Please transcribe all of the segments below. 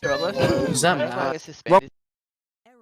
Is that Matt? Suspended. Error.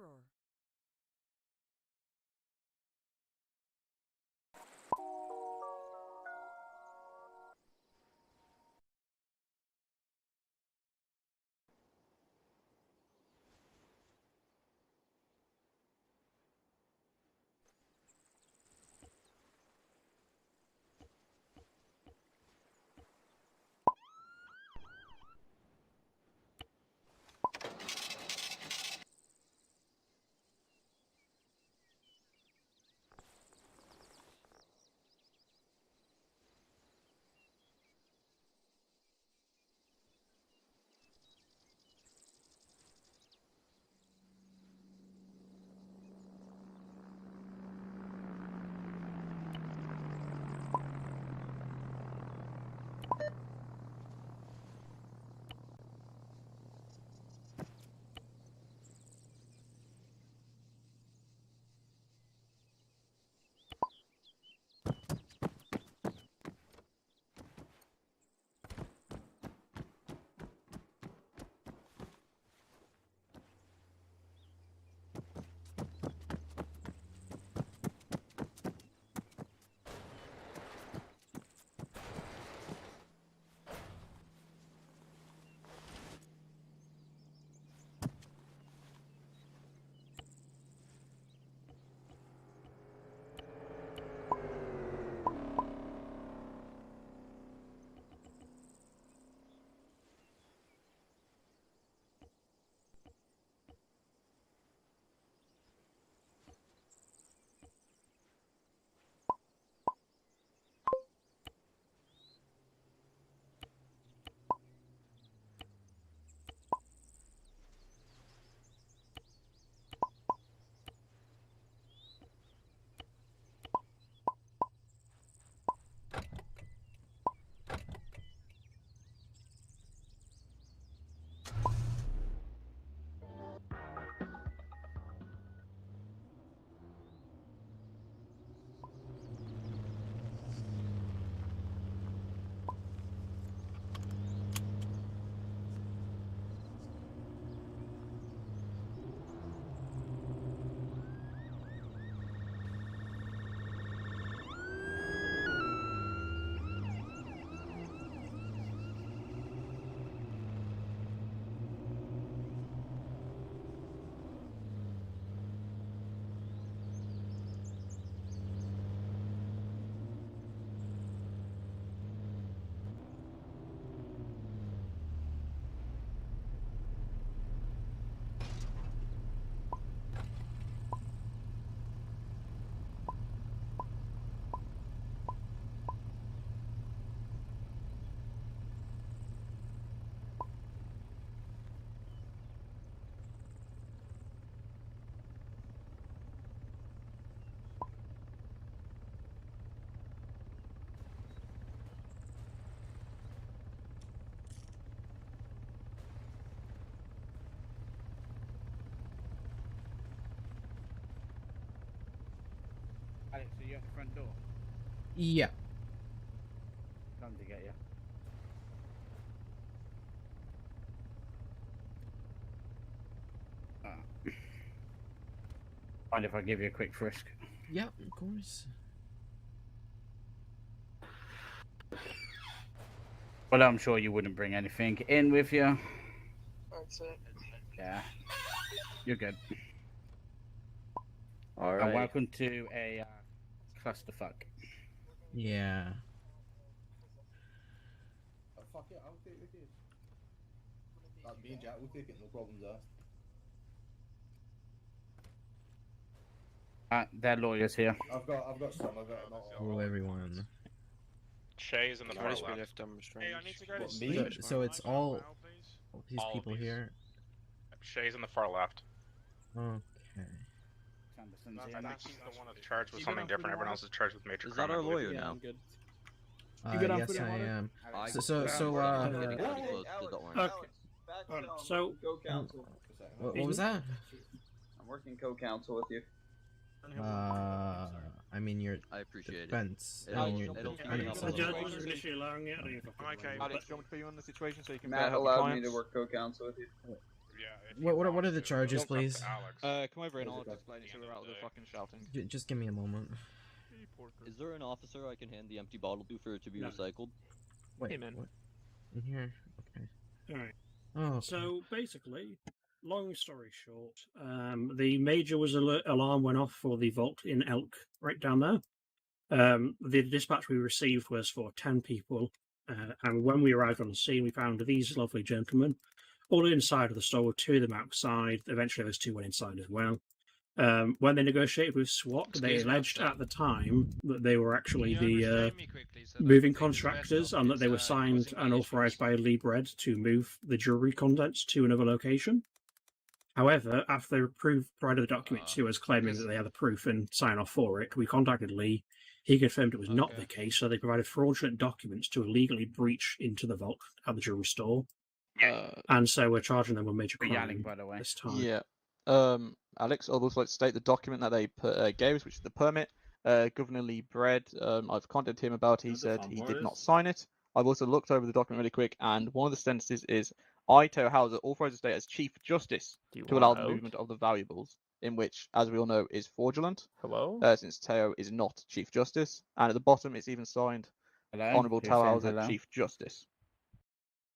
Alex, are you at the front door? Yeah. Come to get you. Mind if I give you a quick frisk? Yeah, of course. Well, I'm sure you wouldn't bring anything in with you. That's it. Yeah. You're good. All And right. welcome to a clusterfuck. Yeah. Fuck it, I'll take the case. Me and Jack will take it, no problems asked. Their lawyers here. I've got some of it. Not Hello, everyone. Shay's in the far left. Hey, I need to go to sleep. So it's all these All of people these. here. Shay's in the far left. Okay. Sanderson's I here. think he's the one that's charged with something different. Everyone else is charged with major Is that crime. I our believe. lawyer Yeah, now? I'm good. Yes, I am. I- So, I'm getting pretty close to the door. So, what was that? I'm working co-counsel with you. I mean, your I appreciate it. defense. It'll- I mean, your it'll defense. speed up the Judge is initially allowing it. I don't know if I can rule, Alex, do you want me to put you on the situation so you can Matt better help your allowed me clients? to work co-counsel with you. Yeah. if he What are wants the to. charges, It's up to please? Alex. Come over and How's I'll it go? explain it so End we're of out of the the day. fucking shouting. Just give me a moment. Is there an officer I can hand the empty bottle to for it to be No. recycled? Wait, Hey, man. what? In here? Okay. Alright. Oh, okay. So basically, long story short, the major was alarm went off for the vault in Elk, right down there. The dispatch we received was for 10 people, and when we arrived on the scene, we found these lovely gentlemen, all inside of the store, 2 of them outside. Eventually, those 2 went inside as well. When they negotiated with SWAT, they Excuse me, alleged officer. at the time that they were actually Can you the restrain me quickly so that moving I can take this contractors, vest off? and that they were It's, signed causing and me authorized issues. by Lee Bread to move the jewelry contents to another location. However, after they provided the document to us claiming because- that they had the proof and sign off for it, we contacted Lee. He confirmed it was not Okay. the case, so they provided fraudulent documents to illegally breach into the vault at the jewelry store. And so we're charging them with major We're crime yelling, by the way. this time. Yeah. Alex, I'd also like to state the document that they gave us, which is the permit. Governor Lee Bread, I've contacted him about it. He said he did not sign it. I've also looked over the document really quick, and one of the sentences is, I, Teo Hauser, authorize the state as Chief Justice to allow the movement of the valuables, in which, as we all know, is fraudulent, Hello? since Teo is not Chief Justice. And at the bottom, it's even signed, Hello? Honourable You're Teo saying Hauser, hello? Chief Justice.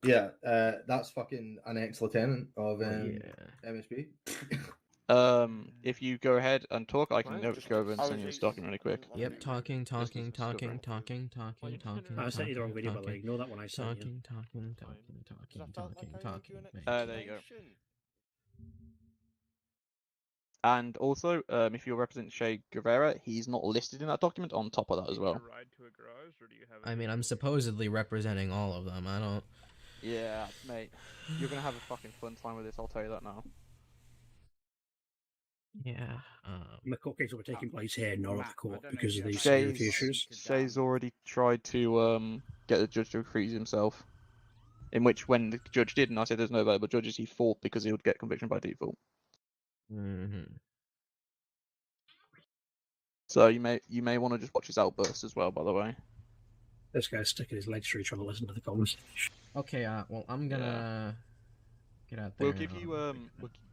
Yeah, that's fucking an ex-lieutenant of yeah. MSP. If you go ahead and talk, I can Right. go over and send you this document really quick. Yep, talking. discover. I sent you the wrong video, by the way. Ignore that one I sent you. Talking. There you go. And also, if you're representing Che Guevara, he's not listed in that document on top of that as well. I mean, I'm supposedly representing all of them. I don't. Yeah, mate. You're gonna have a fucking fun time with this, I'll tell you that now. Yeah. The court case will be taking place here, not at Matt, the I court, don't know because if of you these have security issues. Shay's already tried to get the judge to recuse himself. In which, when the judge did, and I said there's no available judges, he fought because he would get conviction by default. So you may want to just watch his outbursts as well, by the way. This guy's sticking his legs through trying to listen to the conversation. Okay. Well, I'm gonna get out there. We'll give you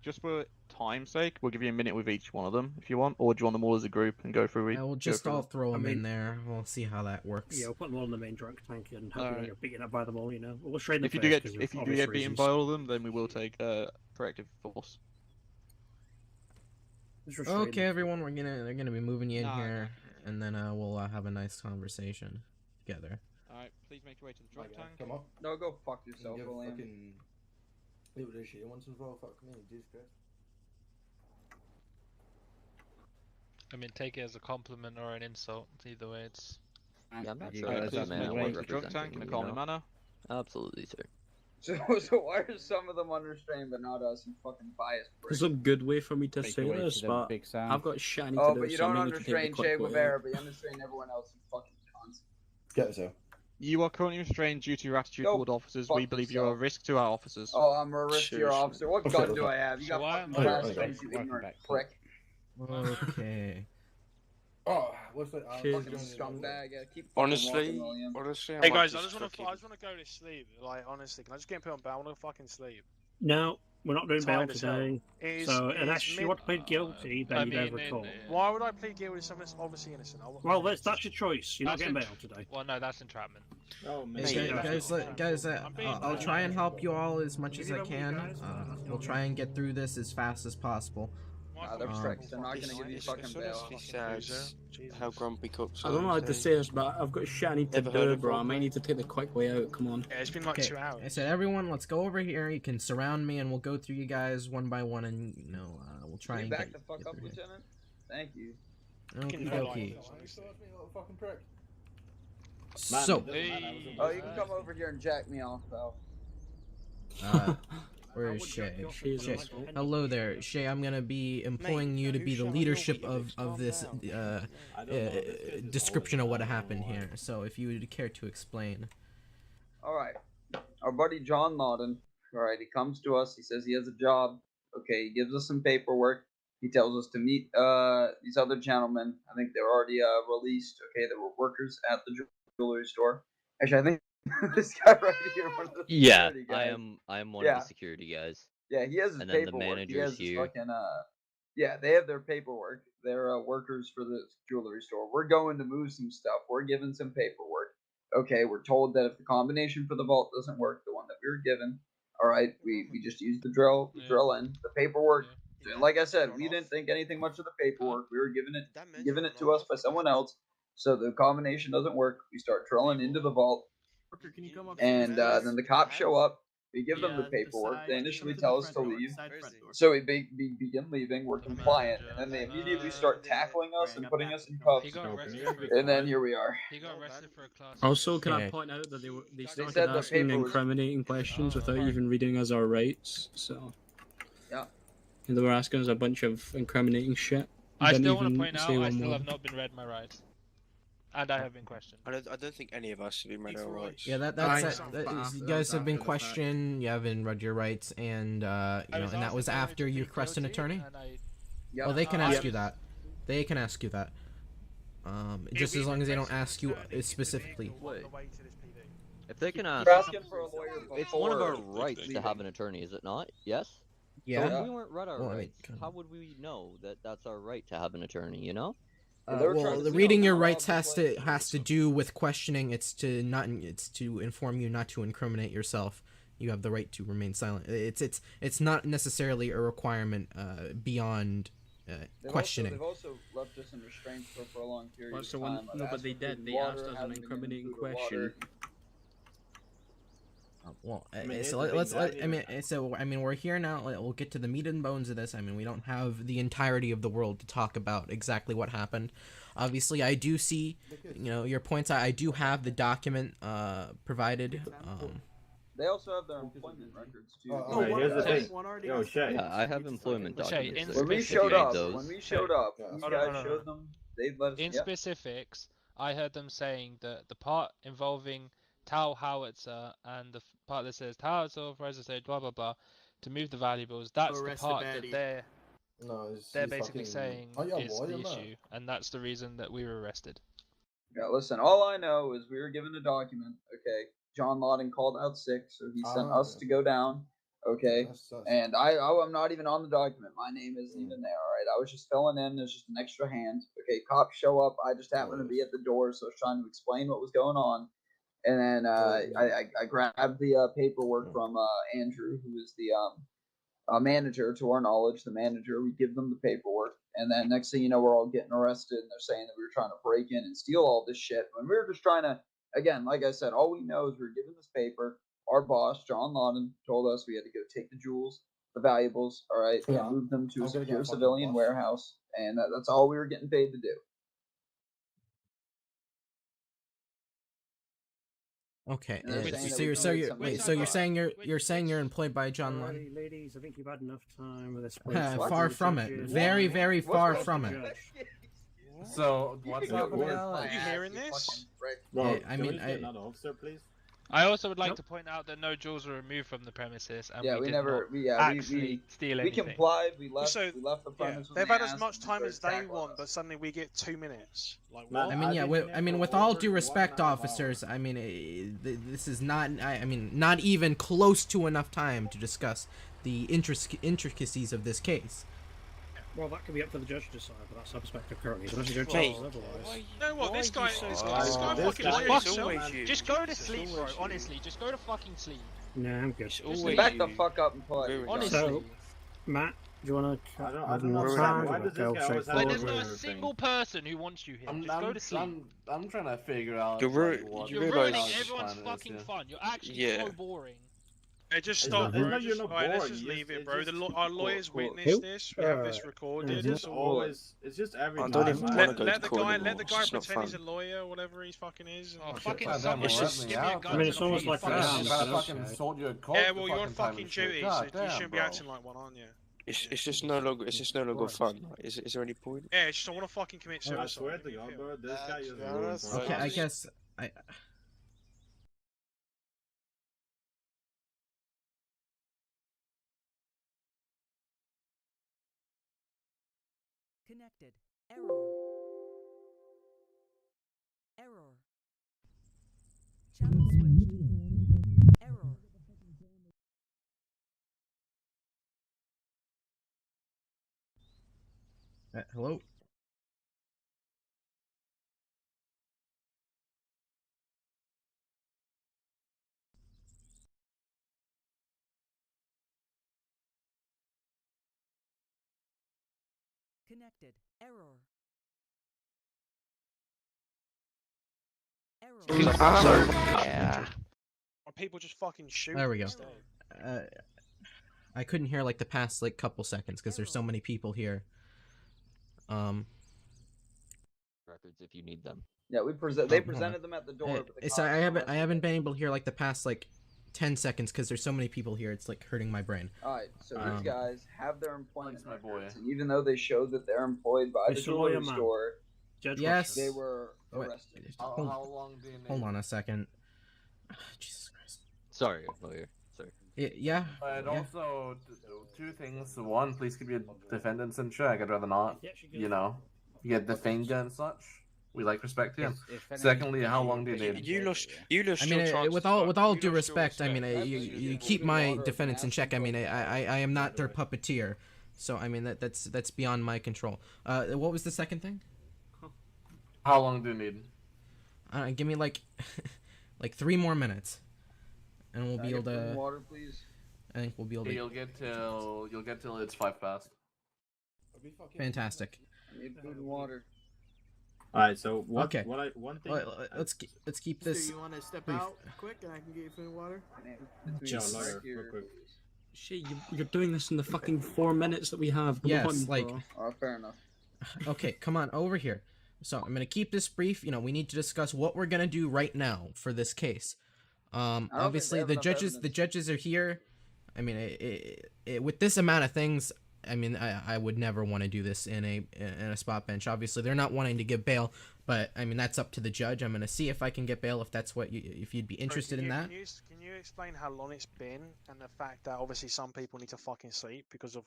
just for time's sake, we'll give you a minute with each one of them if you want, or do you want them all as a group and go through? Yeah, we'll just all throw them in there. We'll see how that works. Yeah, we'll put them all in the main drunk tank and hope Alright. you get beaten up by them all, you know. We'll trade them If you first do 'cause of get obvious beaten reasons. by all of them, then we will take corrective force. Just restrain Okay, them. everyone, they're gonna be moving you in Nah, here, and then we'll have a nice conversation together. Alright, please make your way to the drunk tank. Come on. No, go fuck yourself, Give William. fucking... People do shit once in a while, fuck me, Jesus Christ. I mean, take it as a compliment or an insult. Either way, it's. Yeah, I'm not You sure guys that's Please a man make I your way want to the drunk tank in a representing, calmly you know? manner. Absolutely, sir. So why are some of them unrestrained but not us? You fucking biased prick. There's a good way for me to Make say your way this, to the but big sound. I've got shit I need Oh, to do, but you so I'm don't going to take the unrestrain Che quick way. Guevara, but you unrestrain everyone else, you fucking cons. Get us out. You are currently restrained due to your attitude Go toward officers. fuck We believe you're a yourself. risk to our officers. Oh, I'm a risk to your Seriously. officer. What Okay, gun okay. do I have? You So got why fucking am I- blast Okay, guns, you welcome ignorant back. prick. Okay. Oh, what's that? Cheers. Fucking scumbag. Yeah, keep fucking Honestly, walking, William. honestly, Hey like guys, this I just want fucking- to go to sleep. Like honestly, can I just get put on bail? I want to fucking sleep. No, we're not doing bail Tired as hell. today. It is, So, it unless is you want to plead guilty, then I you don't mean, recall. Why would I plead guilty to something that's obviously innocent? Well, that's your choice. You're not That's getting int- bail today. Well, no, that's entrapment. Oh, man. Hey, Yeah, guys, I'm being I'll try and help you all as much Give as me I that one, can. guys. We'll try and get through this as fast as possible. They're Um, pricks. They're not It's- gonna give you it's- fucking it's bail. honestly sad how grumpy cops I are don't know how these to days. say this, but I've got shit I need to Never heard do, of bro. I roleplay? might need to take the quick way out. Come on. Yeah, it's been like Okay, 2 hours. I said, everyone, let's go over here. You can surround me, and we'll go through you guys one by one, and we'll try Can and you back get the fuck get up, through here. Lieutenant? Thank you. Fucking Okie no dokie. life, honestly. Fucking prick. So, Oh, you can come over here and jack me off, pal. where is Shay? She's Shay. awful. Hello there, Shay. I'm gonna be employing you to be the leadership of this description of what happened here. So, if you would care to explain. Alright. Our buddy John Lawden, alright, he comes to us, he says he has a job. Okay, he gives us some paperwork. He tells us to meet these other gentlemen. I think they're already released. Okay, they were workers at the jewelry store. Actually, I think this guy right here, one of the security guys. I am one of the security guys. Yeah, he has his And then the paperwork. He manager's has his here. fucking yeah, they have their paperwork. They're workers for the jewelry store. We're going to move some stuff. We're given some paperwork. Okay, we're told that if the combination for the vault doesn't work, the one that we were given, all right, we just use the drill, drill in the paperwork. And like I said, we didn't think anything much of the paperwork. We were given it to us by someone else. So the combination doesn't work. We start drilling into the vault, and then the cops show up. We give them the paperwork. They initially tell us to leave. So we begin leaving. We're compliant. And then they immediately start tackling us and putting us in cuffs. And then here we are. He got arrested for a class. Also, can I point out that they started asking incriminating questions without even reading us our rights, so... Yeah. And they were asking us a bunch of incriminating shit. I still want to point out, I still have not been read my rights. And I have been questioned. I don't think any of us have been read our rights. Yeah, you guys have been questioned. You haven't read your rights, and and that was after you request an attorney. Oh, they can ask you that. They can ask you that. Just as long as they don't ask you specifically. If they can ask, it's one of our rights to have an attorney, is it not? Yes. Yeah. So if we weren't read our rights, how would we know that that's our right to have an attorney? You know. Well, the reading your rights has to do with questioning. It's to inform you not to incriminate yourself. You have the right to remain silent. It's not necessarily a requirement beyond questioning. They've also left us in restraint for a long period of time. No, but they did. They asked us an incriminating question. Well, we're here now. We'll get to the meat and bones of this. I mean, we don't have the entirety of the world to talk about exactly what happened. Obviously, I do see, your points. I do have the document provided. They also have their employment records too. Here's the thing. Yeah, I have employment documents. When we showed up, these guys showed them. They let us. In specifics, I heard them saying that the part involving Tau Howitzer and the part that says Tau Howitzer authorizes to blah blah blah to move the valuables. That's the part that they're basically saying is the issue, and that's the reason that we were arrested. Yeah, listen. All I know is we were given a document. Okay, John Lawton called out sick, so he sent us to go down. Okay, and I'm not even on the document. My name isn't even there. All right, I was just filling in. There's just an extra hand. Okay, cops show up. I just happened to be at the door, so I was trying to explain what was going on. And then I grabbed the paperwork from Andrew, who is the manager, to our knowledge, the manager. We give them the paperwork, and then next thing you know, we're all getting arrested, and they're saying that we were trying to break in and steal all this shit. When we were just trying to, again, like I said, all we know is we were given this paper. Our boss, John Lawton, told us we had to go take the jewels, the valuables, all right, and move them to a secure civilian warehouse, and that's all we were getting paid to do. Okay, so you're saying you're employed by John Lawton? Ladies, I think you've had enough time with this. Far from it. Very, very far from it. So what's happening? Are you hearing this? Well, I mean, another officer, please. I also would like to point out that no jewels were removed from the premises, and we did never not steal anything. We complied. We left the premises. They've had as much time as they want, but suddenly we get 2 minutes. Like what? I mean, with all due respect, officers, I mean, this is not. I mean, not even close to enough time to discuss the intricacies of this case. Well, that could be up for the judge to decide, but that's our perspective currently. So unless you go otherwise. You know what? This guy fucking liars himself. Just go to sleep, bro. Honestly, just go to fucking sleep. Nah, I'm good. Just back the fuck up and play. Honestly. So, Matt, do you want to have more know. time? Why does this guy always have There's not a single person who wants you here. Just go to sleep. I'm trying to figure out. You're ruining everyone's fucking fun. You're actually so boring. Hey, just stop, bro. Let's just leave it, bro. Our lawyers witnessed this. We have this recorded. It's always. It's just every time. Let the guy pretend he's a lawyer or whatever he fucking is. Oh, fucking someone just give me a gun. I mean, it's almost like yeah, well, you're on fucking duty, so you shouldn't be acting like one, aren't you? It's just no longer fun. Is there any point? Yeah, it's just I want to fucking commit suicide. I swear to God, bro, this guy is. Okay, I guess Connected. Error. Error. Channel switched. Error. Hello? Connected. Error. Error. Yeah. Or people just fucking shoot. There we go. instead. I couldn't hear like the past like couple seconds because there's so many people here. Records if you need them. Yeah, they presented them at the door. But the So I haven't been able to hear like the past like 10 seconds because there's so many people here. It's like hurting my brain. All right, so these guys have their employment records, and even though they showed that they're employed by the jewelry store, yes, they were arrested. How long do you need? Hold on a second. Jesus Christ. Sorry, lawyer. Sorry. Yeah. But also, two things. One, please keep your defendants in check. I'd rather not, you know, get defamed and such. We like respect him. Secondly, how long do you need? You lost I mean, with all due respect, I mean, you keep my defendants in check. I mean, I am not their puppeteer, so I mean that's beyond my control. What was the second thing? How long do you need? Give me like 3 more minutes, and we'll be able to. Water, please. I think we'll be able to. You'll get till it's 5 past. Fantastic. I need food and water. All right, so one thing. Let's keep this. So you want to step out quick, and I can get you food and water? Just Shit, you're doing this in the fucking 4 minutes that we have. Yes, like. Oh, fair enough. Okay, come on over here. So I'm gonna keep this brief. You know, we need to discuss what we're gonna do right now for this case. Obviously the judges are here. I mean, with this amount of things, I mean, I would never want to do this in a spot bench. Obviously, they're not wanting to give bail, but I mean that's up to the judge. I'm gonna see if I can get bail if that's what if you'd be interested in that. Can you explain how long it's been and the fact that obviously some people need to fucking sleep because of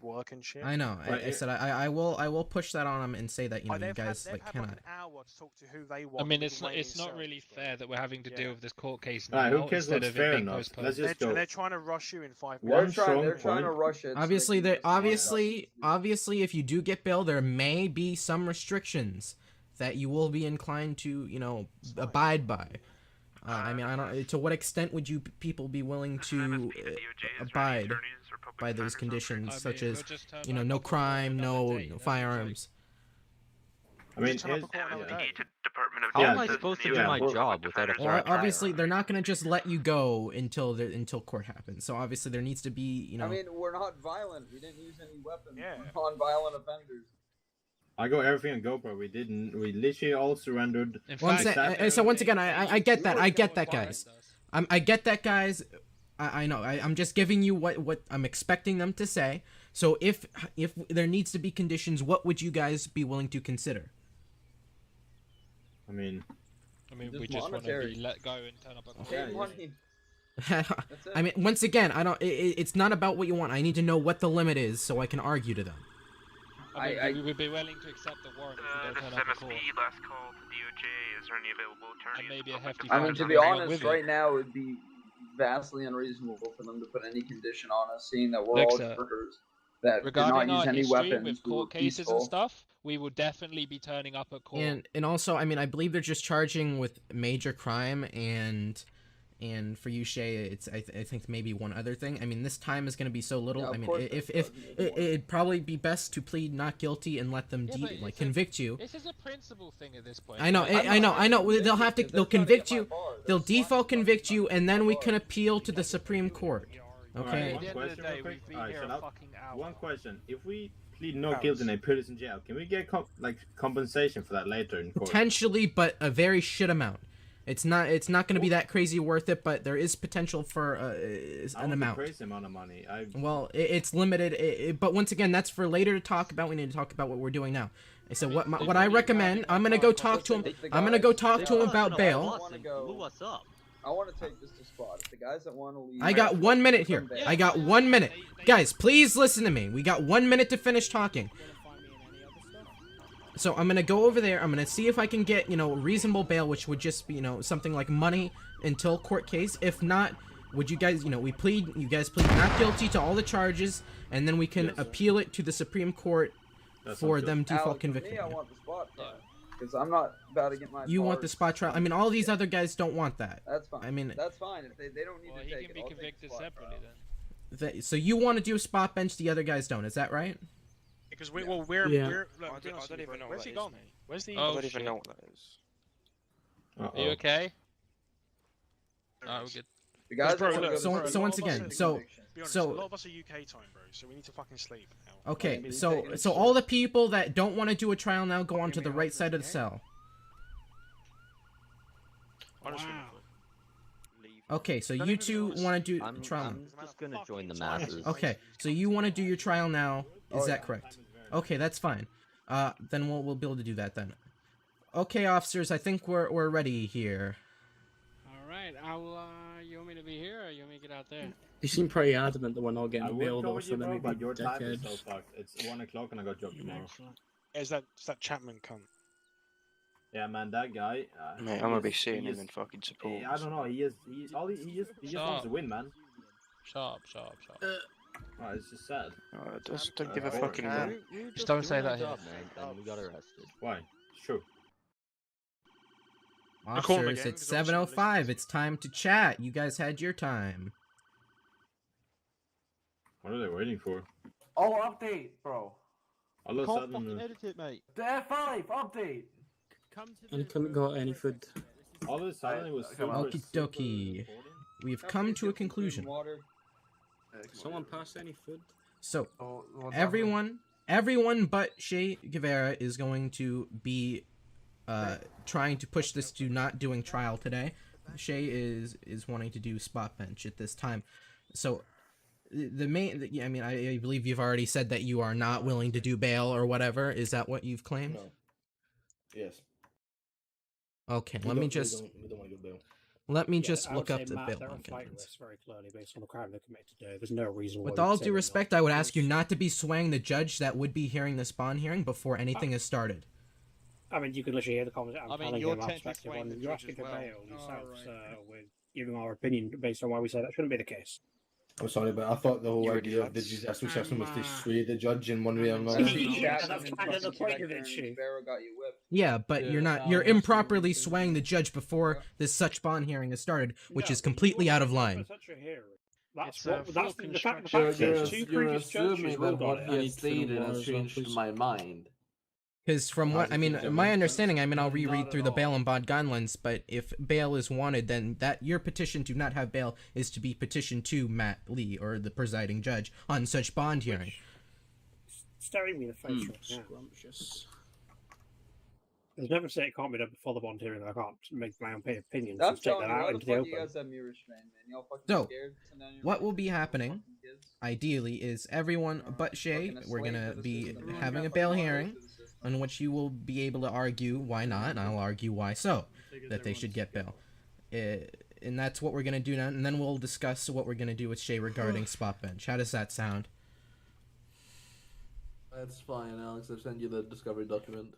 work and shit? I know. I said I will push that on them and say that you guys cannot. An hour to talk to who they want. I mean, it's not really fair that we're having to deal with this court case now. Who cares instead what's of fair it being enough? postponed. Let's just go. They're trying to rush you in 5 One minutes. They're trying to rush it. Obviously, if you do get bail, there may be some restrictions that you will be inclined to, abide by. I mean, I don't. To what extent would you people be willing to abide by those conditions, such as, no crime, no firearms? I mean, how am I supposed to do my job without a Well, obviously, they're not going to just let you go until court happens. So obviously, there needs to be, I mean, we're not violent. We didn't use any weapons. Yeah. We're non-violent offenders. I got everything on GoPro. We didn't. We literally all surrendered. So once again, I get that. I get that, guys. I get that, guys. I know. I'm just giving you what I'm expecting them to say. So if there needs to be conditions, what would you guys be willing to consider? I mean, we just want to be let go and turn up at court. I mean, once again, I don't. It's not about what you want. I need to know what the limit is so I can argue to them. We would be willing to accept the warrant if we don't turn up at court. last call to DOJ. Is there any available attorneys? And maybe a hefty I mean, to be honest, right now it would be vastly unreasonable for them to put any condition on us, seeing that we're all workers that did not use any weapons. With court cases and stuff, we will definitely be turning up at court. And also, I mean, I believe they're just charging with major crime and for you, Shay, it's I think maybe one other thing. I mean, this time is going to be so little. Yeah, I mean, if it'd probably be best to plead not guilty and let them convict you. This is a principle thing at this point. I know. They'll convict you. They'll default convict you, and then we can appeal to the Supreme Court. Okay. One question, real quick. One question: if we plead not guilty and they put us in jail, can we get compensation for that later in court? Potentially, but a very shit amount. It's not going to be that crazy worth it, but there is potential for an amount. A crazy amount of money. Well, it's limited. But once again, that's for later to talk about. We need to talk about what we're doing now. So what I recommend, I'm gonna go talk to him. I'm gonna go talk to him about bail. I want to take this to spot. If the guys that want to leave. I got 1 minute here. I got 1 minute. Guys, please listen to me. We got 1 minute to finish talking. So I'm gonna go over there. I'm gonna see if I can get, reasonable bail, which would just be, something like money until court case. If not, would you guys, you guys plead not guilty to all the charges, and then we can appeal it to the Supreme Court for them to fall convicted. Me, I want the spot trial, because I'm not about to get my. You want the spot trial? I mean, all these other guys don't want that. That's fine. I mean, that's fine. If they don't need to take he can be convicted separately then. So you want to do a spot bench, the other guys don't. Is that right? Because we're Yeah. look, I don't even know where's what he that gone? is, mate. Where's the? Oh, I don't even shit. know what that is. Are you okay? Alright, we're good. The guys Bro, that wanna look, go to So the once again, so Be honest, so a lot of us are UK time, bro, so we need to fucking sleep now. okay, so all the people that don't want to do a trial now go on to the right side of the cell. Okay, so you two want to do trial. I'm just gonna join the masses. Okay, so you want to do your trial now? Is that correct? Okay, that's fine. Then we'll be able to do that then. Okay, officers, I think we're ready here. Alright, you want me to be here or you want me to get out there? They seem pretty adamant that we're not getting I would bailed go off, with so you, they're bro, maybe but your time is so dickheads. fucked. It's 1 o'clock and I got job tomorrow. Is that Chapman cunt? Yeah, man, that guy. Mate, I'm gonna be seeing him in fucking support. I don't know. He just wants to win, man. Sharp. Oh, it's just sad. Just don't give a fucking fuck. Just don't say that here. Man, and we got arrested. Why? It's true. Officers, it's 7:05. It's time to chat. You guys had your time. What are they waiting for? Oh, update, bro. All of a Can't sudden, fucking edit it, mate. The F5 update. And couldn't got any food. all of a sudden it was super, Okie dokie. We've come to a conclusion. Someone pass any food? So, everyone but Che Guevara is going to be trying to push this to not doing trial today. Che is wanting to do spot bench at this time. So, I believe you've already said that you are not willing to do bail or whatever. Is that what you've claimed? No. Yes. Okay, We let me don't just want to go bail. look up the bail There are bond flight conditions. risks very clearly based on the crime they committed today. There's no reason why. With all due respect, I would ask you not to be swaying the judge that would be hearing this bond hearing before anything is started. I mean, you can literally hear the comments. I'm telling you're you our technically perspective swaying on. the You're judge asking as for well. bail yourselves. We're giving our opinion based on why we say that shouldn't be the case. I'm sorry, but I thought the whole You already idea of had the s- judicial system was to sway the judge in one way or another. Yeah, that's kind of the point of it, Shu. got you whipped. Yeah, but you're improperly swaying the judge before this such bond hearing is started, which is completely out of line. Such a hearing. That's It's what. a That's full the fact. The You're, fact you're, is, two you're previous judges assuming ruled that on what it. he has stated has changed my mind. Because from what my understanding, I'll reread through the bail and bond guidelines. But if bail is wanted, then that your petition to not have bail is to be petitioned to Matt Lee or the presiding judge on such bond hearing. Staring me in the face right now. Scrumptious. There's never say it can't be done before the bond hearing. I can't make my own opinion. I'm So take telling that you, out why the into the fuck you open. guys have me restrained, man? Y'all fucking So, scared? So now you're what like, will be happening, fucking kids? ideally, is everyone but Shay, Fucking a we're slave gonna to the be system. having a bail hearing on which you will be able to argue why not, and I'll argue why so, that they should get bail. And that's what we're gonna do now, and then we'll discuss what we're gonna do with Shay regarding spot bench. How does that sound? That's fine, Alex. I've sent you the discovery document.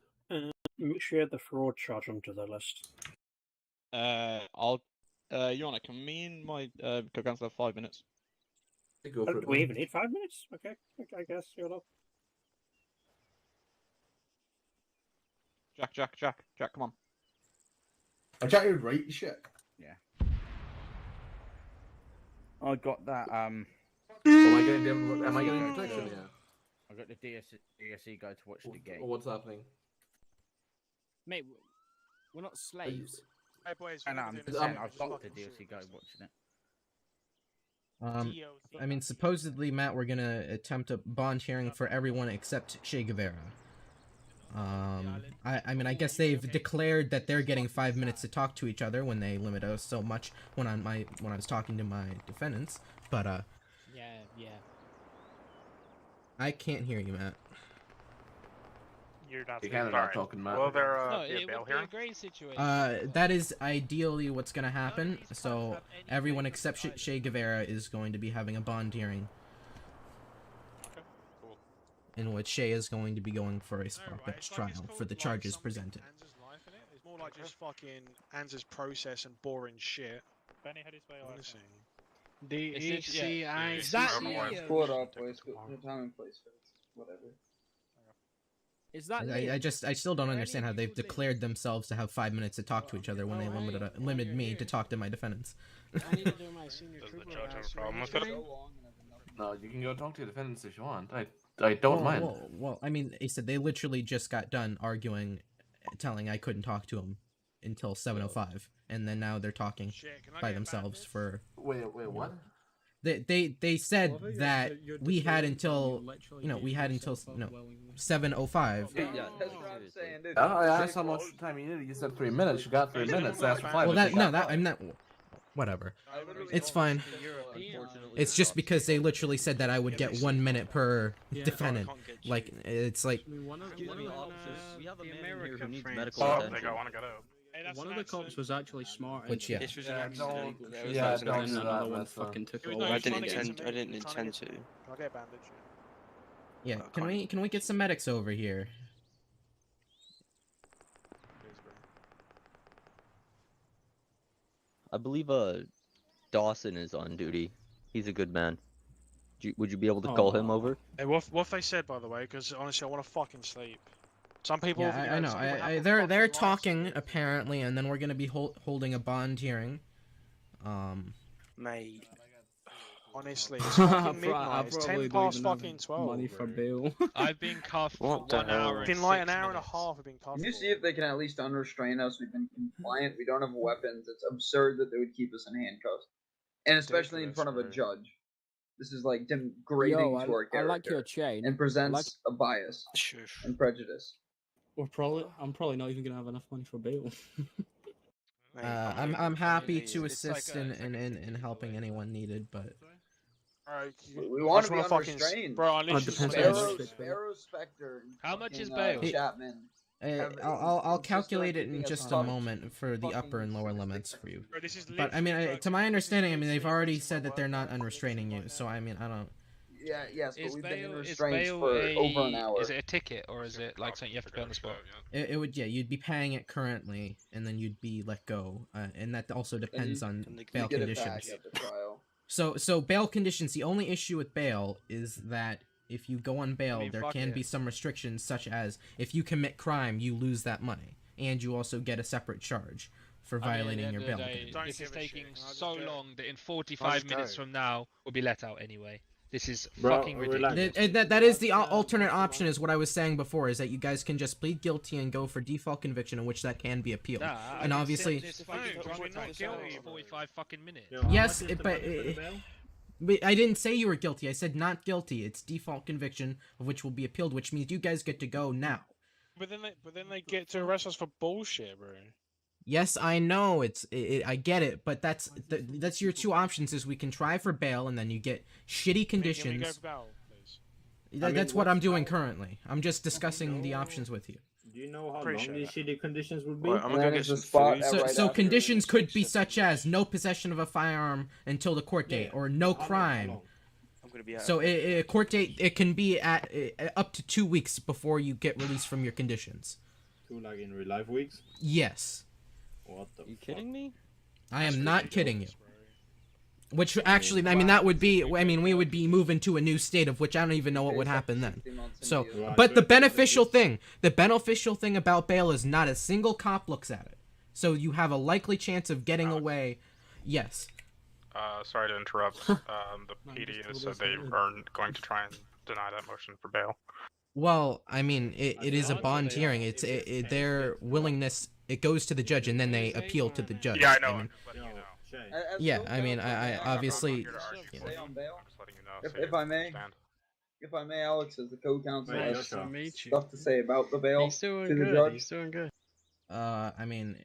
Share the fraud charge onto the list. I'll. Your Honor, can me and my co-counsel have 5 minutes? Go for it. Do we even need 5 minutes? Okay, I guess you'll know. Jack, come on. I chatted right shit. Yeah. I got that. Am I getting protection here? I got the DSE guy to watch the game. What's happening? Mate, we're not slaves. Hey boys, And I'm saying I've got the DSE guy watching it. I mean, supposedly, Matt, we're gonna attempt a bond hearing for everyone except Che Guevara. I guess they've declared that they're getting 5 minutes to talk to each other when they limit us so much when I was talking to my defendants, but Yeah. I can't hear you, Matt. You're not. You can't start talking, Matt. Will there No, be a it bail would be a hearing? great situation. That is ideally what's gonna happen. So everyone except Che Guevara is going to be having a bond hearing. Okay, cool. in which Shay is going to be going for a spot bench trial for the charges presented. Anzus Life in it. It's more like just fucking Anzus process and boring shit. Benny, head his way. Honestly. DECI. Pull it up, please. The time and place. Whatever. Is that I still don't understand how they've declared themselves to have 5 minutes to talk to each other when they limited me to talk to my defendants. I need to do my senior Does the trooper judge have a last problem with week. it? No, you can go talk to your defendants if you want. I don't mind. Well, I mean, he said they literally just got done arguing, telling I couldn't talk to him until 7:05, and then now they're talking by themselves for. Wait, what? They said that we had until 7:05. Yeah, that's what I'm saying, dude. I asked how much time you needed. You said 3 minutes. You got 3 minutes. Asked for 5 Well, minutes. I'm not. Whatever. It's fine. It's just because they literally said that I would get 1 minute per defendant. Like, it's like. Excuse me, officers. We have a man in here who needs friends. medical Oh, attention. they got one to get out. One of the cops was actually smart. Which, yeah. This was an accident. don't That do was that, Another one that's fucking took It it was all. no, I he's trying didn't to get intend. to I me. didn't He's trying intend to. Can I get a bandage? Yeah. Can we get some medics over here? I believe Dawson is on duty. He's a good man. Would you be able to call him over? Hey, what have they said, by the way? Because honestly, I want to fucking sleep. Some people. Yeah, I know. some people have They're fucking talking lives. apparently, and then we're gonna be holding a bond hearing. Mate. Honestly, it's fucking midnight. It's 10 past don't fucking even 12. money for bail. I've been cuffed What for the 1 hour hell? and It's been like 6 an hour and a minutes. half. We've been Can covered. you see if they can at least unrestrain us? We've been compliant. We don't have weapons. It's absurd that they would keep us in handcuffs, and especially in front of a judge. This is like degrading Yo, to our character. I like your chain. and presents a bias Shush. and prejudice. I'm probably not even gonna have enough money for bail. Mate, I'm happy to it's assist in helping anyone needed, but Alright, We want to be fucking unrestrained. bro. I literally depends just on wanna- how much Sparrow, Spectre, and How much is fucking, bail? Chapman. I'll It's just calculate like it in keeping us just a fucked. moment for the upper and lower limits for you. Bro, this is But I mean, to my understanding, I mean they've already said that they're not unrestraining you, so I mean I don't. Yeah, yes, but Is we've been in bail, is restraints bail for over an hour. is it a ticket or is it like something you have to pay on the spot? It would, yeah, you'd be paying it currently, and then you'd be let go, and that also depends on bail get it back conditions. at the trial. So bail conditions. The only issue with bail is that if you go on bail, mean, there fuck can it. be some restrictions, such as if you commit crime, you lose that money, and you also get a separate charge for violating your bail. conditions. Don't This is give a taking shit. I'll just so go. long that in I'll 45 just minutes go. from now we'll be let out anyway. This is Bro, fucking relax. ridiculous. That is the alternate option, is what I was saying before, is that you guys can just plead guilty and go for default conviction, in which that can be appealed. Nah, And I've obviously, been sitting this fucking No, drunk we're not tank guilty. for 45 fucking minutes. yes, but I didn't say you were guilty. I said not guilty. It's default conviction, of which will be appealed, which means you guys get to go now. But then they get to arrest us for bullshit, bro. Yes, I know. I get it, but that's your two options: is we can try for bail, and then you get shitty Can we go conditions. for bail, please? That's what I'm doing currently. I'm just discussing the options with you. Do you know how Appreciate long these that. shitty conditions would be? Right, I'm And gonna then go get it's some a spot food. at- So, right so after conditions the could be restriction. such as no possession of a firearm until the court date, Yeah. or no How long? How crime. long? I'm gonna be out. So a court date, it can be at up to 2 weeks before you get released from your conditions. 2 like in real life weeks? Yes, What the You fuck? kidding me? I am not kidding you. Which actually, I mean, that would be, I mean, we would be moving to a new state, of which I don't even know what would happen then. So, Right, but the but- beneficial thing about bail is not a single cop looks at it. So you have a likely chance of getting away. Yes. Sorry to interrupt. The PD has said they are going to try and deny that motion for bail. Well, I mean, it is a bond hearing. It's their willingness. It goes to the judge, and then they appeal to the judge. Yeah, I know. mean, But you know, yeah, I mean, I obviously. I'm not here to argue. Stay on bail. I'm just letting you know. If I may, if I may, Alex, as the co-counsel, Hey, has Joshua. some Meet you. stuff to say about the bail He's doing to the good. judge. He's doing good. I mean,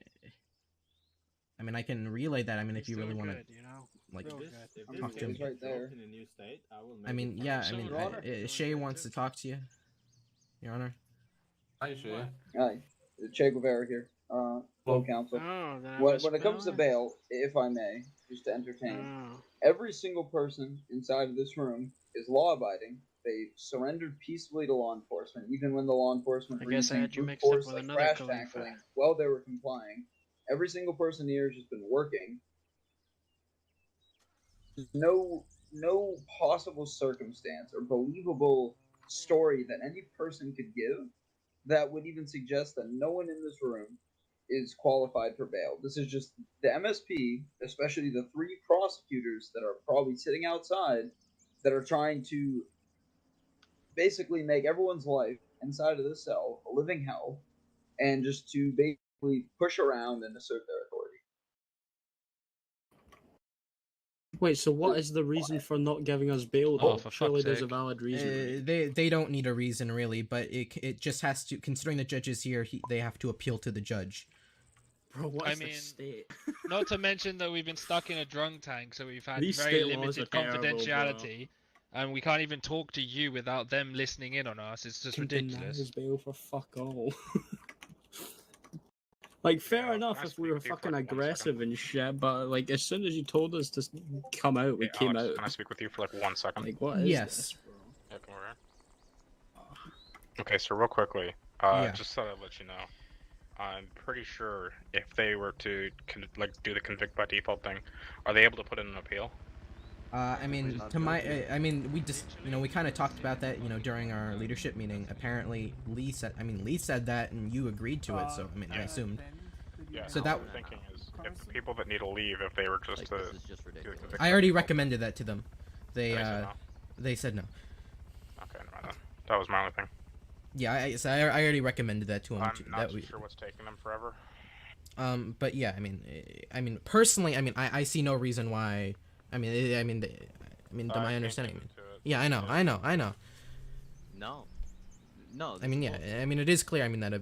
I can relay that. I mean, if He's you really doing want to, good, you know. like, Real If good. this I'm talk case to him. gets right there. dropped in a new state, I will make I mean, it yeah, I So, mean, Your Honor. Shay wants to talk to you, Your Honor. Hi, Shay. Hi, Che Guevara here, co-counsel. Oh, then I When must it comes to know. bail, if I may, just to entertain, Oh. every single person inside of this room is law-abiding they surrendered peacefully to law enforcement, even when the law enforcement I were guess I using had you brute mixed up force with like another crash Khalifa. tackling while they were complying. Every single person here has just been working. No possible circumstance or believable story that any person could give that would even suggest that no one in this room is qualified for bail. This is just the MSP, especially the 3 prosecutors that are probably sitting outside that are trying to basically make everyone's life inside of this cell a living hell, and just to basically push around and assert their authority. Wait, so what is the reason for not giving us bail? Oh, for Surely fuck's there's a sake. valid reason. right? They don't need a reason really, but it just has to. Considering the judge is here, they have to appeal to the judge. Bro, what I is mean, the state? Not to mention that we've been stuck in a drunk tank, so we've had These very state laws limited are terrible, confidentiality, and we can't even talk to you without them listening in on us. It's just Can deny ridiculous. his bail for fuck all. Like, fair enough if we were fucking aggressive and shit, but like, as soon as you told us to come out, we came Alex, out. can I speak with you for like 1 second? Like, what is Yes. this, bro? Yeah, come over here. Okay, so real quickly, just so I let you know, I'm pretty sure if they were to do the convict by default thing, are they able to put in an appeal? I mean, we just, we kind of talked about that, during our leadership meeting. Apparently, Lee said that, and you agreed to it. So, I mean, I assumed. Yeah. So What that I'm thinking is, if the people that need to leave, if they were just to do the convict. I already recommended that to them. They said no? said no. Okay, never mind then. That was my only thing. Yeah, I already recommended that to them. I'm not sure what's taking them forever. But yeah, I mean, personally, I see no reason why. To my understanding. Yeah, I know. No. I mean, yeah. I mean, it is clear. I mean that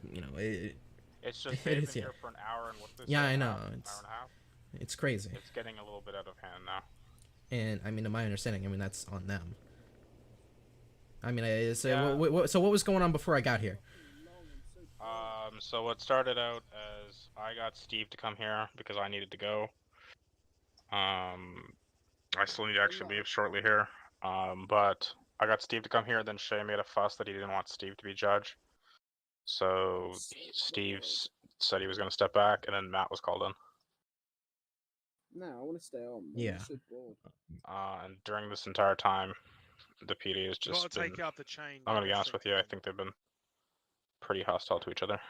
It's just it they've is, been yeah. here for an hour, and what's this? Yeah, I know. Hour and a half? It's crazy. It's getting a little bit out of hand now. And I mean, to my understanding, that's on them. I mean, so Yeah. what was going on before I got here? So what started out as I got Steve to come here because I needed to go. I still need to actually leave shortly here. But I got Steve to come here, then Shay made a fuss that he didn't want Steve to be judge. So Steve said he was going to step back, and then Matt was called in. No, I want to stay on. Yeah. And during this entire time, the PD has just gotta been... take out the chain. I'm going to be honest with you, I think they've been pretty hostile to each other.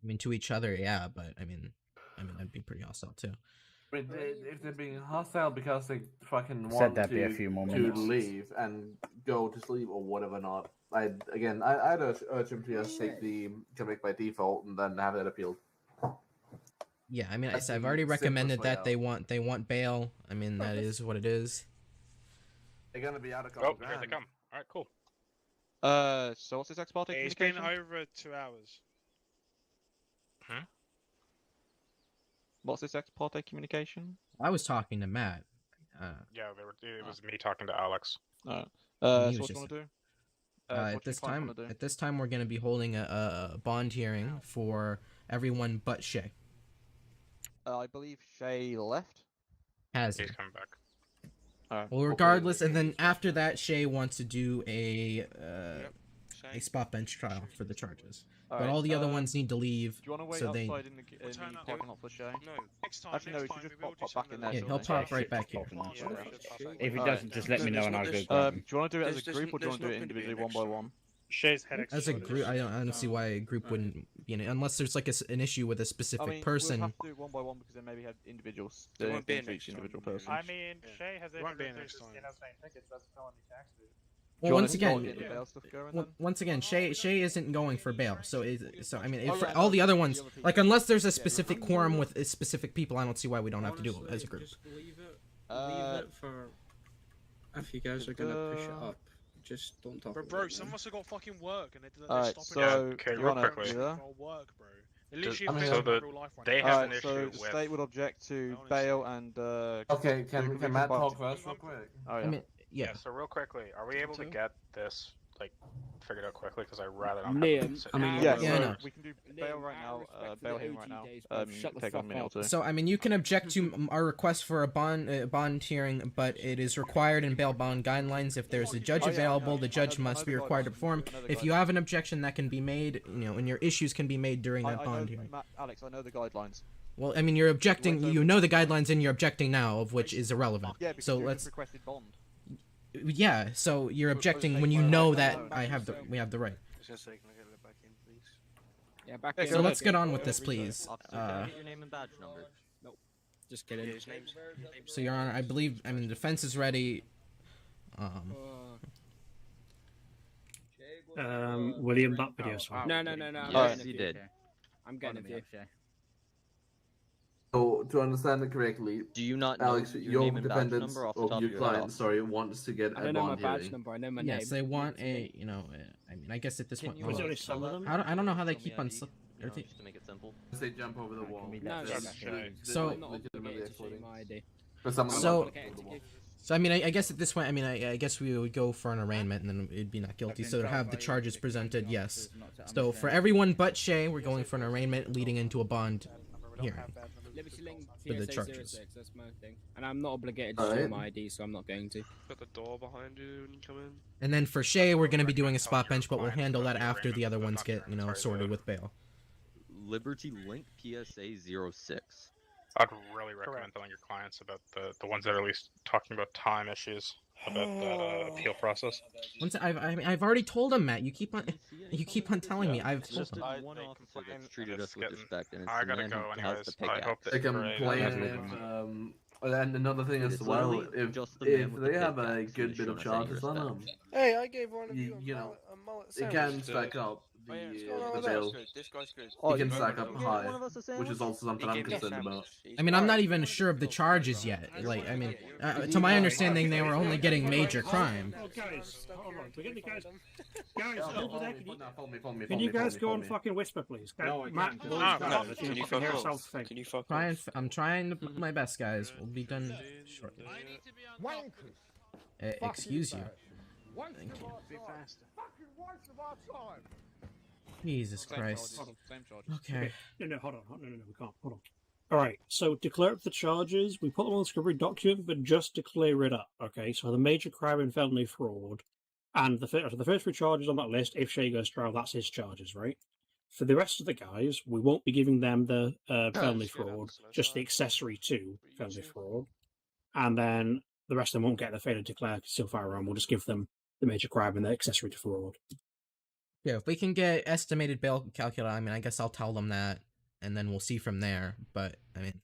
I mean, to each other, yeah, but I mean, that'd be pretty hostile too. But if they're being hostile because they fucking Said want that'd be a few more to minutes. leave and go to sleep or whatever not, I'd urge him to just take the convict by default and then have it appealed. Yeah, I mean, That's I've the already recommended simplest that way they want bail. I mean, that is what it is. They're gonna be out a couple Oh, here they come. All right, cool. So what's this ex parte It's been communication? over 2 hours. What's this ex parte communication? I was talking to Matt. Yeah, it was me talking to Alex. And So he what was do you want to do? at this time, we're going to be holding a bond hearing for everyone but Shay. I believe Shay left. Has he? He's coming back. Well, regardless, and then after that, Shay wants to do a spot bench trial for the charges. But Alright, all the other ones need to leave. Do you want to wait so they... outside in the parking lot for Shay? No. Actually, no, he should just pop back in there. Yeah, he'll pop right back here. If he doesn't, just let me know and I'll go grab him. Do you want to do it as a group or do you want to do it individually one by one? Shay's head As a group, I don't see why a group wouldn't, unless there's like an issue with a specific person. We'll have to do it one by one because then maybe have individuals. There won't be a each next individual time. person. I mean, Shay has Won't be evidence next time. tickets. That's felony tax duty. Well, once again, then? once again, Shay isn't going for bail. So I mean, if all the other ones, like unless there's a specific quorum with specific people, I don't see why we don't have to do it as a group. Just leave it for if you guys are gonna push it up. Just don't talk. Bro, some of us have got fucking work and they're Alright, stopping so okay, you real wanna quickly. do that? for work, bro. They Does- literally so affect the- real life right they now. have Alright, an so issue the with- state would object to bail and Okay, can Matt talk first real quick? Oh, yeah. I mean, yeah. So real quickly, are we able to get this like figured out quickly because I rather not Liam, have I mean, Yeah, I know. we can do bail right now. Bail him right now. Shut the Take fuck 1 minute or up. two. So I mean, you can object to our request for a bond hearing, but it is required in bail bond guidelines. If there's a judge available, the judge must be required to perform. If you have an objection, that can be made, and your issues can be made during that bond hearing. Alex, I know the guidelines. Well, I mean, you're objecting. You know the guidelines, and you're objecting now, of which is irrelevant. Yeah, because so you let's. requested bond. Yeah, so you're objecting when you know that we have the right. Yeah, back So let's get on with this, please. Your name and badge number. Nope. Just kidding. So, Your Honor, I believe. I mean, the defense is ready. William, that video's fine. No. Yes, you did. I'm getting a view. So, to understand it correctly, do you not know Alex, your your name and badge dependents number off the or top your of your client, head? sorry, wants to get I a don't know my bond badge hearing. number. I know my name. Yes, they want a. I mean, I guess at this point. Was there only some of them? I don't know how they keep on. Just to make it simple. They jump over the wall. No, So- I'm not obligated to show you my ID. For someone So, I mean, I guess at this point, I mean, I guess we would go for an arraignment, and then it'd be not guilty. So to have the charges presented, yes. So for everyone but Shay, we're going for an arraignment leading into a bond hearing. Liberty Link For the TSA charges. 06, that's my thing. And I'm not obligated to show my ID, so I'm not going to. Got the door behind you when you come in. And then for Shay, we're going to be doing a spot bench, but we'll handle that after the other ones get, sorted with bail. Liberty Link PSA 06. I'd really recommend telling your clients about the ones that are at least talking about time issues about that appeal process. I've already told him, Matt. You keep on telling me. I've told Just him. one officer that's treated us with getting- respect, and it's I the gotta man go who has anyways. the I pickaxe. hope that They you're complain great. and another thing It's as well, literally if just the man with the they have a pickaxe good who's bit shown of us any charges on them, respect. Hey, I gave one of you you know, a mullet it sandwich. can stack up Oh, yeah, what's the going on with bill. that? This guy's good. It can stack up You gave high, one of us a which is sandwich? also something I'm concerned about. I mean, I'm not even sure of the charges yet. Like, I mean, to my understanding, they were only getting major crime. Oh, guys, hold on. Forget the guys. Guys, Yeah, over there, follow me, can you guys go and fucking whisper, please? Matt, Can you fuck off? Can you fuck off? I'm trying to put my best, guys. We'll be done shortly. Excuse you. Thank you. Jesus Christ. Okay. No, hold on. No, we can't. Hold on. All right. So declare up the charges. We put them on the discovery document, but just to clear it up. Okay. So the major crime and felony fraud, and the first three charges on that list. If Shay goes to trial, that's his charges, right? For the rest of the guys, we won't be giving them the felony fraud, just the accessory to felony fraud, and then the rest of them won't get the failure to declare concealed firearm. We'll just give them the major crime and the accessory to fraud. Yeah, if we can get estimated bail calculated, I mean, I guess I'll tell them that, and then we'll see from there. But I mean,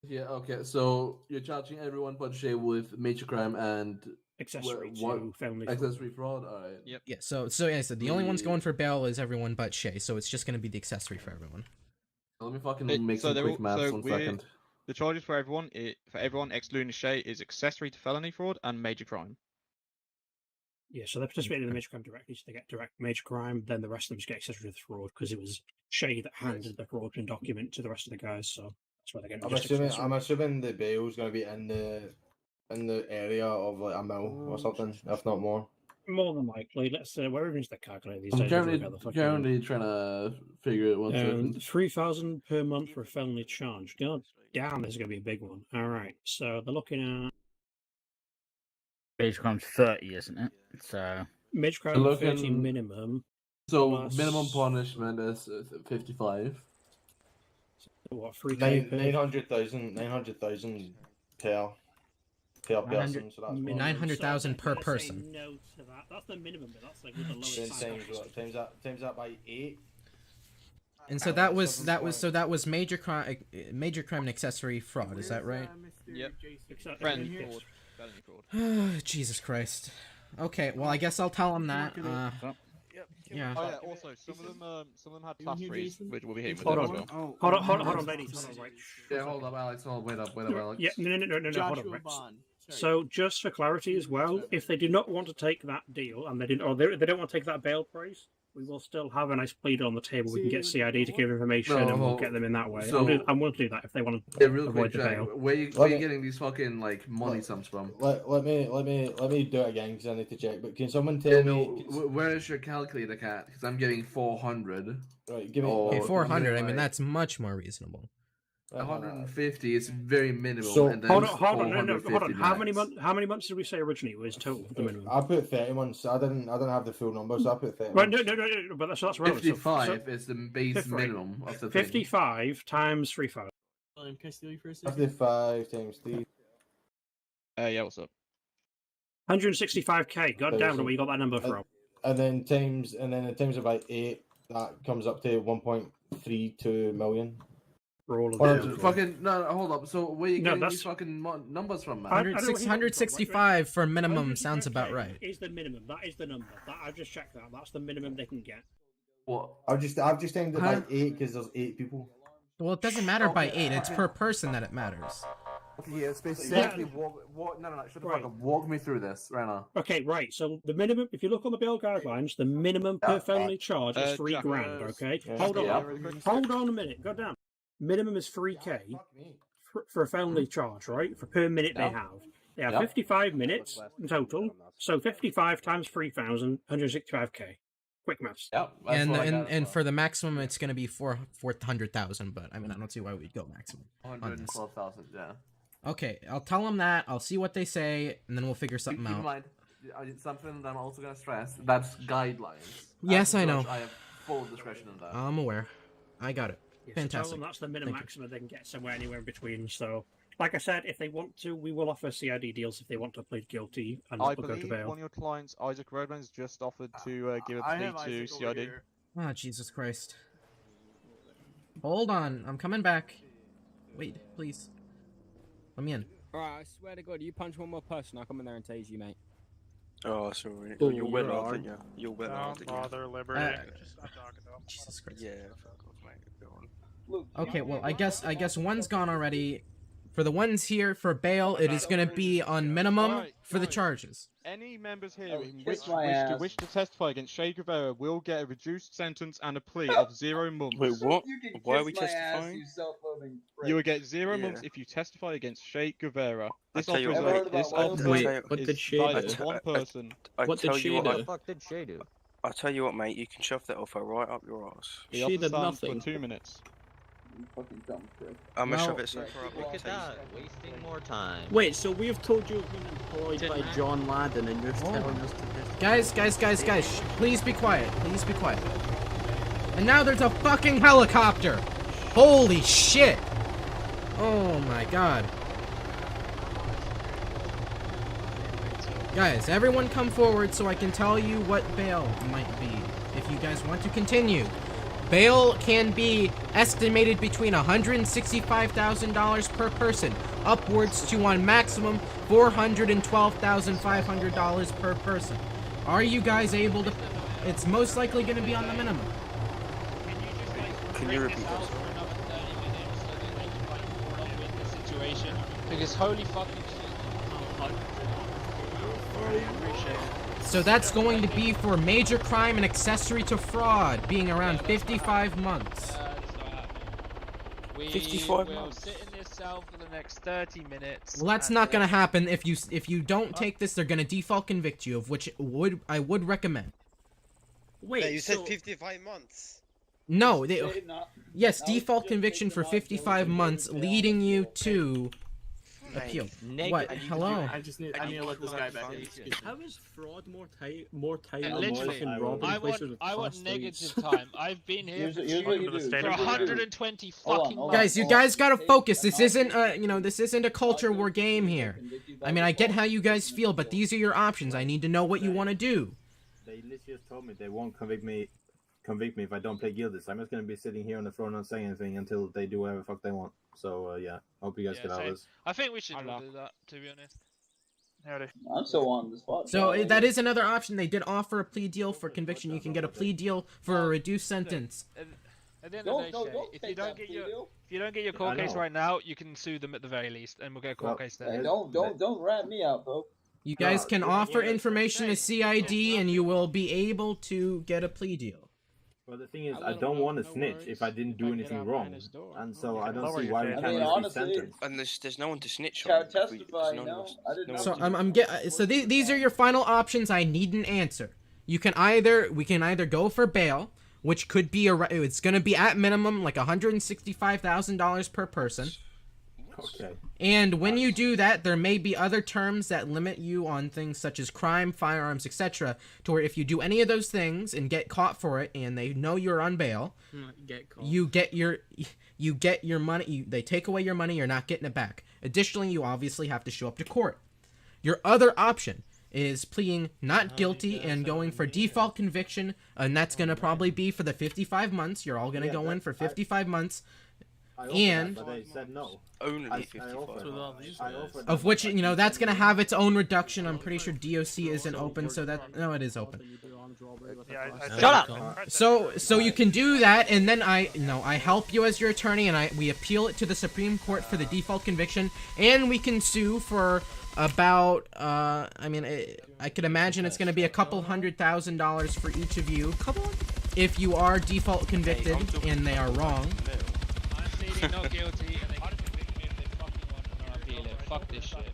Yeah, okay, so you're charging everyone but Shay with major crime and accessory to felony accessory fraud. All right. Yep. yeah. So yeah. So the only ones going for bail is everyone but Shay. So it's just going to be the accessory for everyone. Let me fucking make some quick maths 1 second. The charges for everyone, excluding Shay, is accessory to felony fraud and major crime. Yeah, so they're participating in the major crime directly, so they get direct major crime, then the rest of them just get accessory to the fraud, because it was Shay that handed the fraudulent document to the rest of the guys, so that's why they're getting I'm assuming the bail's going to be in the area of like a mil or something, if not more. More than likely. Let's say wherever is the calculator these I'm days. currently trying to figure it 1 second. 3,000 per month for a felony charge. God damn, this is going to be a big one. All right, so they're looking at Major crime's 30, isn't it? So major crime 30 minimum. So plus, minimum punishment is 55. What, 3K 900,000 per person. So that's 900,000 per person. No to that. That's the minimum, but that's like with the lowest times that by 8. And so that was major crime and accessory fraud. Is that right? Yep. Felony fraud. Jesus Christ. Okay, well I guess I'll tell them that. Yeah. Oh yeah. Also, some of them had class 3s, which we'll be hitting with Hold them on. as well. Hold on, ladies. Hold on, right. Yeah, hold up, Alex. Wait up, Alex. Yeah, no, hold on, Rex. So, just for clarity as well, if they do not want to take that deal and they don't want to take that bail price, We will still have a nice pleader on the table. We can get CID to give information, No, and we'll get them in that way. so- I'm willing to do that if they want to real avoid quick, the Jack, bail. where you getting these fucking like money sums from? Let me do it again because I need to check. But can someone tell me Where is your calculator, cat? Because I'm getting 400. Right, give me. Okay, 400. I mean, that's much more reasonable. 150 is very minimal. So- and then Hold on. How 450 many months did we say originally was total for the minimum? I put 30 months. I didn't have the full numbers. So I put 30. Right, months. no, but that's relevant. 55 is the base minimum of the thing. 55 times 3,000. Can I steal you for a second? 55 times 3. Yeah, what's up? 165k. God damn, where you got that number from? And then in times of by 8, that comes up to 1.32 million. For all of them. Fucking no, hold up. So where you getting that's- these fucking numbers from, man? 165 for minimum sounds about right. Is the minimum. That is the number. I've just checked that. That's the minimum they can get. What? I've just ended it by 8 because there's 8 people. Well, it doesn't matter by 8. It's per person that it matters. Yeah, specifically walk me through this right now. Okay, right. So the minimum, if you look on the bail guidelines, the minimum per felony charge is $3,000. Okay, hold on a minute. Go down. Minimum is 3k for a felony charge, right? For per minute they have. They have 55 minutes in total. So 55 times 3,000, 165k. Quick maths. And for the maximum, it's going to be 400,000. But I mean, I don't see why we'd go maximum. 112,000. Yeah. Okay, I'll tell them that. I'll see what they say, and then we'll figure something Keep in out. mind, something that I'm also gonna stress. That's guidelines. Yes, As a I know. judge, I have full discretion in that. I'm aware. I got it. Yeah, so tell Fantastic. them that's the minimum maximum they can get somewhere anywhere in between. So, like I said, if they want to, we will offer CID deals if they want to plead guilty and I not go to believe bail. one of your clients, Isaac Redman's, just offered to give a plea to CID. Oh, Jesus Christ. Hold on. I'm coming back. Wait, please. Let me in. Alright, I swear to God, you punch one more person, I'll come in there and tase you, mate. Oh, sorry. Oh, You'll you win are. off, didn't you? You'll win off, didn't you? Bother, Liberty. Jesus Christ. Yeah, fuck off, mate. Go on. Okay, well, I guess one's gone already. For the ones here for bail, it is going to be on minimum for the charges. Any members here who kiss wish to testify against Che Guevara will get a reduced sentence and a plea of 0 months. Wait, what? You can Why are kiss we my ass, testifying? you self-loathing prick. You will get 0 Yeah. months if you testify against Che Guevara. This tell you offer what, this I'll offer tell you- is what did Che valid do? to one person. What did Che do? What the fuck did Shay do? I'll tell you what, mate. You can shove that offer right up your ass. The She offer did stands nothing. for 2 minutes. You fucking dumb prick. I'm gonna Well, shove it so far up. Look your at that, wasting more time. Wait, so we have told you you've been employed by John Madden and you're telling us to Guys, please be quiet. Please be quiet. And now there's a fucking helicopter! Holy shit! Oh my god. Guys, everyone come forward so I can tell you what bail might be, if you guys want to continue. Bail can be estimated between $165,000 per person, upwards to on maximum $412,500 per person. Are you guys able to... It's most likely going to be on the minimum. Can you repeat that? Situation, because holy fucking shit. So that's going to be for major crime and accessory to fraud, being around 55 months. 55 will months. sit in this cell for the next 30 minutes. Well, that's not going to happen. If you don't take this, they're going to default convict you, of which I would recommend. Wait, you said 55 months. No, yes, default conviction for 55 months, leading you to appeal. What? Hello? I need to let this guy back in. How is fraud more time than Literally, fucking robbing places with I want prostitutes? negative time. I've been here for Here's what you do. for 120 fucking months. Guys, you guys gotta focus. This isn't this isn't a culture war game here. I mean, I get how you guys feel, but these are your options. I need to know what you want to do. They literally just told me they won't convict me if I don't play guilty. So I'm just gonna be sitting here on the floor not saying anything until they do whatever the fuck they want. So yeah, hope you guys get out of this. I think we should all do that, to be honest. I'm so on the spot. So that is another option. They did offer a plea deal for conviction. You can get a plea deal for a reduced sentence. At the end of the day, Shay, if you don't get your court case right now, you can sue them at the very least, and we'll get a court case there. Hey, don't rat me out, bro. You guys can offer information to CID, and you will be able to get a plea deal. Well, the thing is, I don't want to snitch if I didn't do anything wrong, and so I don't see lower why your we head. can't use these sentences. And there's no one to snitch Chow, on. testify. No, I did not. So do so these are your final options. I need an answer. We can either go for bail, which could be it's going to be at minimum like $165,000 per person. Okay. And when you do that, there may be other terms that limit you on things such as crime, firearms, etc. To where if you do any of those things and get caught for it, and they know you're on bail, you get your money. They take away your money. You're not getting it back. Additionally, you obviously have to show up to court. Your other option is pleading not guilty and going for default conviction, and that's going to probably be for the 55 months. You're all going to go in for 55 months. And but they said no. Only 55. Of which, that's going to have its own reduction. I'm pretty sure DOC isn't open, so that... No, it is open. Shut up! So you can do that, and then I help you as your attorney, and we appeal it to the Supreme Court for the default conviction, and we can sue for about, I could imagine it's going to be a couple $100,000 for each of you. If you are default convicted, and they are wrong. Not guilty, and they can convict me if they fucking want to appeal it. Fuck this shit.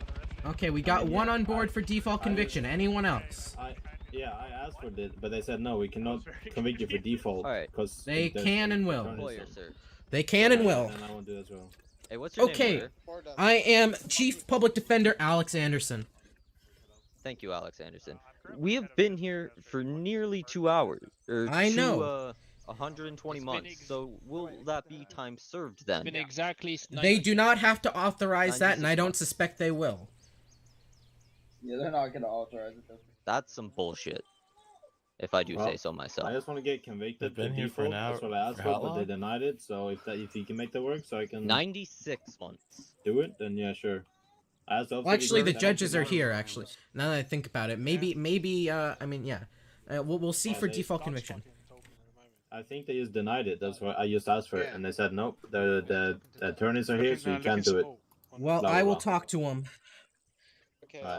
Okay, we got one on board for default conviction. Anyone else? I asked for it, but they said no, we cannot convict you for default. Because they can and will. Lawyer, sir. They can and will. And I won't do that as well. Hey, what's your Okay, name, lawyer? I am Chief Public Defender Alex Anderson. Thank you, Alex Anderson. We have been here for nearly 2 hours. I know. 120 months. So will that be time served then? It's been exactly. They do not have to authorize that, and I don't suspect they will. Yeah, they're not gonna authorize it. That's some bullshit. If I do say so myself. I just want to get convicted. Been here for an hour. That's what I asked for, but they denied it. So if you can make that work, so I can 96 months. do it, then yeah, sure. Well, actually, the judges are here. Actually, now that I think about it, maybe. We'll see for default conviction. I think they just denied it. That's why I just asked for it, and they said nope. The attorneys are here, so you can't do it. Well, I will talk to them. Okay, I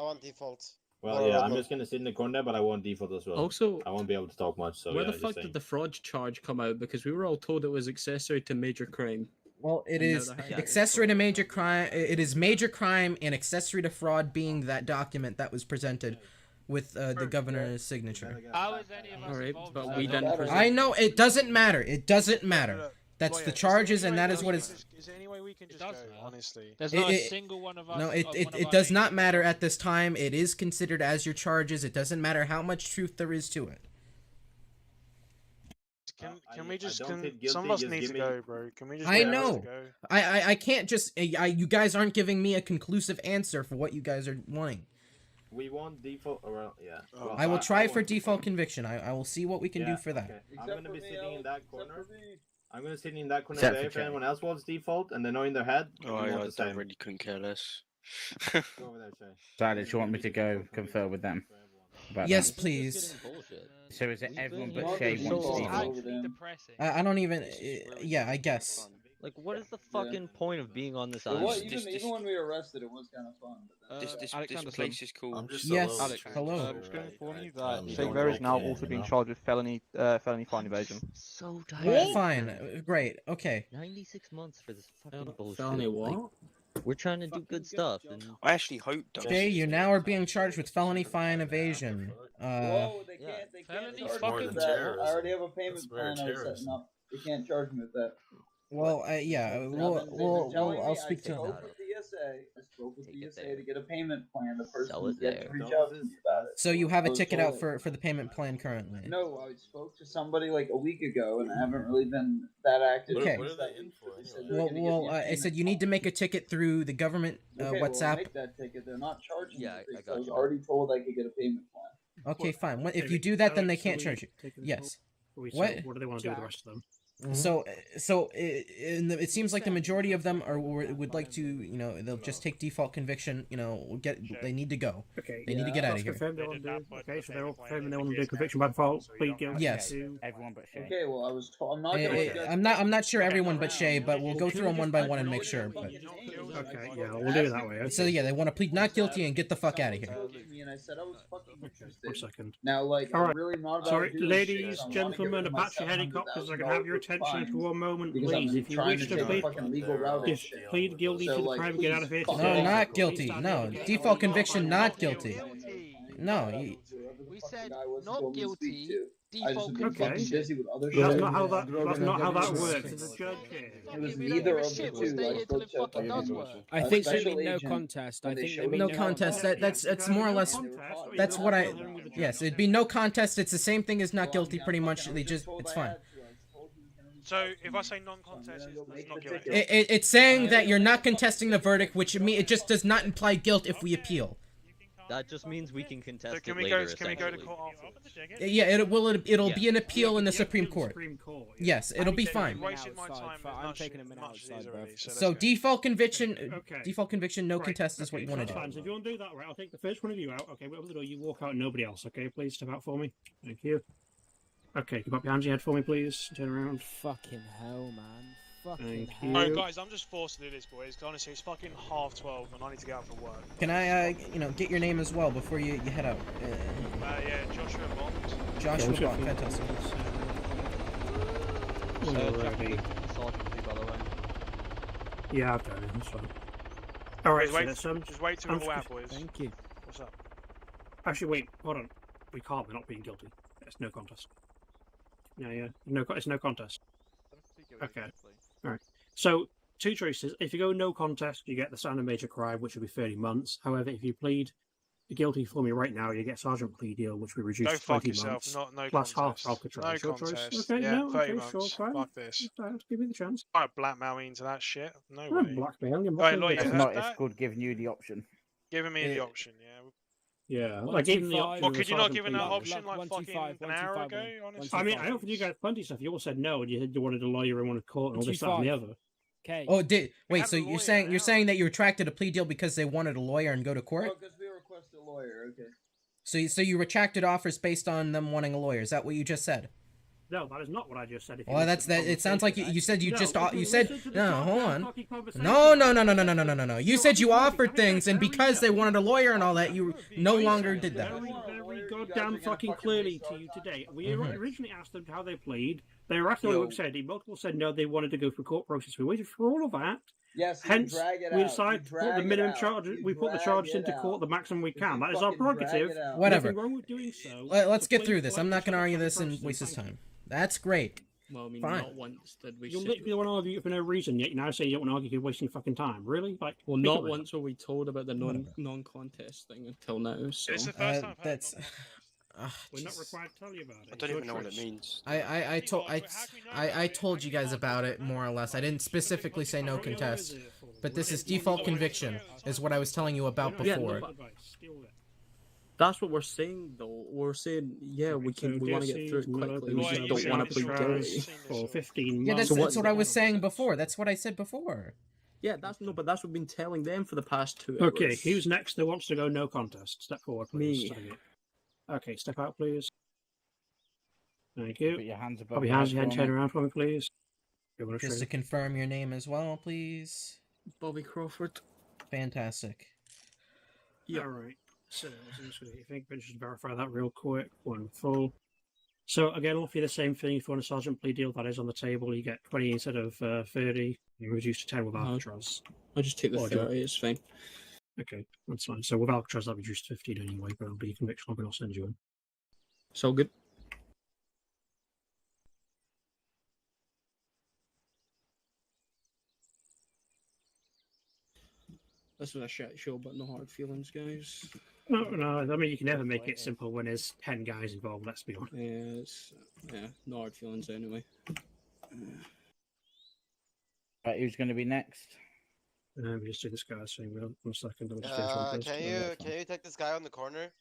want default. Well, yeah, I'm just gonna sit in the corner, but I won't default as well. Also, I won't be able to talk much. So where yeah, the fuck did the fraud charge come out? Because we were all told it was accessory to major crime. Well, it is accessory to major crime. It is major crime and accessory to fraud being that document that was presented with the governor's signature. How is any of us involved? But we didn't. I know it doesn't matter. It doesn't matter. That's the charges, and that is what is. Is there any way we can just go? Honestly, there's not a single one of us. No, it does not matter at this time. It is considered as your charges. It doesn't matter how much truth there is to it. Can we just? Some of us need to go, bro. Can we just? I know. I can't just. You guys aren't giving me a conclusive answer for what you guys are wanting. We want default. Well, yeah. Well, I will try for default conviction. I will see what we can do for that. Okay. I'm gonna be sitting in that corner. I'm gonna sit in that corner there if anyone else wants default and they know in their head. I really couldn't care less. Go over there, Shay. So, do you want me to go confer with them? Yes, please. So is it everyone but Shay wants default? I don't even. Yeah, I guess. Like, what is the fucking point of being on this Well, island? even when we were arrested, it was kind of fun. This place is cool. Yes. Alex, Hello. I'm just going to inform you that Shay Bear is now also being charged with felony fine evasion. So tired. Fine. Great. Okay. 96 months for this fucking bullshit. Felony what? Like, we're trying to do good stuff. And... I actually hope. Okay, you now are being charged with felony fine evasion. Whoa, they can't charge me with that. I already have a payment plan I was setting up. They can't charge me with that. Well, yeah, I'll speak to him. I spoke with DSA to get a payment plan. The person who gets to reach out to me about it. So you have a ticket out for the payment plan currently? No, I spoke to somebody like a week ago, and I haven't really been that active. Okay. What are they in for? Well, I said you need to make a ticket through the government Okay, WhatsApp. Well, make that ticket. They're not charging me. I I was already told I could get a payment plan. Okay, fine. If you do that, then they can't charge you. Yes. What What? do they want to do with the rest of them? It seems like the majority of them would like to, you know, they'll just take default conviction. You know, they need to go. Okay, they need to get out of here. Confirmed they want to do. Okay, so they're all confirming they want to do conviction by default. Plead guilty. Yes. Everyone but Shay. Okay, well, I was told. I'm not gonna. I'm not sure everyone but Shay, but we'll go through them one by one and make sure. But okay, yeah, we'll do it that way. Okay. So yeah, they want to plead not guilty and get the fuck out of here. And I said I was fucking interested. 1 second. Now, like, all right. I'm really not about Sorry, to do ladies, shit. gentlemen, Apache helicopters. I can have your attention for 1 moment, please. If you wish to plead, plead guilty to the crime and get out of here. No, not guilty. No, default conviction, not guilty. No. We said not guilty. Default conviction. That's not how that works. It's a judge here. It was neither of the two. I think they mean no contest. I think they mean no contest. That's more or less. That's what I. Yes, it'd be no contest. It's the same thing as not guilty, pretty much. It's fine. So if I say non-contest, it's not guilty. It's saying that you're not contesting the verdict, which it just does not imply guilt if we appeal. That just means we can contest so can it we later, go? Can we go to court after? Yeah, it'll be an appeal in the Supreme Court. Yes, it'll be fine. I'm taking a minute outside, bro. So default conviction, no contest is what you want to do. Fine. So if you want to do that, right, I'll take the first one of you out. Okay, wait the door. You walk out and nobody else. Okay, please step out for me. Thank you. Okay, can you put your hands on your head for me, please? Turn around. Fucking hell, man. Fucking hell. Alright, guys, I'm just forced to do this, boys. Honestly, it's fucking 12:30 and I need to get out for work. Can I, get your name as well before you head out? Yeah, Joshua Bond. Joshua Bond, fantastic. By the way. Yeah, I've done it. That's fine. Alright, just wait till we're all out, boys. Thank you. What's up? Actually, wait, hold on. We can't. We're not being guilty. It's no contest. Yeah. It's no contest. Okay. Alright. So, two choices. If you go no contest, you get the standard major crime, which will be 30 months. However, if you plead guilty for me right now, you get sergeant plea deal, which we reduce to 20 months. No plus contest. half Alcatraz. No Your contest. choice. Okay, yeah, no, 30 okay, months. sure, fine. Fuck this. Give me the chance. I blackmail me into that shit. No Oh, way. blackmail. You're Right, lawyer, It's not. It's good giving you the option. Giving me the option, yeah. Yeah, like even the option. Well, could you not give an that option like fucking an hour ago? Honestly, I mean, I offered you guys plenty of stuff. You all said no, and you said you wanted a lawyer and wanted court and all this stuff and the other. Okay. Oh, wait? So you're saying that you retracted a plea deal because they wanted a lawyer and go to court? Oh, because we requested a lawyer. Okay. So you retracted offers based on them wanting a lawyer? Is that what you just said? No, that is not what I just said. Well, that's that. It sounds like you said no. Hold on. No. You said you offered things, and because they wanted a lawyer and all that, you no longer did that. Very goddamn fucking clearly to you today. We originally asked them how they plead. They were after what we said. Multiple said no, they wanted to go for court process. We waited for all of that. Yes. Hence, we decided to put the minimum charges. We put the charges into court the maximum we can. That is our prerogative. Whatever. Nothing wrong with doing so. Let's get through this. I'm not going to argue this and waste his time. That's great. Well, I mean, fine. not once did we. You literally want to argue for no reason, yet you now say you don't want to argue. You're wasting fucking time. Really? Like, well, not once were we told about the non-contest thing until now. So. It's the first time. That's. We're not required to tell you about it. I don't even know what it means. I told you guys about it more or less. I didn't specifically say no contest, but this is default conviction, is what I was telling you about before. That's what we're saying, though. We're saying, yeah, we want to get through it quickly. We just don't want to plead guilty. For 15 yeah, months. that's what I was saying before. That's what I said before. Yeah, but that's what we've been telling them for the past 2 hours. Okay, who's next that wants to go no contest? Step forward, please. Me. Okay, step out, please. Thank you. Put your hands above Put your hands and turn around for me, please. Just to confirm your name as well, please. Bobby Crawford. Fantastic. Yeah. All right. So, I'm just going to think, but just verify that real quick. Wonderful. So, again, I'll offer you the same thing. If you want a sergeant plea deal, that is on the table. You get 20 instead of 30. You reduce to 10 with Alcatraz. I'll just take the 30, it's fine. Okay, that's fine. So, with Alcatraz, that'll reduce to 15 anyway, but it'll be a conviction log and I'll send you in. So good. This was a shit show, but no hard feelings, guys. No, I mean, you can never make it simple when there's 10 guys involved, let's be honest. Yeah, no hard feelings anyway. Right, who's going to be next? We just do this guy's thing. 1 second. Can you take this guy on the corner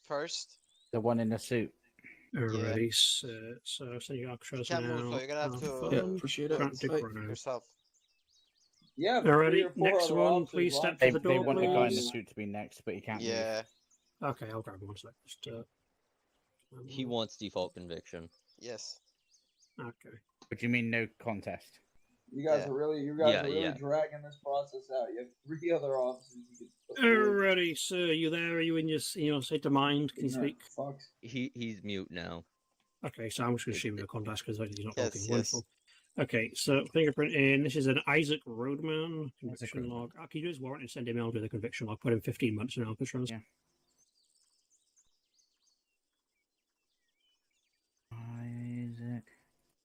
first? The one in the suit. Alrighty, so send your Alcatraz Can't now. move, so you're gonna have to appreciate it. Grant Right. yourself. Yeah. Alrighty, next one, please step to the They door, want the guy in the please. suit to be next, but he can't Yeah. Okay, I'll grab one sec. Just, He wants default conviction. Yes. Okay. What do you mean, no contest? You guys Yeah. are really dragging this process out. You have 3 other officers you could put forward. Alrighty, sir, are you there? Are you in your state of mind? Can you speak? Fucks. He's mute now. Okay, so I'm just going to assume no contest because he's not Yes, talking. yes. Wonderful. Okay, so fingerprint in. This is an Isaac Roadman conviction log. Can you do his warrant and send him out with a conviction log? Put him 15 months in Alcatraz. Yeah. Isaac.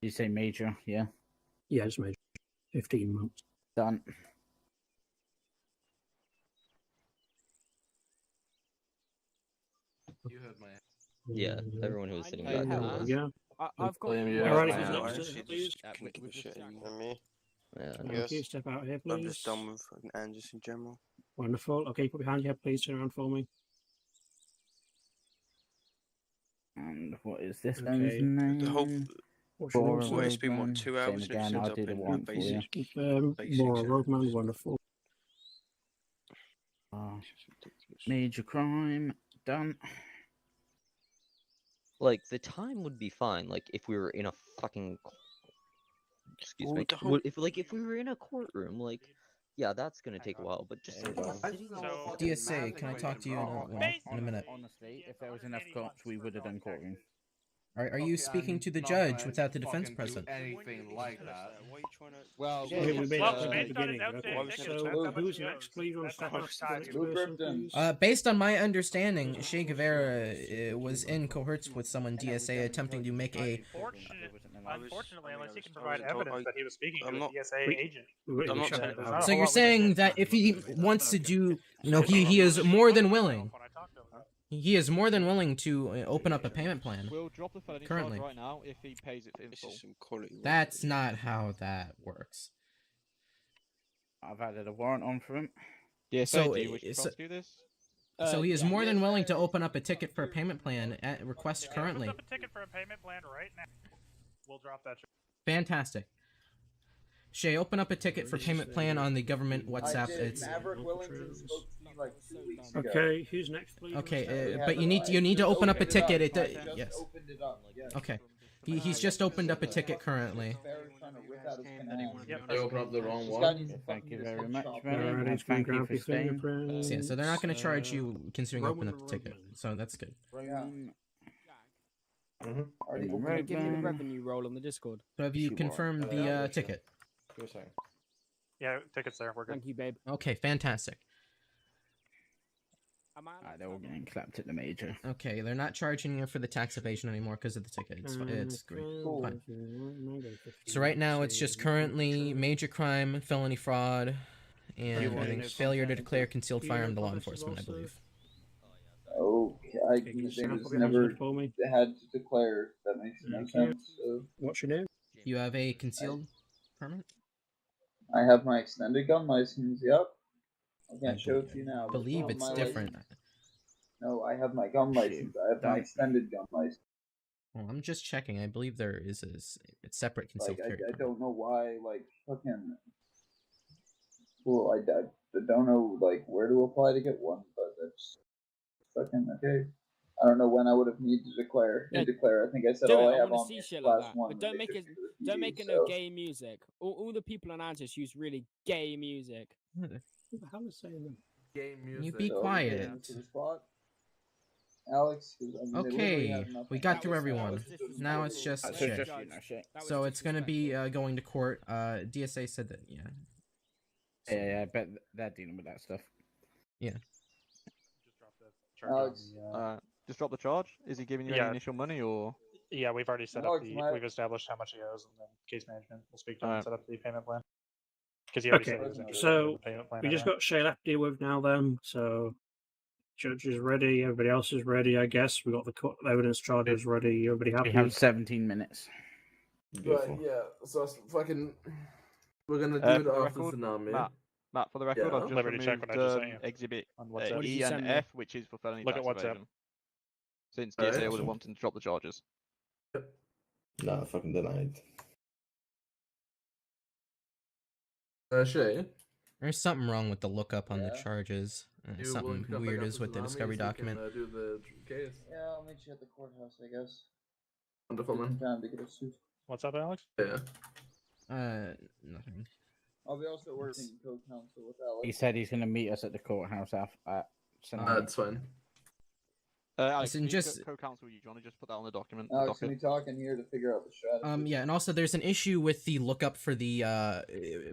You say major, yeah? Yeah, just made 15 months. Done. You heard my. Yeah, everyone who was sitting back There there. we go. I've got. Alrighty, who's next, sir, please? Couldn't give a shit anymore. Me. Yeah. Thank you. Step out here, please. I'm just done with fucking Anzus in general. Wonderful. Okay, put your hand here, please. Turn around for me. And what is this Okay. guy's name? The whole. What's your name, Well, sir? it's been what, 2 hours Same since again, I'll I've do the been warrant for you. basic. More Roadman, wonderful. Major crime, done. Like, the time would be fine, like, if we were in a fucking... Excuse Well, me. the whole- If we were in a courtroom, like, yeah, that's gonna take a while, but just... DSA, can I talk to you in a minute? Honestly, if there was enough cops, we would have done courtroom. Are you speaking to the judge without the defense present? Anything like that. Well, We made it at the beginning. Okay, so who's next, please? Want to step up to the next person, please? Based on my understanding, Che Guevara was in cohorts with someone DSA attempting to make a... Unfortunately, unless he can provide evidence that he was speaking I'm to a not- DSA agent. I'm not saying So you're saying that if he wants to do... he is more than willing. He is more than willing to open up a payment plan. We'll drop the felony currently. charge right now if he pays it in full. That's not how that works. I've added a warrant on for him. Yeah, So, do you wish to so- prosecute this? So he is more than willing to open up a ticket for a payment plan at request currently. Open up a ticket for a payment plan right now. We'll drop that. Fantastic. Shay, open up a ticket for payment plan on the government WhatsApp. It's Maverick Wellington spoke to me like 2 weeks ago. Okay, who's next, please? okay, but you need to open up a ticket. Yes. Opened it up. Yes. Okay. He's just opened up a ticket currently. I opened up the wrong He's one. got his Thank you fucking very just much, chop man. it. Alright, And it's gonna thank you grab for your staying. fingerprints. So, yeah, so they're not going to charge you considering open up the ticket. So that's good. Already give me the revenue roll on the Discord. So have you confirmed the ticket? Yeah, tickets there. We're good. Thank you, babe. Okay, fantastic. They're all getting clapped at the major. Okay, they're not charging you for the tax evasion anymore because of the ticket. It's great. Fine. So right now it's just currently major crime, felony fraud, and I think failure to declare concealed firearm to law enforcement, I believe. Okay, they just never had to declare. That makes no sense. So. What's your name? You have a concealed permit? I have my extended gun license. Yep. I can't show it to you now. I believe it's different. No, I have my gun license. I have my extended gun license. Well, I'm just checking. I believe there is a separate concealed carry. I don't know why. Like fucking. Well, I don't know like where to apply to get one, but that's fucking okay. I don't know when I would have needed to declare. Yeah. I think I said Do all it. I I have want on to see me is shit class like that. one. But don't make it no gay music. All the people on Anzus use really gay music. Who the hell is saying that? Game music. You be quiet. Alex. I mean, they literally Okay, have nothing. we got through everyone. Now it's just That's Shay. just you know, Shay. So it's gonna be going to court. DSA said that, yeah. Yeah, I bet they're dealing with that stuff. Yeah. Alex. Just drop the charge? Is he giving you any initial money or? Yeah, we've already set Alex, up we've established how much he owes, and then case management will speak to him and set up the payment plan. Because he already said he was interested in the payment plan. We just got Shay left to deal with now then, so judge is ready, everybody else is ready, I guess. We got the court evidence charges ready, everybody happy? We have 17 minutes. Right, yeah. So it's fucking. We're gonna do it after tsunami. Matt, for the record, Yeah. I've just Liberty check removed what I just sent you. exhibit On WhatsApp. What did E you and send me? F, which is for felony Look tax at WhatsApp. evasion. Since DSA would have wanted to drop the charges. Nah, fucking denied. Shay? There's something wrong with the lookup on the Yeah. charges. You Something willing to come back weird up is to with the Tsunami discovery so we document. can do the case? Yeah, I'll meet you at the courthouse, I guess. Wonderful, man. Time to get a suit. What's up, Alex? Yeah. Nothing. I'll be also working co-counsel with Alex. He said he's going to meet us at the courthouse at That's fine. Alex, Listen, just co-counsel you. Do you want to just put that on the document? Alex, can we talk in here to figure out the strategy? Yeah, and also there's an issue with the lookup for the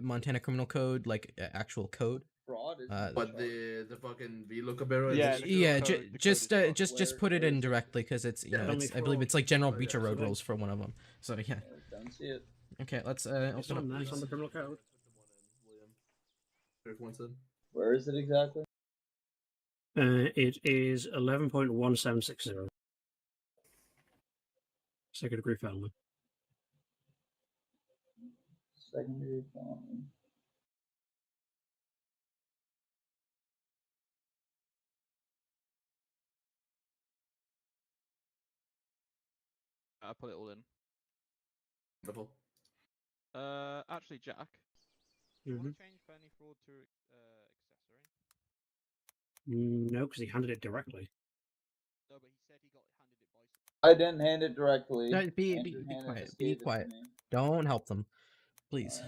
Montana Criminal Code, like actual code. Fraud is But the fucking VLOOKUP error. Just put it in directly because it's I believe it's like general breach of road rules for one of them. So yeah. Don't see it. Okay, let's It's open on up. there, it's on the criminal code. Where is it exactly? It is 11.1760. Second degree felony. Secondary felony. I put it all in. Wonderful. Actually, Jack, do you want to change felony fraud to accessory? No, because he handed it directly. No, but he said he got handed it by. I didn't hand it directly. No, be Andrew Hannah quiet. just Be gave it to quiet. me. Don't help them, please.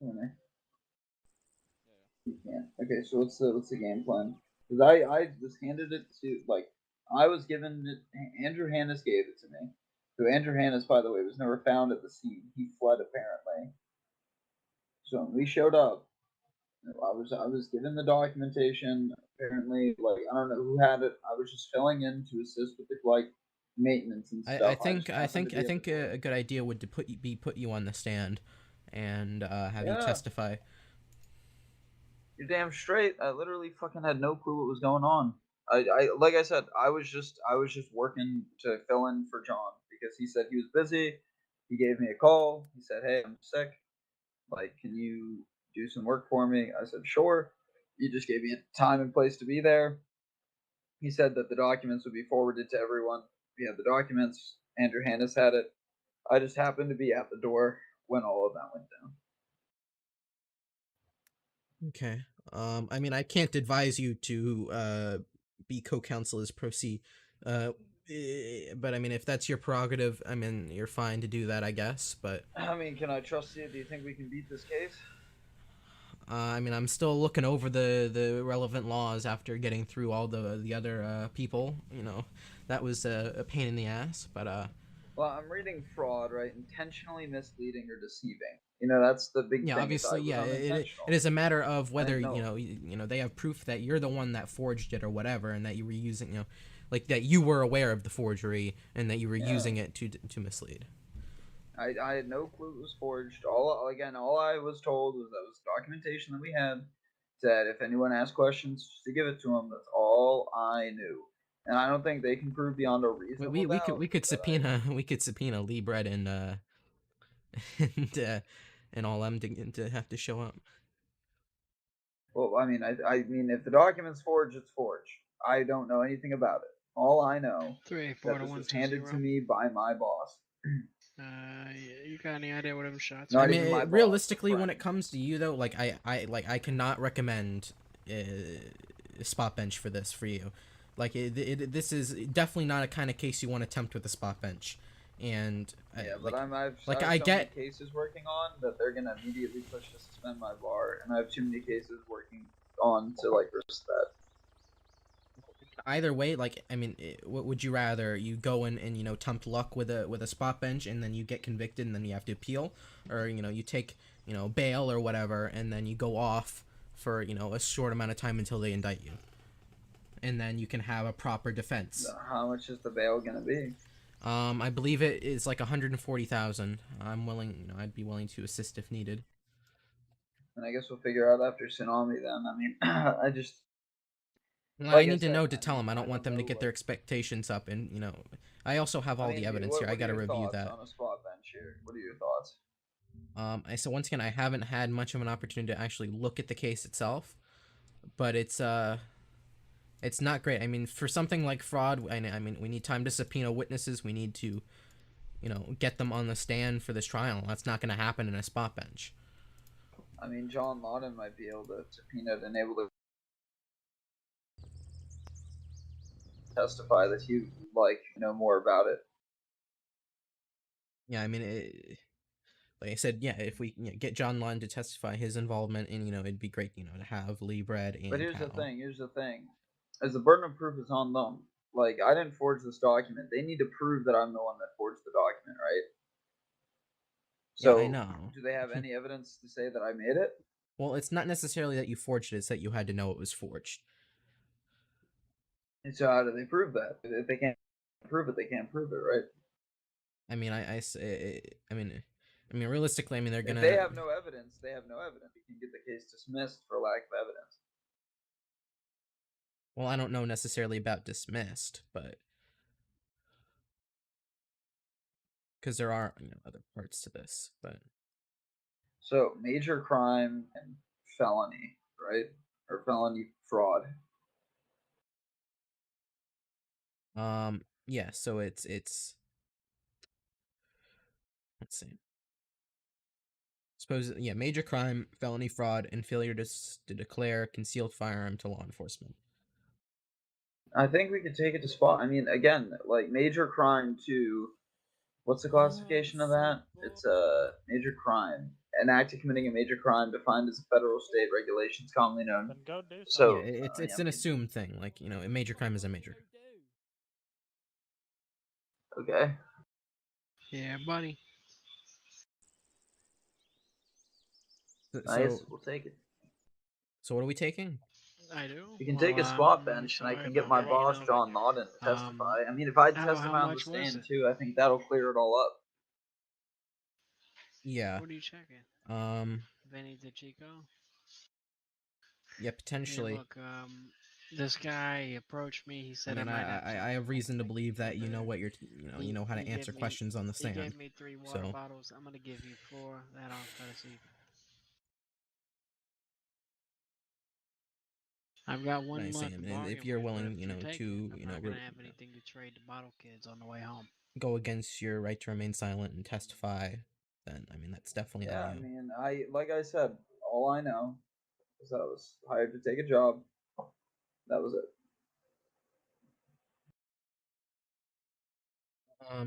Alright. You can't. Okay, so what's the game plan? Because I was handed it to, like, I was given it. Andrew Hannes gave it to me. So Andrew Hannes, by the way, was never found at the scene. He fled apparently. So when we showed up, I was given the documentation. Apparently, like, I don't know who had it. I was just filling in to assist with the maintenance and stuff. I think a good idea would to put you on the stand, and have you testify. You're damn straight. I literally fucking had no clue what was going on. I like I said, I was just working to fill in for John because he said he was busy. He gave me a call. He said, "Hey, I'm sick. Like, can you do some work for me?" I said, "Sure." He just gave me a time and place to be there. He said that the documents would be forwarded to everyone. We had the documents. Andrew Hannes had it. I just happened to be at the door when all of that went down. Okay. I mean, I can't advise you to be co-counsel as pro se. But I mean, if that's your prerogative, I mean, you're fine to do that, I guess. But I mean, can I trust you? Do you think we can beat this case? I mean, I'm still looking over the relevant laws after getting through all the other people. You know, that was a pain in the ass. But well, I'm reading fraud, right? Intentionally misleading or deceiving. You know, that's the big thing. Obviously, yeah. It is a matter of whether you know they have proof that you're the one that forged it or whatever, and that you were using like that you were aware of the forgery and that you were using it to mislead. I had no clue it was forged. All I was told was that was documentation that we had. Said if anyone asked questions, just to give it to them. That's all I knew, and I don't think they can prove beyond a reasonable doubt. We could subpoena Lee Bread and and all them to have to show up. Well, I mean, if the document's forged, it's forged. I don't know anything about it. All I know is that this was handed to me by my boss. You got any idea what them shots? I mean, realistically, when it comes to you though, like I cannot recommend a spot bench for you. Like this is definitely not a kind of case you want to attempt with a spot bench. And but I've so many cases working on that they're gonna immediately push to suspend my bar, and I have too many cases working on to like risk that. Either way, like I mean, what would you rather? You go in and tempt luck with a spot bench, and then you get convicted, and then you have to appeal, or you take bail or whatever, and then you go off for a short amount of time until they indict you, and then you can have a proper defense. How much is the bail gonna be? I believe it is like 140,000. I'm willing, I'd be willing to assist if needed. And I guess we'll figure out after Tsunami then. I mean, I just. I need to know to tell them. I don't want them to get their expectations up, and I also have all the evidence here. I got to review that. On a spot bench here. What are your thoughts? So once again, I haven't had much of an opportunity to actually look at the case itself, but it's It's not great. I mean, for something like fraud, I mean, we need time to subpoena witnesses. We need to, get them on the stand for this trial. That's not going to happen in a spot bench. I mean, John Lawton might be able to subpoena and able to testify that he know more about it. Yeah, I mean, like I said, yeah, if we get John Lawton to testify his involvement, and it'd be great, to have Lee, Brad, and But here's Tal. the thing, as the burden of proof is on them. Like, I didn't forge this document. They need to prove that I'm the one that forged the document, right? So, yeah, I know. Do they have any evidence to say that I made it? Well, it's not necessarily that you forged it; it's that you had to know it was forged. And so, how do they prove that? If they can't prove it, they can't prove it, right? I mean, I mean, realistically, I mean, they're gonna. If they have no evidence, they have no evidence. You can get the case dismissed for lack of evidence. Well, I don't know necessarily about dismissed, but because there are other parts to this, but so major crime and felony, right? Or felony fraud. Yeah, so it's let's see. Suppose major crime, felony fraud, and failure to declare concealed firearm to law enforcement. I think we could take it to spot. I mean, again, like major crime to, what's the classification of that? It's a major crime, an act of committing a major crime defined as a federal state regulations commonly known. Then go do So something. It's an assumed thing. Like a major crime is a major. Okay. Yeah, buddy. Nice. We'll take it. So what are we taking? I do. You can take a spot bench, and I can get my boss, John Lawton, to testify. I mean, if I testify on the stand, too, I think that'll clear it all up. Yeah. What are you checking? Vinny DeChico? Yeah, potentially. Hey, look, this guy approached me. He said I mean, I have reason to believe that you know what you're, you know how to answer questions on the stand. He gave me 3 water bottles. I'm gonna give you 4. That on courtesy. I've got 1 month. And if you're willing, to, I'm not gonna have anything to trade to bottle kids on the way home. Go against your right to remain silent and testify, then I mean that's definitely on you. I mean, like I said, all I know is that I was hired to take a job. That was it.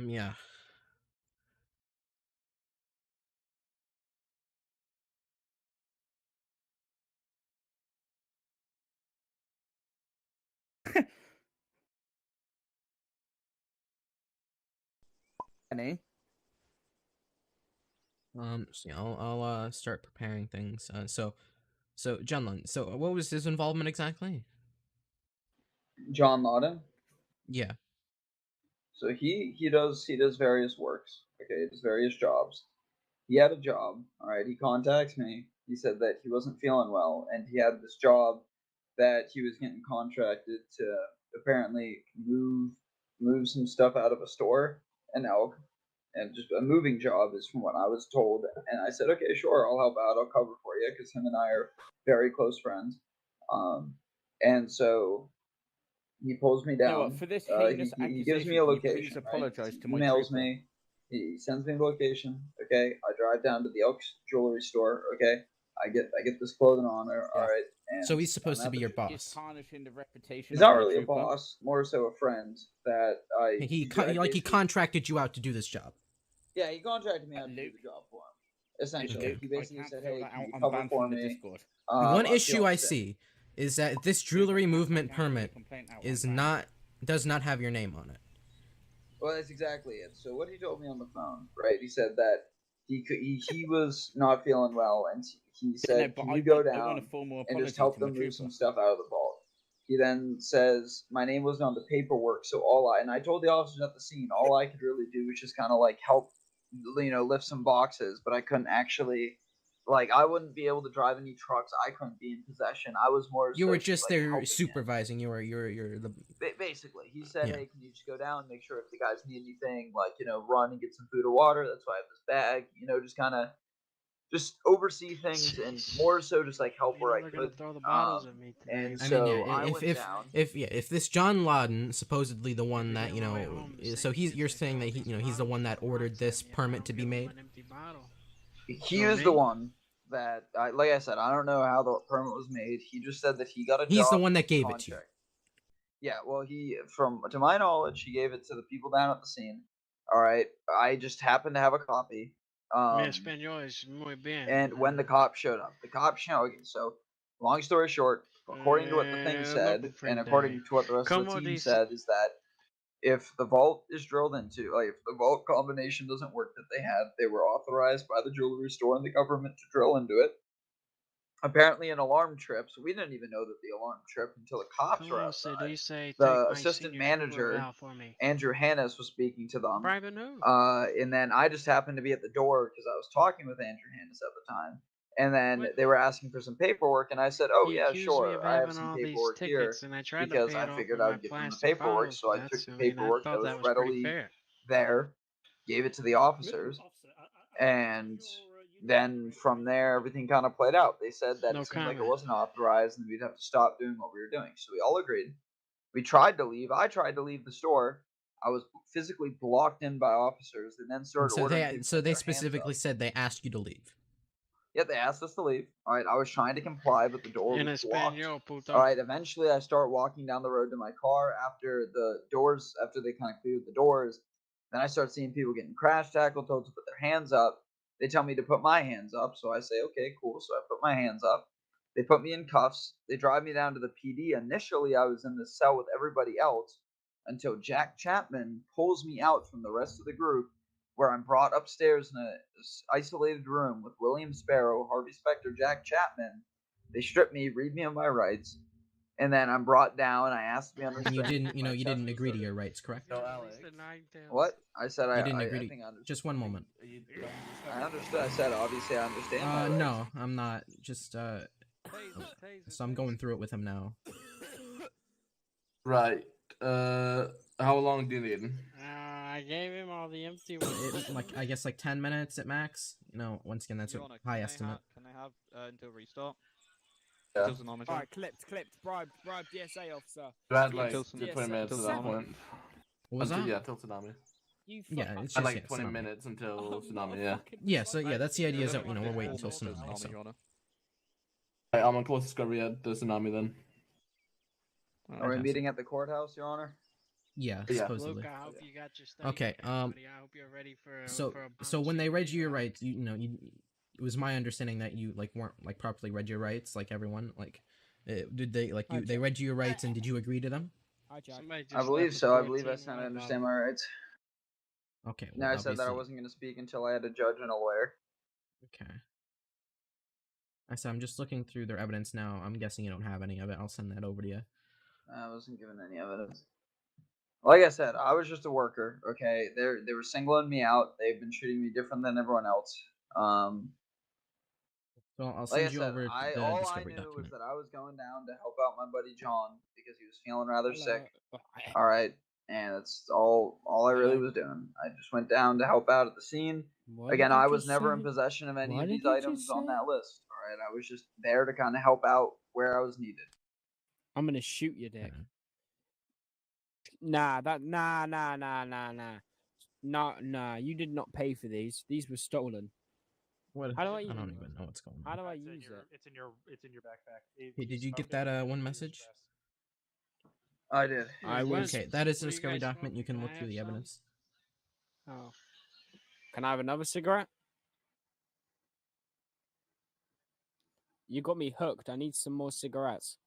Yeah. Any? So yeah, I'll start preparing things. So John Lawton. So what was his involvement exactly? John Lawton. Yeah. So he does various works. Okay, he does various jobs. He had a job. All right. He contacts me. He said that he wasn't feeling well, and he had this job that he was getting contracted to apparently move some stuff out of a store in Elk, and just a moving job is from what I was told. And I said, okay, sure, I'll help out. I'll cover for you because him and I are very close friends. And so he pulls me down. You know what, for this he gives me a location. Please apologize to my emails trooper. me. He sends me the location. Okay, I drive down to the Elks jewelry store. Okay, I get this clothing on there. All right. And so he's supposed to be your boss. He's tarnishing the reputation. He's not really a boss, more so a friend that I. He contracted you out to do this job. Yeah, he contracted me out to do the job for him. Essentially, he basically said, "Hey, can you cover for me?" One issue I see is that this jewelry movement permit does not have your name on it. Well, that's exactly it. So what he told me on the phone, right? He said that he was not feeling well, and he said, "Can you go down and just help them move some stuff out of the vault?" He then says, "My name wasn't on the paperwork, so I told the officers at the scene, all I could really do was just kind of like help, lift some boxes, but I couldn't actually." Like, I wouldn't be able to drive any trucks. I couldn't be in possession. I was more. You were just there supervising. You're the. Basically, he said, "Hey, can you just go down and make sure if the guys need anything, run and get some food or water? That's why I have this bag. Just kind of just oversee things and more so just like help where I They're gonna could. throw the bottles at me today. And I so mean, yeah, I went if down. if this John Loudon, supposedly the one that so you're saying that he's the one that ordered this permit to be made. He was the one that, like I said, I don't know how the permit was made. He just said that he got a job. He's the one that gave it to you. Yeah, well, to my knowledge, he gave it to the people down at the scene. All right, I just happened to have a copy. Mi español es muy bien. And when the cop showed up, okay, so long story short, according to what the thing said, and according to what the rest of the team said, is that if the vault is drilled into, like if the vault combination doesn't work that they were authorized by the jewelry store and the government to drill into it. Apparently an alarm trips. We didn't even know that the alarm tripped until the cops were outside. The assistant manager, Andrew Hannes, was speaking to them. And then I just happened to be at the door because I was talking with Andrew Hannes at the time. And then they were asking for some paperwork, and I said, "Oh yeah, sure, I have some paperwork here," because I figured I would give them the paperwork. So I took the paperwork that was readily there, gave it to the officers, and then from there, everything kind of played out. They said that it seemed like it wasn't authorized, and we'd have to stop doing what we were doing. So we all agreed. We tried to leave. I tried to leave the store. I was physically blocked in by officers, and then started ordering. So they specifically said they asked you to leave. Yeah, they asked us to leave. All right, I was trying to comply, but the door was blocked. All right, eventually I start walking down the road to my car after they kind of cleared the doors. Then I start seeing people getting crash tackled, told to put their hands up. They tell me to put my hands up, so I say, okay, cool. So I put my hands up. They put me in cuffs. They drive me down to the PD. Initially, I was in the cell with everybody else until Jack Chapman pulls me out from the rest of the group, where I'm brought upstairs in an isolated room with William Sparrow, Harvey Specter, Jack Chapman. They strip me, read me of my rights, and then I'm brought down. I asked to be understood. And you didn't agree to your rights, correct? What? I said you didn't agree to. Just one moment. I understood. I said obviously I understand. No, I'm not. Just so I'm going through it with him now. Right. How long do you need? I gave him all the empty ones. I guess 10 minutes at max. Once again, that's a high estimate. Can I have until restart? Yeah. Alright, clipped, bribe DSA officer. You had 20 minutes at that point. What was that? Yeah, till tsunami. Yeah, it's I just 20 minutes until tsunami. Yeah. Yeah, so that's the idea. Is that we're waiting until tsunami. So. Right, I'm on close discovery at the tsunami then. Are we meeting at the courthouse, Your Honor? Yeah, supposedly. Luke, I hope you got your stuff. Okay. I hope you're ready for. So when they read you your rights, it was my understanding that you weren't properly read your rights like everyone. Did they they read you your rights and did you agree to them? I believe so. I believe I said I understand my rights. Okay. Now I said that I wasn't going to speak until I had a judge and a lawyer. Okay. I said I'm just looking through their evidence now. I'm guessing you don't have any of it. I'll send that over to you. I wasn't given any evidence. Like I said, I was just a worker. Okay, they were singling me out. They've been treating me different than everyone else. So I'll send you over the all discovery I knew document. was that I was going down to help out my buddy John because he was feeling rather sick. All right, and that's all I really was doing. I just went down to help out at the scene. Again, I was never in possession of any of these items on that list. All right, I was just there to kind of help out where I was needed. I'm gonna shoot you, Dick. Nah. You did not pay for these. These were stolen. What? How do I don't even know what's going on. How do I use it? It's in your backpack. Hey, did you get that one message? I did. Okay, that is a discovery document. You can look through the evidence. Oh. Can I have another cigarette? You got me hooked. I need some more cigarettes.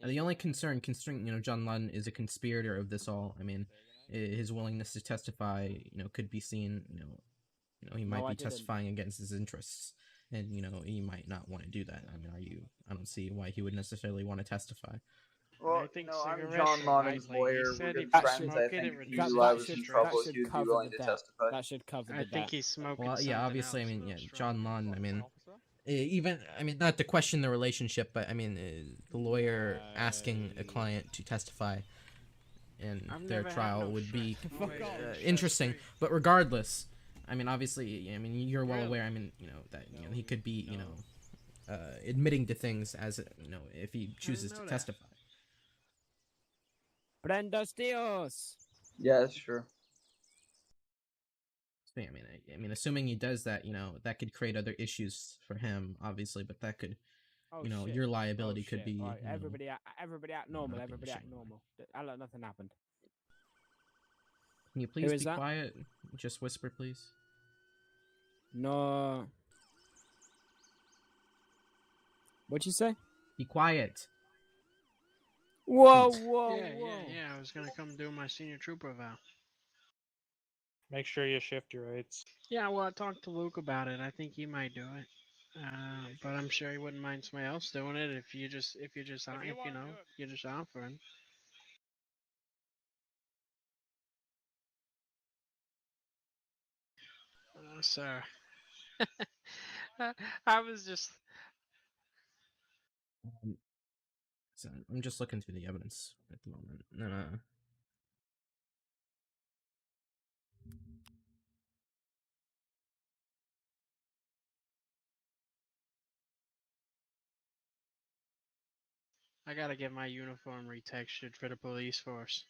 The only concern, considering John Ludden is a conspirator of this all, I mean, his willingness to testify, could be seen, he might be testifying against his interests, and he might not want to do that. I mean, I don't see why he would necessarily want to testify. Well, I'm John Ludden's lawyer. We're good friends. I think if you I was in trouble, he would be willing to testify. That should cover the I think he's smoking. Well, yeah, obviously, I mean, yeah, John Ludden. I mean, not to question the relationship, but I mean, the lawyer asking a client to testify in their trial would be interesting. But regardless, I mean, obviously, I mean, you're well aware. I mean, that he could be, admitting to things as if he chooses to testify. Prendos tíos. Yeah, that's true. I mean, assuming he does that, that could create other issues for him, obviously, but that could, Shit. your liability Oh, could shit. be. Right, everybody act normal. not being Everybody act ashamed. normal. Like nothing happened. Can you please be quiet? Just whisper, please. No. What'd you say? Be quiet. Whoa, Please. whoa, Yeah, whoa. yeah. I was gonna come do my senior trooper vow. Make sure you shift your rates. Yeah, well, I talked to Luke about it. I think he might do it. But I'm sure he wouldn't mind somebody else doing it if you're just offering. Sir. I was just. So I'm just looking through the evidence at the moment. No. I gotta get my uniform retextured for the police force.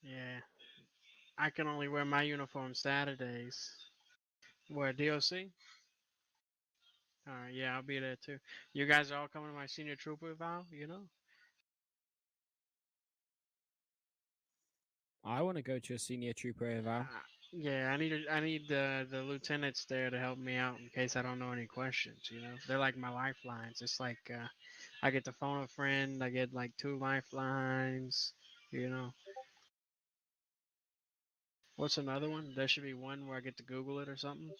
Yeah. I can only wear my uniform Saturdays. Where, DOC? Alright, yeah, I'll be there too. You guys are all coming to my senior trooper vow, I want to go to a senior trooper eval. Yeah, I need the lieutenants there to help me out in case I don't know any questions, They're like my lifelines. It's like I get to phone a friend, I get like 2 lifelines, What's another one? There should be one where I get to Google it or something.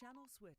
Channel switched.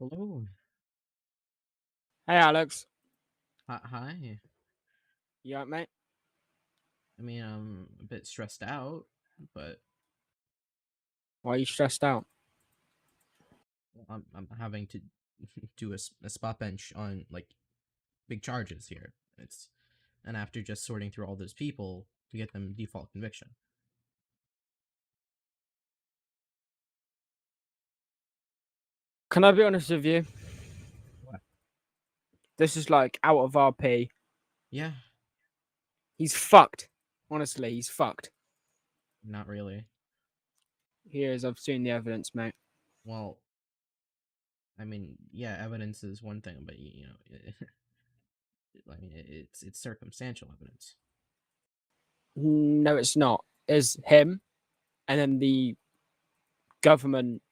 Hello. Hey, Alex. Hi. You alright, mate? I mean, I'm a bit stressed out, but Why are you stressed out? I'm having to do a spot bench on like big charges here. And after just sorting through all those people to get them default conviction. Can I be honest with you? What? This is like out of RP. Yeah. He's fucked. Honestly, he's fucked. Not really. He is. I've seen the evidence, mate. Well, I mean, yeah, evidence is one thing, but you know, I mean, it's circumstantial evidence. No, it's not. It's him, and then the government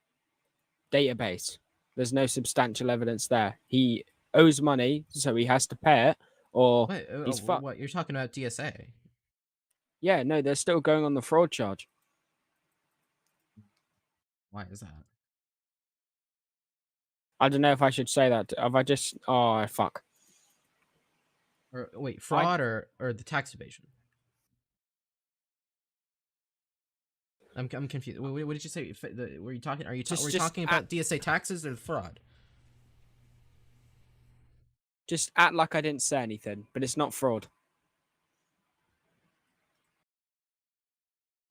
database. There's no substantial evidence there. He owes money, so he has to pay it, or Wait, he's fucked. what? You're talking about DSA? Yeah, no, they're still going on the fraud charge. Why is that? I don't know if I should say that. Have I just? Oh, fuck. Or wait, fraud or the tax evasion? I'm confused. What did you say? Were you talking? Are you talking about DSA taxes or fraud? Just act like I didn't say anything, but it's not fraud.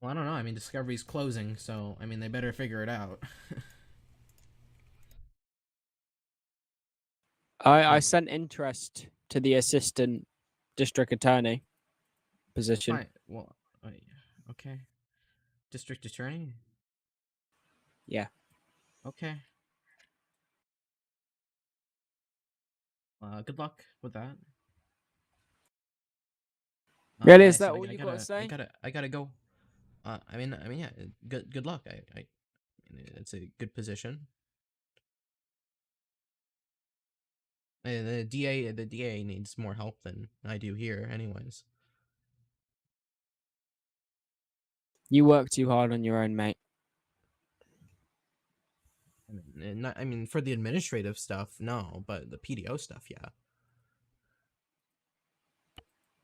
Well, I don't know. I mean, Discovery's closing, so I mean, they better figure it out. I sent interest to the assistant district attorney position. Fine. Well, okay. District attorney? Yeah. Okay. Good luck with that. Really, is that all you gotta say? I gotta go. I mean, yeah. Good luck. It's a good position. The DA needs more help than I do here, anyways. You work too hard on your own, mate. I mean, for the administrative stuff, no, but the PDO stuff, yeah.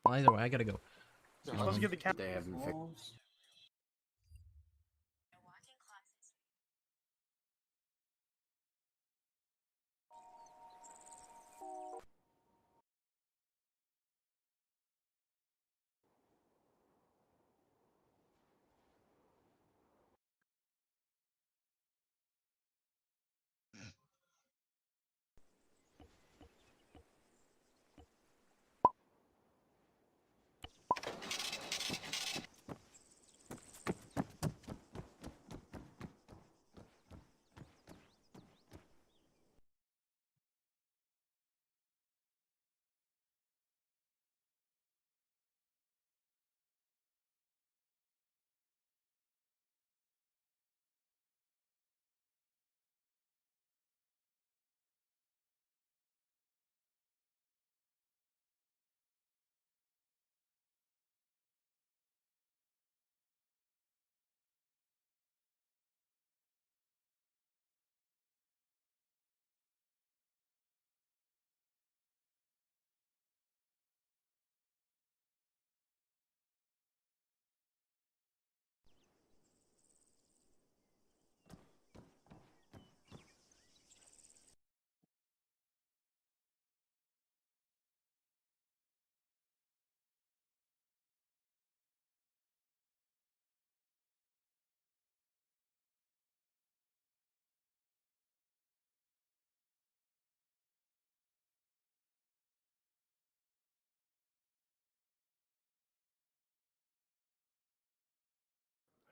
Well, either way, I gotta go. You're supposed to give the cap. They haven't fixed.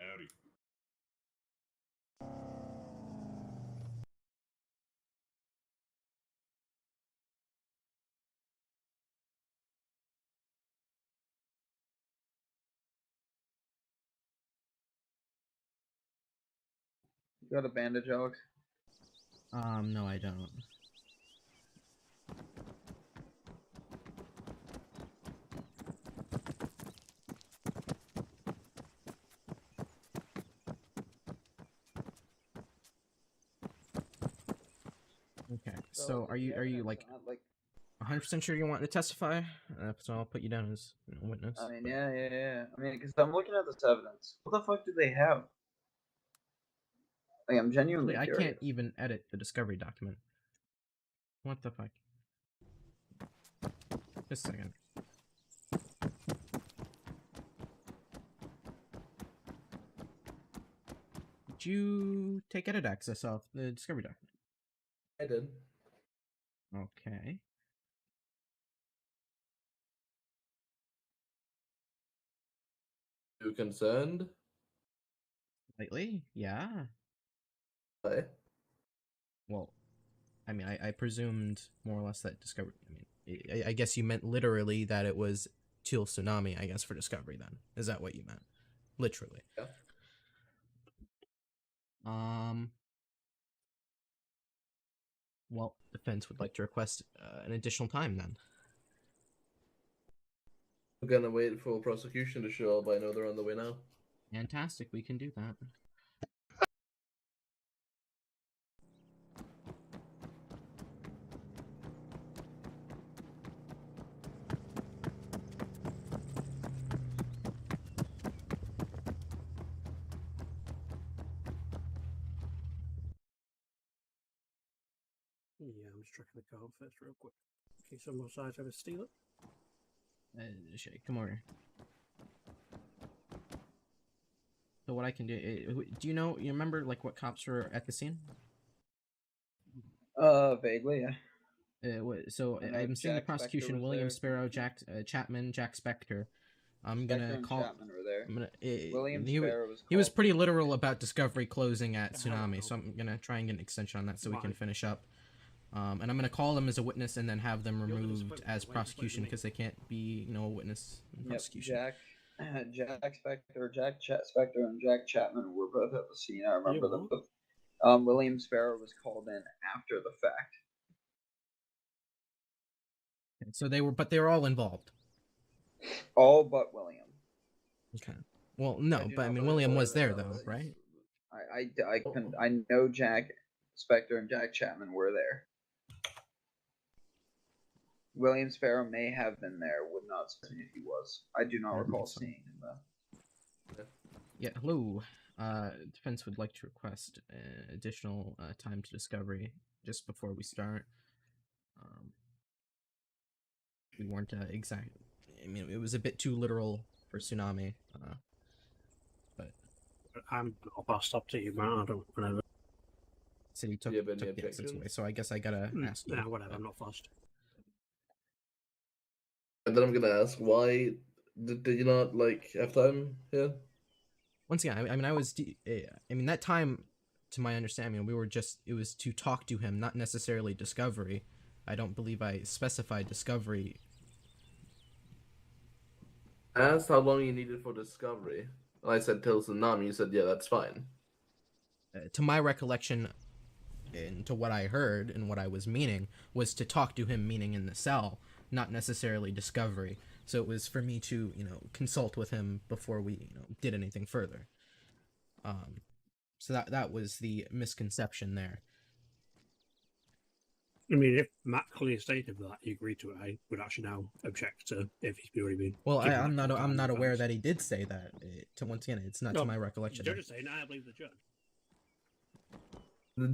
Howdy. You got a bandage, Alex? No, I don't. Okay, so are you like 100% sure you want to testify? So I'll put you down as a witness. I mean, yeah. I mean, because I'm looking at this evidence. What the fuck do they have? Like, I'm genuinely I curious. can't even edit the discovery document. What the fuck? Just a second. Did you take edit access off the discovery document? I did. Okay. You concerned? Slightly, yeah. Why? Well, I mean, I presumed more or less that discovery. I mean, I guess you meant literally that it was Teal Tsunami. I guess for discovery. Then is that what you meant? Literally. Yeah. Well, defense would like to request an additional time then. I'm gonna wait for prosecution to show up. I know they're on the way now. Fantastic, we can do that. Yeah, I'm just checking the code first real quick. In case someone decides to steal it. Shay, come over here. So what I can do? Do you know? You remember like what cops were at the scene? Vaguely, yeah. So I'm seeing the Jack prosecution: Spector was William there. Sparrow, Jack Chapman, Jack Spector. I'm Spector gonna and call. Chapman were there. I'm gonna. William he, Sparrow was he was called. pretty literal about discovery closing at Tsunami, so I'm gonna try and get an extension on that so we can finish up. And I'm gonna call them as a witness and then have them removed as prosecution because they can't be, a witness in prosecution. Jack Spector, Spector, and Jack Chapman were both at the scene. I remember them both. William Sparrow was called in after the fact. So they were all involved. All but William. Okay. Well, no, but I mean William was there though, right? I know Jack Spector and Jack Chapman were there. William Sparrow may have been there, would not say if he was. I do not recall seeing him though. Yeah, hello. Defense would like to request additional time to discovery just before we start. We weren't exact. I mean, it was a bit too literal for Tsunami, but I'm passed up to you, man. I don't whatever. City took the access away, so I guess I gotta ask you. Nah, whatever. I'm not fussed. And then I'm gonna ask, why did you not have time here? Once again, I mean, that time, to my understanding, it was to talk to him, not necessarily discovery. I don't believe I specified discovery. I asked how long you needed for discovery. And I said till Tsunami. You said, yeah, that's fine. To my recollection, and to what I heard and what I was meaning, was to talk to him, meaning in the cell, not necessarily discovery. So it was for me to, consult with him before we, did anything further. So that was the misconception there. I mean, if Matt clearly stated that he agreed to it, I would actually now object to if he's already been. Well, I'm not aware that he did say that. Once again, it's not to my recollection. The judge is saying, I believe the judge.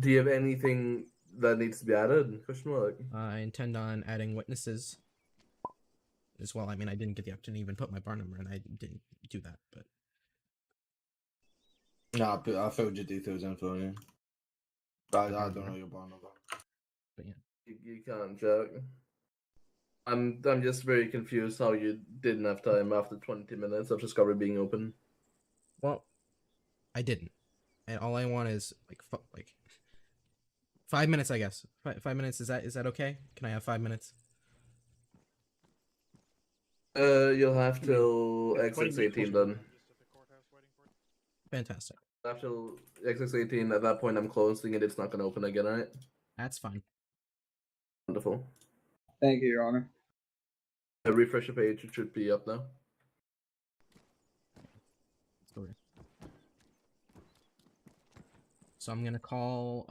Do you have anything that needs to be added? Question mark. I intend on adding witnesses as well. I mean, I didn't get the opportunity to even put my bar number, and I didn't do that. But no, I filled your details in for you. I don't know your bar number. But yeah. You can't, Jack. I'm just very confused how you didn't have time after 20 minutes of discovery being open. Well, I didn't, and all I want is like 5 minutes, I guess. 5 minutes, is that okay? Can I have 5 minutes? You'll have till X618 then. Fantastic. After X618, at that point I'm closing it. It's not going to open again, alright? That's fine. Wonderful. Thank you, Your Honor. Refresh the page. It should be up now. Let's go here. So I'm gonna call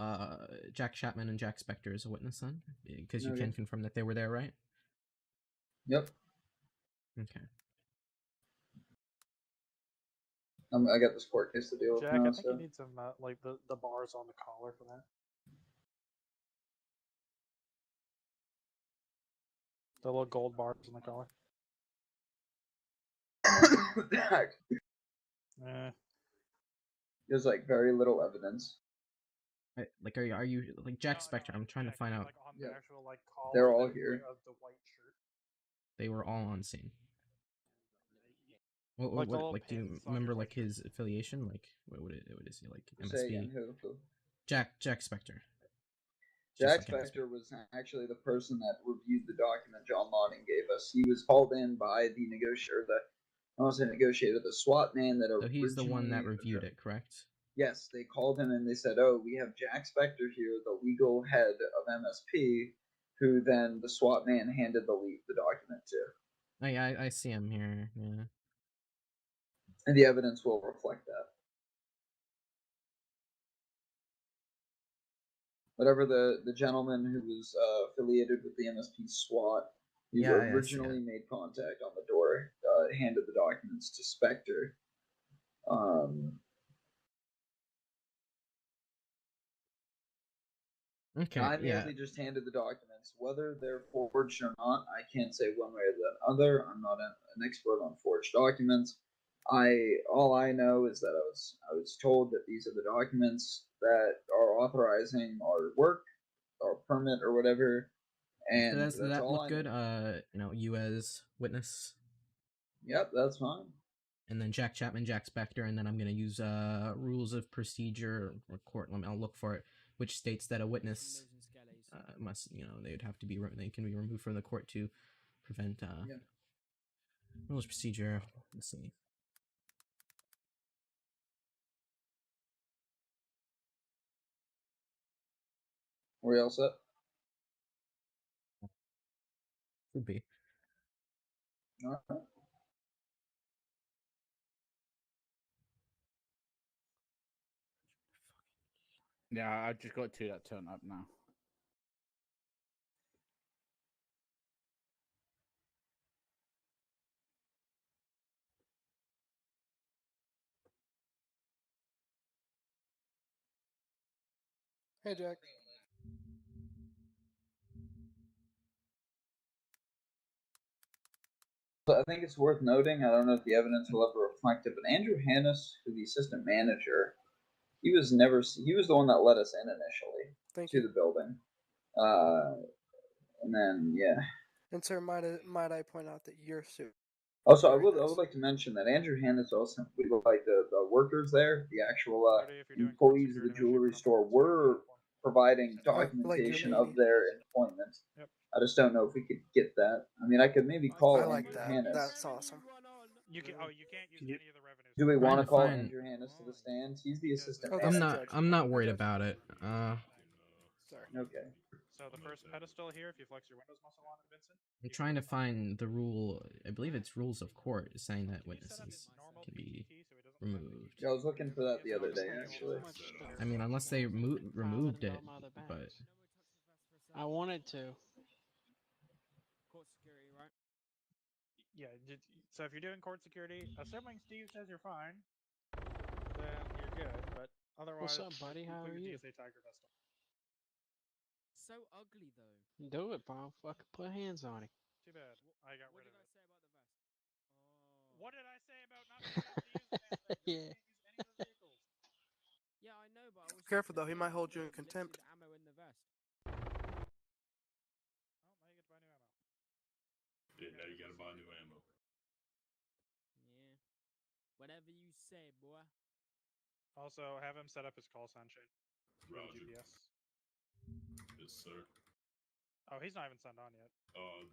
Jack Chapman and Jack Spector as a witness then, because you can confirm that they were there, right? Yep. Okay. I got this court case to deal with Jack, now. I think So you need some like the bars on the collar for that. The little gold bars on the collar. There's like very little evidence. Like, are you like Jack Spectre? I'm trying to find out. Like on the actual like collar. They're all here. Of the white shirt. They were all on scene. What, Like the little like do you pins on remember your like his affiliation? Like what is he, like Say MSP? again, who? Jack Spectre. Jack Spectre was actually the person that reviewed the document John Lawton gave us. He was called in by the negotiator, the SWAT man that So he's the one that originally- reviewed it, correct? Yes, they called him and they said, "Oh, we have Jack Spectre here, the legal head of MSP," who then the SWAT man handed the document to. I see him here. Yeah. And the evidence will reflect that. Whatever the gentleman who was affiliated with the MSP SWAT, who originally made contact on the door, handed the documents to Spectre. Okay. I merely just handed the documents. Whether they're forged or not, I can't say one way or the other. I'm not an expert on forged documents. All I know is that I was told that these are the documents that are authorizing our work, our permit or whatever, and Does that's that all look I good? know. You as witness. Yep, that's fine. And then Jack Chapman, Jack Spectre, and then I'm gonna use rules of procedure or court. I'll look for it, which states that a witness must, they'd have to be they can be removed from the court to prevent rules of procedure. Let's see. Were you all set? Should be. All right. Yeah, I've just got two that turn up now. Hey, Jack. So I think it's worth noting, I don't know if the evidence will ever reflect it, but Andrew Hannes, who's the assistant manager, he was the one that let us in initially to the building. And then, yeah. And sir, might I point out that you're sued? Also, I would like to mention that Andrew Hannes also, like the workers there, the actual employees of the jewelry store, were providing documentation of their employment. Yep. I just don't know if we could get that. I mean, I could maybe call I like Andrew that. Hannes. That's awesome. You can't use any of the revenue. Do we want to call find- Andrew Hannes to the stands? He's the assistant I'm manager. not worried about it. Sorry. Okay. So the first pedestal here, if you flex your Windows muscle on it, Vincent. I'm trying to find the rule. I believe it's rules of court saying that witnesses can be removed. Yeah, I was looking for that the other day, actually. I mean, unless they removed it, but I wanted to. Court security, right? Yeah. So if you're doing court security, assuming Steve says you're fine, then you're good. But otherwise, What's up, buddy? How put are your you? DSA Tiger vest on. So ugly though. Do it, Bob. Fucking put hands on it. Too bad. I got rid of it. What did I say about not being able to use the damn thing? Yeah. Can't use any of the vehicles. Yeah, I know, but I was Careful though, he might hold you in contempt. Ammo in the vest. Oh, now you get to buy new ammo. Yeah, now you gotta buy new ammo. Yeah. Whatever you say, boy. Also, have him set up his call sign chain. Roger. GPS. Yes, sir. Oh, he's not even signed on yet.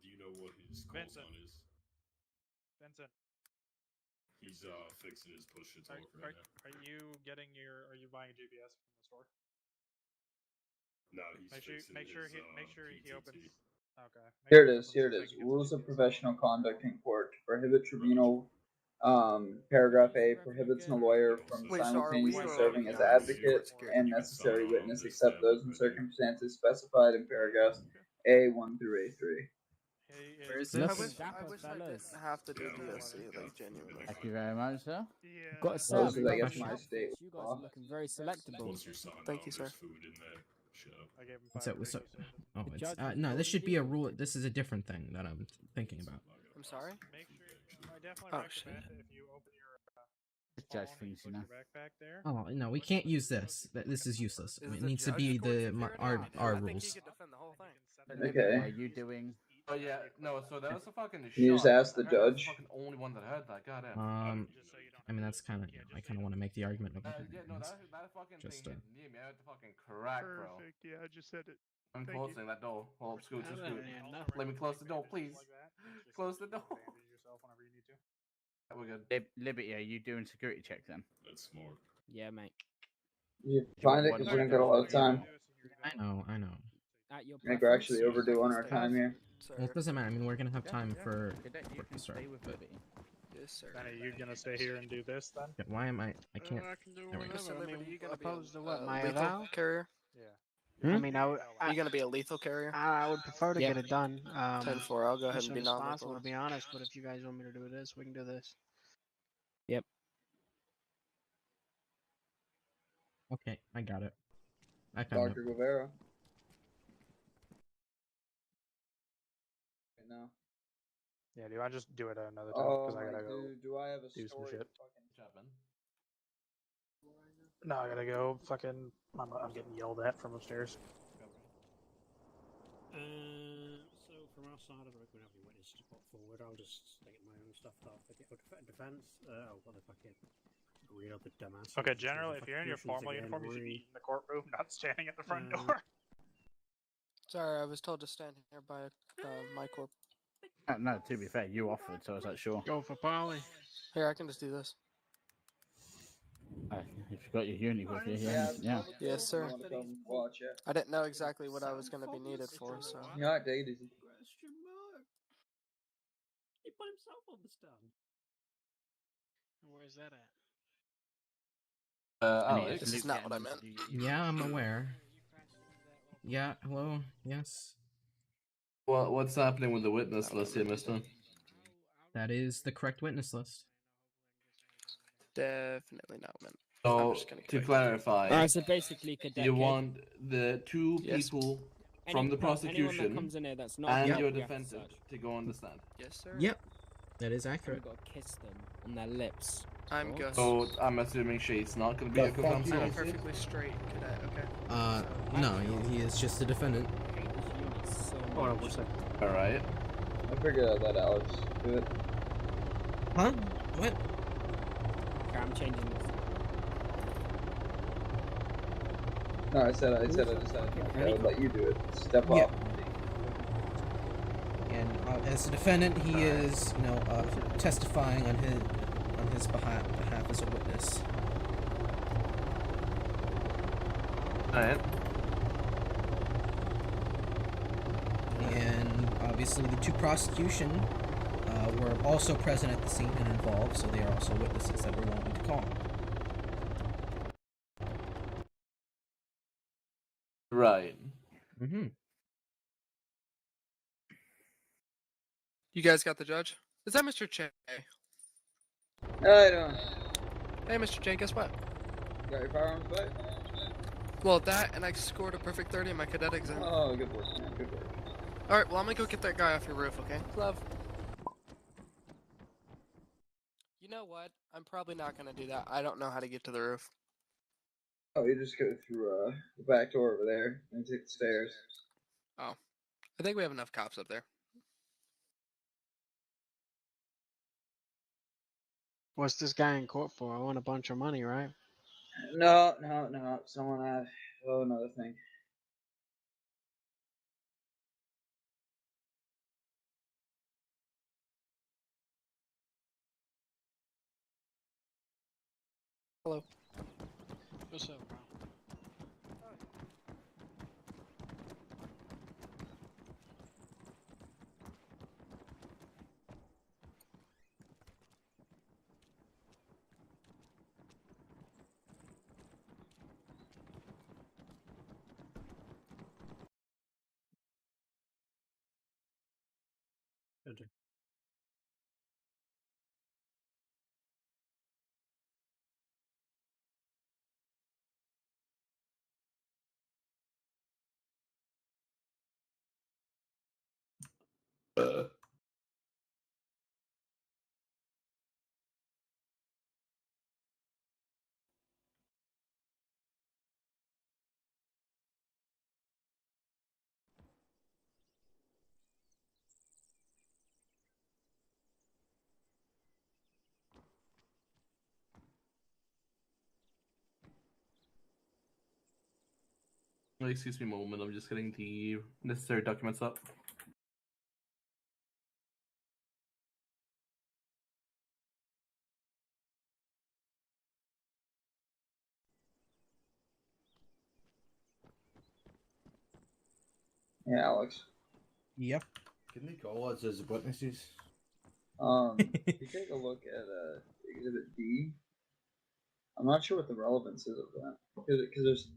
Do you know what his call Vincent. sign is? Vincent. He's fixing his push to talk right now. Are you buying a GPS from the store? No, he's fixing make sure he PTT. opens. Okay. Here it is. Rules of professional conduct in court prohibit tribunal. Paragraph A prohibits a lawyer from simultaneously serving as advocate and necessary witness except those in circumstances specified in paragraphs A1 through A3. Where is Look, this? it's dapper, fellas. have to do DLC, like genuinely. Thank you very much, sir. Got to say, Well, I've this is, I got guess, some my outfits. state. You guys are looking very selectable. Thank you, sir. Food in there. Shut up. I gave him What's 5 up? What's up? resources. Oh, The it's judge was no. This should be a voted rule. This is a different thing that I'm thinking about. I'm sorry? Make sure. I definitely Oh, recommend shit. if you open your The judge phone and thinks, put you know. your backpack there. Oh no, we can't use this. This is useless. Is It the needs to judge be court the security? our I think he rules. could defend the whole thing. Okay. Are you doing? Oh yeah, no. So that was a fucking shot. You just ask the Apparently I was judge. the fucking only one that heard that. Goddamn. I mean that's kind of. I kind of want to make the argument. Of Yeah, no, that fucking Just, thing hit near me. I heard the fucking crack, bro. Perfect. Yeah, I just said it. I'm Thank closing you. that door. Hold up, scoot, I scoot. don't know, nothing. Let me close the door, please. Close the door. Bandage yourself whenever you need to. We're good. Liberty, are you doing security checks then? That's smart. Yeah, mate. You find it because we're gonna get a lot of time. I know. At your I think we're actually preference. overdue on our time here. Well, it doesn't matter. I mean, we're gonna have time for. You can stay with Liberty. Yes, sir. Then are you gonna stay here and do this then? Why am I? I can't. I can do There we go. whatever. I mean, you gonna opposed be to what? a My lethal vow? carrier? Yeah. I mean, You gonna be a lethal carrier? I would prefer to Yep. get it done. 10-4. I'll go ahead As and soon be as non-lethal. possible, to be honest. But if you guys want me to do this, we can do this. Yep. Okay, I got it. I found Dr. it. Guevara. Okay, now. Yeah, do I just do it another time? Oh Because I my gotta go dude, do I have a do some story? shit. Fucking Chapman. No, I gotta go fucking. I'm getting yelled at from upstairs. So from our side, I don't reckon we have any witnesses to put forward. I'll just state my own stuff that I'll forget. Defense. What if I can read out the dumbass? Okay, generally, if you're in your formal uniform, you should be in the courtroom, not standing at the front Uh, door. Sorry, I was told to stand here by my corp. No, to be fair, you offered, so I was like, sure. Go for Polly. Here, I can just do this. If you got your uni with you, yeah. Yes, sir. wanna come watch it. I didn't know exactly what I was going to be needed for, so. Yeah, take it easy. He put himself on the stand. Where's that at? Alex. This is not what I meant. Yeah, I'm aware. Yeah. Hello. Yes. What's happening with the witness list here, mister? That is the correct witness list. Definitely not meant. So, to clarify, Alright, so basically, Cadet you Kid. want the two people from the Anyone that prosecution comes in here that's not and guilty, your we have to defendant search. to go on the stand. Yes, sir. Yep. That is We've accurate. got to kiss them on their lips. I'm Sure. Gus. So, I'm assuming she's not going to be a confirmed I'm source. perfectly straight, cadet, okay? No, he is just a defendant. Hold on one second. Alright. I figured I'd let Alex do it. Huh? What? Okay, I'm changing this. No, I said I just had I would let you do it. Step Yeah. up. And as a defendant, he is, testifying on his behalf as a witness. Alright. And obviously, the two prosecution were also present at the scene and involved, so they are also witnesses that we're wanting to call. Right. Mm-hmm. You guys got the judge? Is that Mr. Che? I don't. Hey, Mr. Che, guess what? Got your firearms back? Well, that, and I scored a perfect 30 in my cadet exam. Oh, good work, man. Good work. Alright, well, I'm gonna go get that guy off your roof, okay? Love. You know what? I'm probably not gonna do that. I don't know how to get to the roof. Oh, you just go through the back door over there and take the stairs. Oh. I think we have enough cops up there. What's this guy in court for? I want a bunch of money, right? No. Someone another thing. Hello. What's up, bro? Don't do. Excuse me a moment, I'm just getting the necessary documents up. Yeah, Alex. Yep. Can they call us as witnesses? If you take a look at Exhibit D, I'm not sure what the relevance is of that because there's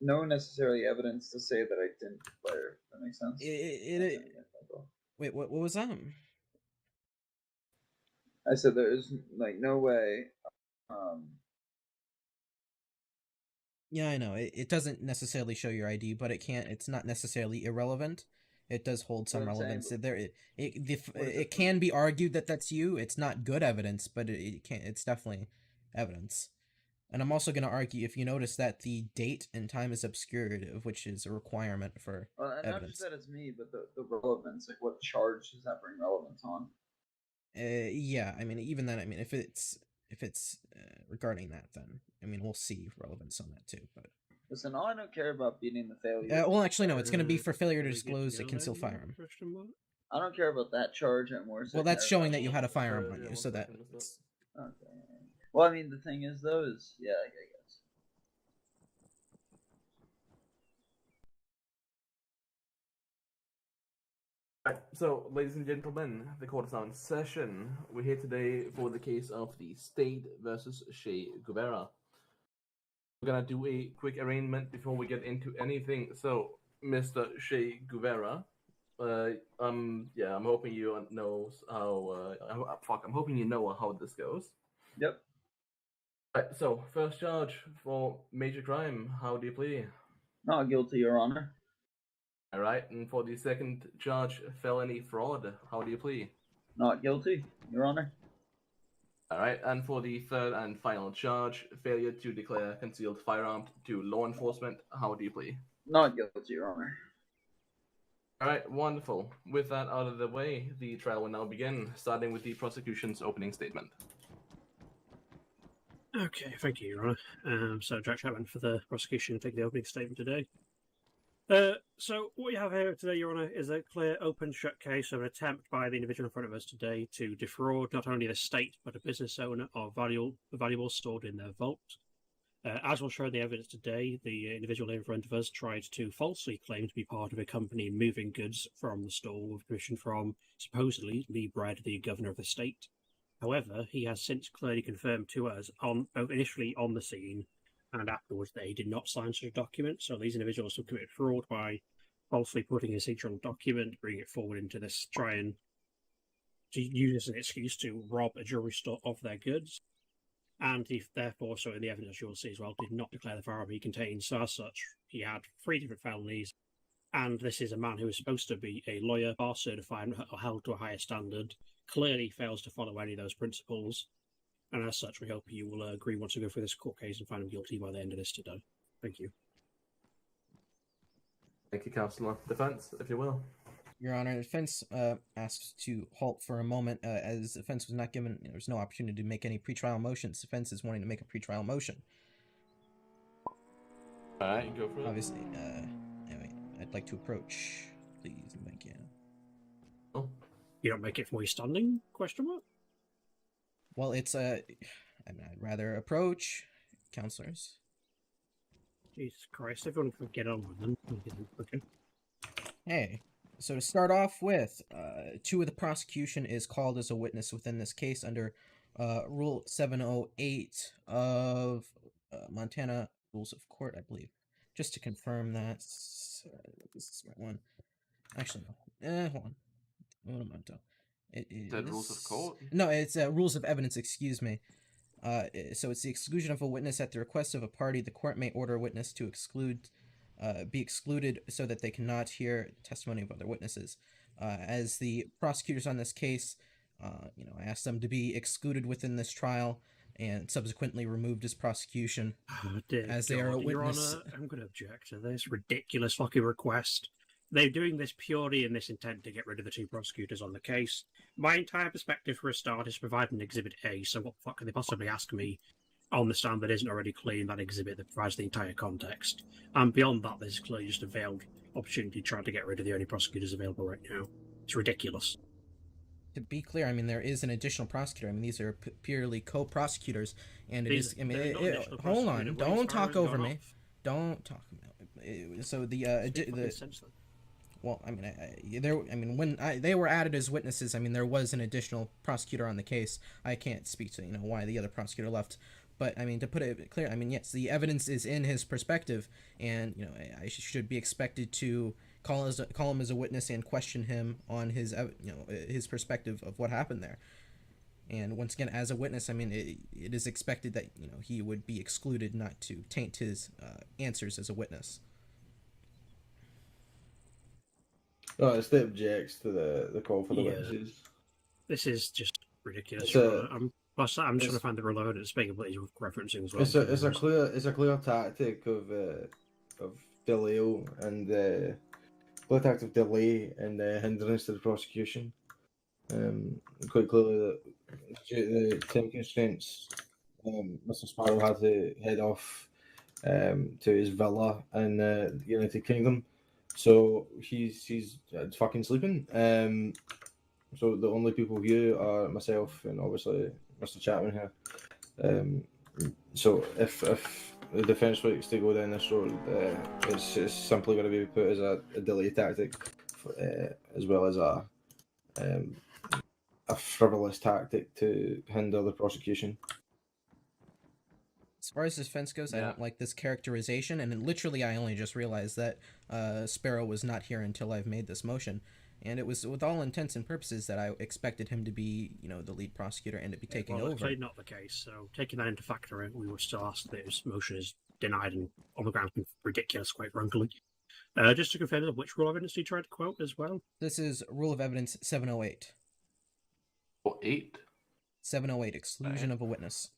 no necessarily evidence to say that I didn't declare. If that makes sense. Wait, what was that? I said there's like no way. Yeah, I know. It doesn't necessarily show your ID, but it's not necessarily irrelevant. It does hold some relevance. It can be argued that that's you. It's not good evidence, but it's definitely evidence. And I'm also going to argue, if you notice, that the date and time is obscured, which is a requirement for And evidence. not just that it's me, but the relevance. Like, what charge does that bring relevance on? Yeah, I mean, even then, I mean, if it's regarding that, then I mean, we'll see relevance on that too. But listen, all I don't care about beating the failure. well, actually, no, it's going to be for failure to disclose a concealed firearm. I don't care about that charge. I'm more. Well, that's showing that you had a firearm on you, so that. Okay. Well, I mean, the thing is, though, yeah, I guess. Right, so, ladies and gentlemen, the court is now in session. We're here today for the case of the state versus Che Guevara. We're gonna do a quick arraignment before we get into anything. So, Mr. Che Guevara, I'm hoping you knows how. I'm hoping you know how this goes. Yep. Right, so first charge for major crime. How do you plead? Not guilty, Your Honor. All right, and for the second charge, felony fraud. How do you plead? Not guilty, Your Honor. All right, and for the third and final charge, failure to declare concealed firearm to law enforcement. How do you plead? Not guilty, Your Honor. All right, wonderful. With that out of the way, the trial will now begin, starting with the prosecution's opening statement. Okay, thank you, Your Honour. So, Jack Chapman for the prosecution, take the opening statement today. So, what you have here today, Your Honour, is a clear, open, shut case of an attempt by the individual in front of us today to defraud not only the state but a business owner of valuables stored in their vault. As we'll show in the evidence today, the individual in front of us tried to falsely claim to be part of a company moving goods from the store with permission from, supposedly, Lee Brad, the governor of the state. However, he has since clearly confirmed to us, both initially on the scene and afterwards, that he did not sign such a document. So these individuals have committed fraud by falsely putting his signature on a document, bringing it forward into this, try and to use this as an excuse to rob a jewelry store of their goods. And he therefore, so in the evidence you'll see as well, did not declare the firearm he contained. So as such, he had 3 different felonies. And this is a man who is supposed to be a lawyer, bar certified, or held to a higher standard, clearly fails to follow any of those principles. And as such, we hope you will agree once we go through this court case and find him guilty by the end of this today. Thank you. Thank you, Councillor. Defence, if you will. Your Honor, the defense asks to halt for a moment, as the defense was not given, there was no opportunity to make any pretrial motions. The defense is wanting to make a pretrial motion. Alright, go for it. Obviously, anyway, I'd like to approach, please, and thank you. Oh. You don't make it from where you're standing? Question mark? Well, it's I'd rather approach, counselors. Jesus Christ, everyone can get on with them. Okay. Hey, so to start off with, 2 of the prosecution is called as a witness within this case under Rule 708 of Montana Rules of Court, I believe. Just to confirm that, this is the right one. Actually, no. Hold on. What am I doing? The rules of court? No, it's rules of evidence. Excuse me. So it's the exclusion of a witness at the request of a party. The court may order a witness to be excluded so that they cannot hear testimony of other witnesses. As the prosecutors on this case, I asked them to be excluded within this trial and subsequently removed as prosecution, as they are a witness. Your Honor, I'm going to object to this ridiculous fucking request. They're doing this purely in this intent to get rid of the two prosecutors on the case. My entire perspective for a start is providing Exhibit A, so what the fuck can they possibly ask me on the stand that isn't already clear in that exhibit that provides the entire context? And beyond that, there's clearly just a veiled opportunity trying to get rid of the only prosecutors available right now. It's ridiculous. To be clear, I mean, there is an additional prosecutor. I mean, these are purely co-prosecutors, and it is. I mean, hold on, don't talk over me. Don't talk. So well, I mean, when they were added as witnesses, I mean, there was an additional prosecutor on the case. I can't speak to why the other prosecutor left, but I mean, to put it clear, I mean, yes, the evidence is in his perspective, and I should be expected to call him as a witness and question him on his his perspective of what happened there. And once again, as a witness, I mean, it is expected that he would be excluded, not to taint his answers as a witness. No, it's the objects to the call for the witnesses. This is just ridiculous. I'm just trying to find the reload and speaking what he's referencing as well. It's a clear tactic of delay and clear tactic of delay and hindrance to the prosecution. Quite clearly that due to the time constraints, Mr. Sparrow had to head off to his villa in the United Kingdom. So he's fucking sleeping. So the only people here are myself and obviously Mr. Chapman here. So if the defence likes to go down this road, it's simply going to be put as a delay tactic, as well as a frivolous tactic to hinder the prosecution. As far as defense goes, I don't like this characterization, and literally I only just realized that Sparrow was not here until I've made this motion, and it was with all intents and purposes that I expected him to be, the lead prosecutor and to be taking over. That's not the case. So taking that into factor, we would still ask that his motion is denied and on the ground ridiculous, quite frankly. Just to confirm, which rule of evidence you tried to quote as well? This is Rule of Evidence 708. 8? 708, exclusion of a witness.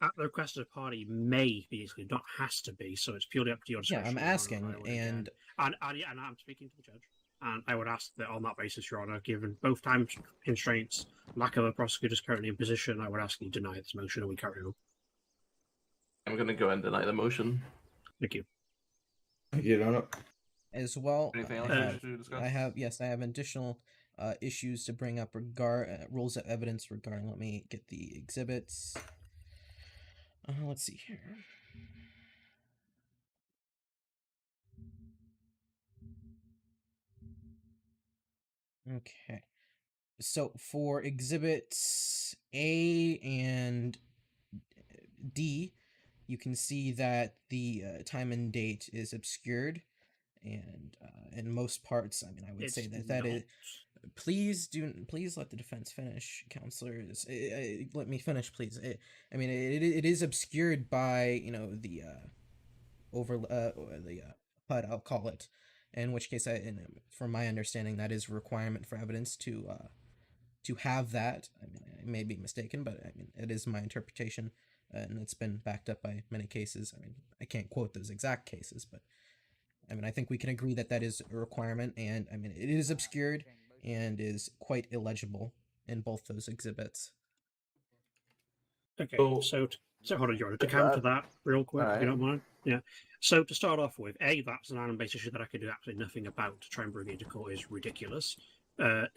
At the request of the party may be excluded, not has to be, so it's purely up to your discretion. Yeah, I'm asking, and I'm speaking to the judge, and I would ask that on that basis, Your Honour, given both time constraints, lack of a prosecutor currently in position, I would ask you deny this motion, and we carry on. I'm going to go and deny the motion. Thank you. Thank you, Your Honour. As well, anything else to discuss? I have additional issues to bring up rules of evidence regarding. Let me get the exhibits. Let's see here. Okay. So for exhibits A and D, you can see that the time and date is obscured, and in most parts, I mean, I would say that is. Please let the defense finish, counselors. Let me finish, please. I mean, it is obscured by the HUD, I'll call it. In which case, from my understanding, that is a requirement for evidence to have that. I mean, I may be mistaken, but I mean, it is my interpretation, and it's been backed up by many cases. I mean, I can't quote those exact cases, but I mean, I think we can agree that is a requirement, and I mean, it is obscured and is quite illegible in both those exhibits. Okay, so hold on, Jordan, to counter that real quick, if you don't mind. Yeah. So to start off with, that's an iron-based issue that I could do absolutely nothing about. To try and bring it into court is ridiculous.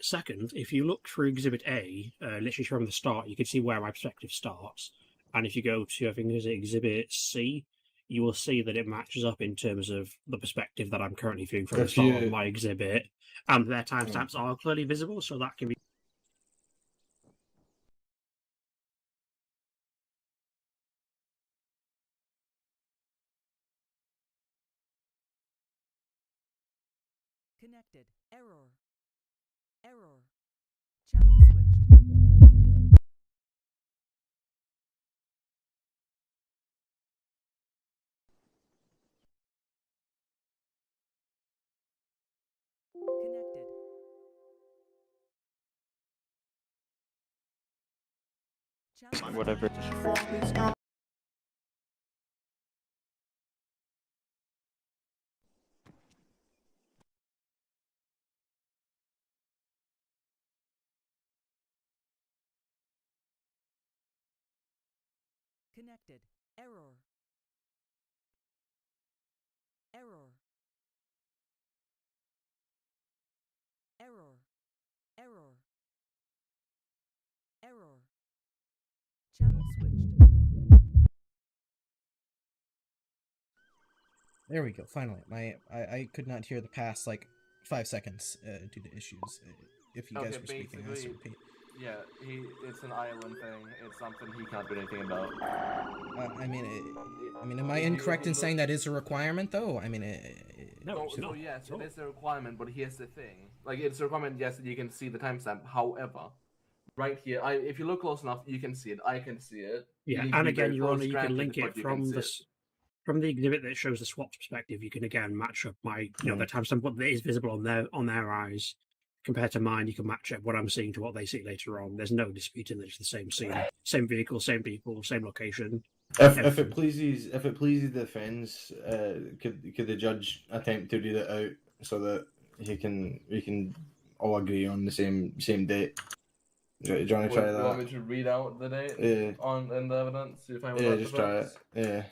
Second, if you look through Exhibit A, literally from the start, you can see where my perspective starts. And if you go to, I think it's Exhibit C, you will see that it matches up in terms of the perspective that I'm currently viewing from the start of my exhibit. And their timestamps are clearly visible, so that can be... Connected. Error. Channel switched. Connected. Channel Whatever. Connected. Error. Error. Error. Error. Error. Channel switched. There we go. Finally, I could not hear the past like 5 seconds due to issues. If you guys were speaking, I have to repeat. Yeah, it's an island thing. It's something he can't do anything about. I mean, am I incorrect in saying that is a requirement, though? I mean, No, yes, it is a requirement, but here's the thing. Like, it's a requirement, yes, that you can see the timestamp. However, right here, if you look close enough, you can see it. I can see it. Yeah, and again, Your Honour, you can link it from the exhibit that shows the swap's perspective. You can again match up the timestamp, what is visible on their eyes, compared to mine. You can match up what I'm seeing to what they see later on. There's no disputing that it's the same scene, same vehicle, same people, same location. If it pleases the defence, could the judge attempt to read it out so that we can all agree on the same date? Do you want to try that? You want me to read out the date in the evidence? See if I Yeah, just try it. Yeah.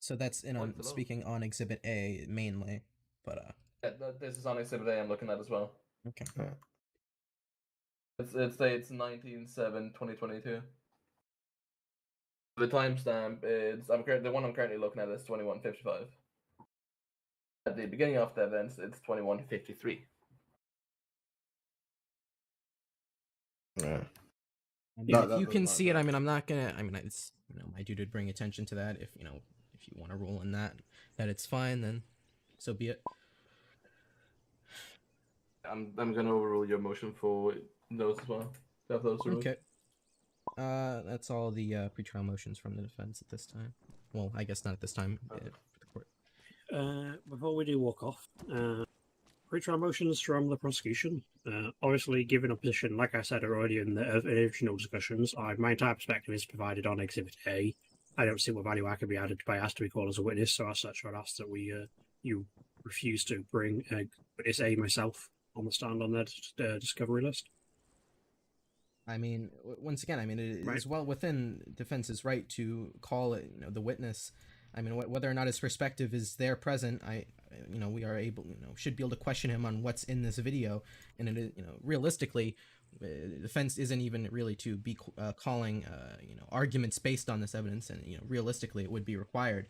So that's speaking on Exhibit A mainly, but Yeah, this is on Exhibit A I'm looking at as well. Okay. It states 19/7/2022. The timestamp is the one I'm currently looking at is 21:55. At the beginning of the events, it's 21:53. Yeah. If you can see it, I mean, I'm not gonna. I mean, it's my duty to bring attention to that. If you want to rule in that it's fine, then so be it. I'm gonna overrule your motion for those as well. Have those rules. Okay. That's all the pretrial motions from the defense at this time. Well, I guess not at this time for the court. Before we do walk off, pretrial motions from the prosecution. Obviously, given a position, like I said earlier in the original discussions, my entire perspective is provided on Exhibit A. I don't see what value I could be added by asked to be called as a witness, so as such, I'd ask that you refuse to bring witness A myself on the stand on the discovery list. I mean, once again, I mean, it is well within defense's right to call it, the witness. I mean, whether or not his perspective is there present, we are able, should be able to question him on what's in this video, and it is, realistically, defense isn't even really to be calling, arguments based on this evidence, and realistically, it would be required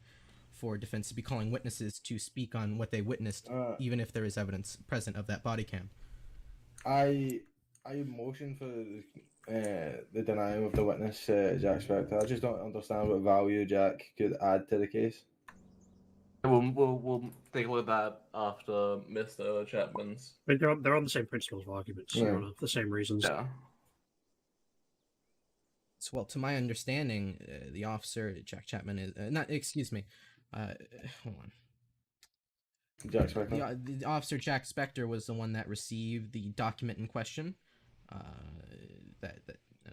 for defense to be calling witnesses to speak on what they witnessed, even if there is evidence present of that body cam. I motion for the denial of the witness, Jack Spector. I just don't understand what value Jack could add to the case. We'll take a look at that after Mr. Chapman's. But they're on the same principles of arguments, Your Honor, the same reasons. Yeah. So, well, to my understanding, the officer, Jack Chapman, is not. Excuse me. Hold on. Jack Spector. The officer Jack Spector was the one that received the document in question.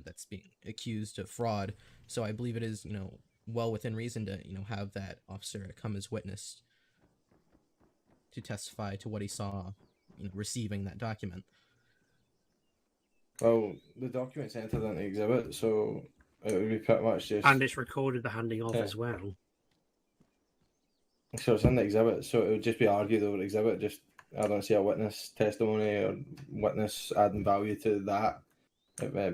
That's being accused of fraud. So I believe it is, well within reason to, have that officer come as witness to testify to what he saw, receiving that document. Well, the document's entered into exhibit, so it would be pretty much just. And it's recorded the handing of as well. So it's in the exhibit, so it would just be argued over exhibit. Just I don't see a witness testimony or witness adding value to that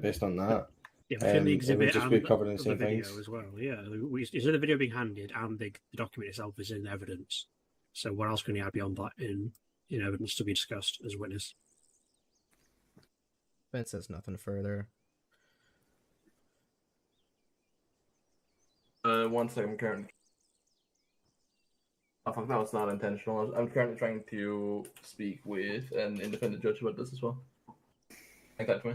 based on that. Yeah, within the exhibit just and be covered in the same video things. as well. Yeah, is the video being handed and the document itself is in evidence. So what else can you add beyond that in evidence to be discussed as witness? Ben says nothing further. 1 second, Karen. I think that was not intentional. I'm currently trying to speak with an independent judge about this as well. Hang tight for me.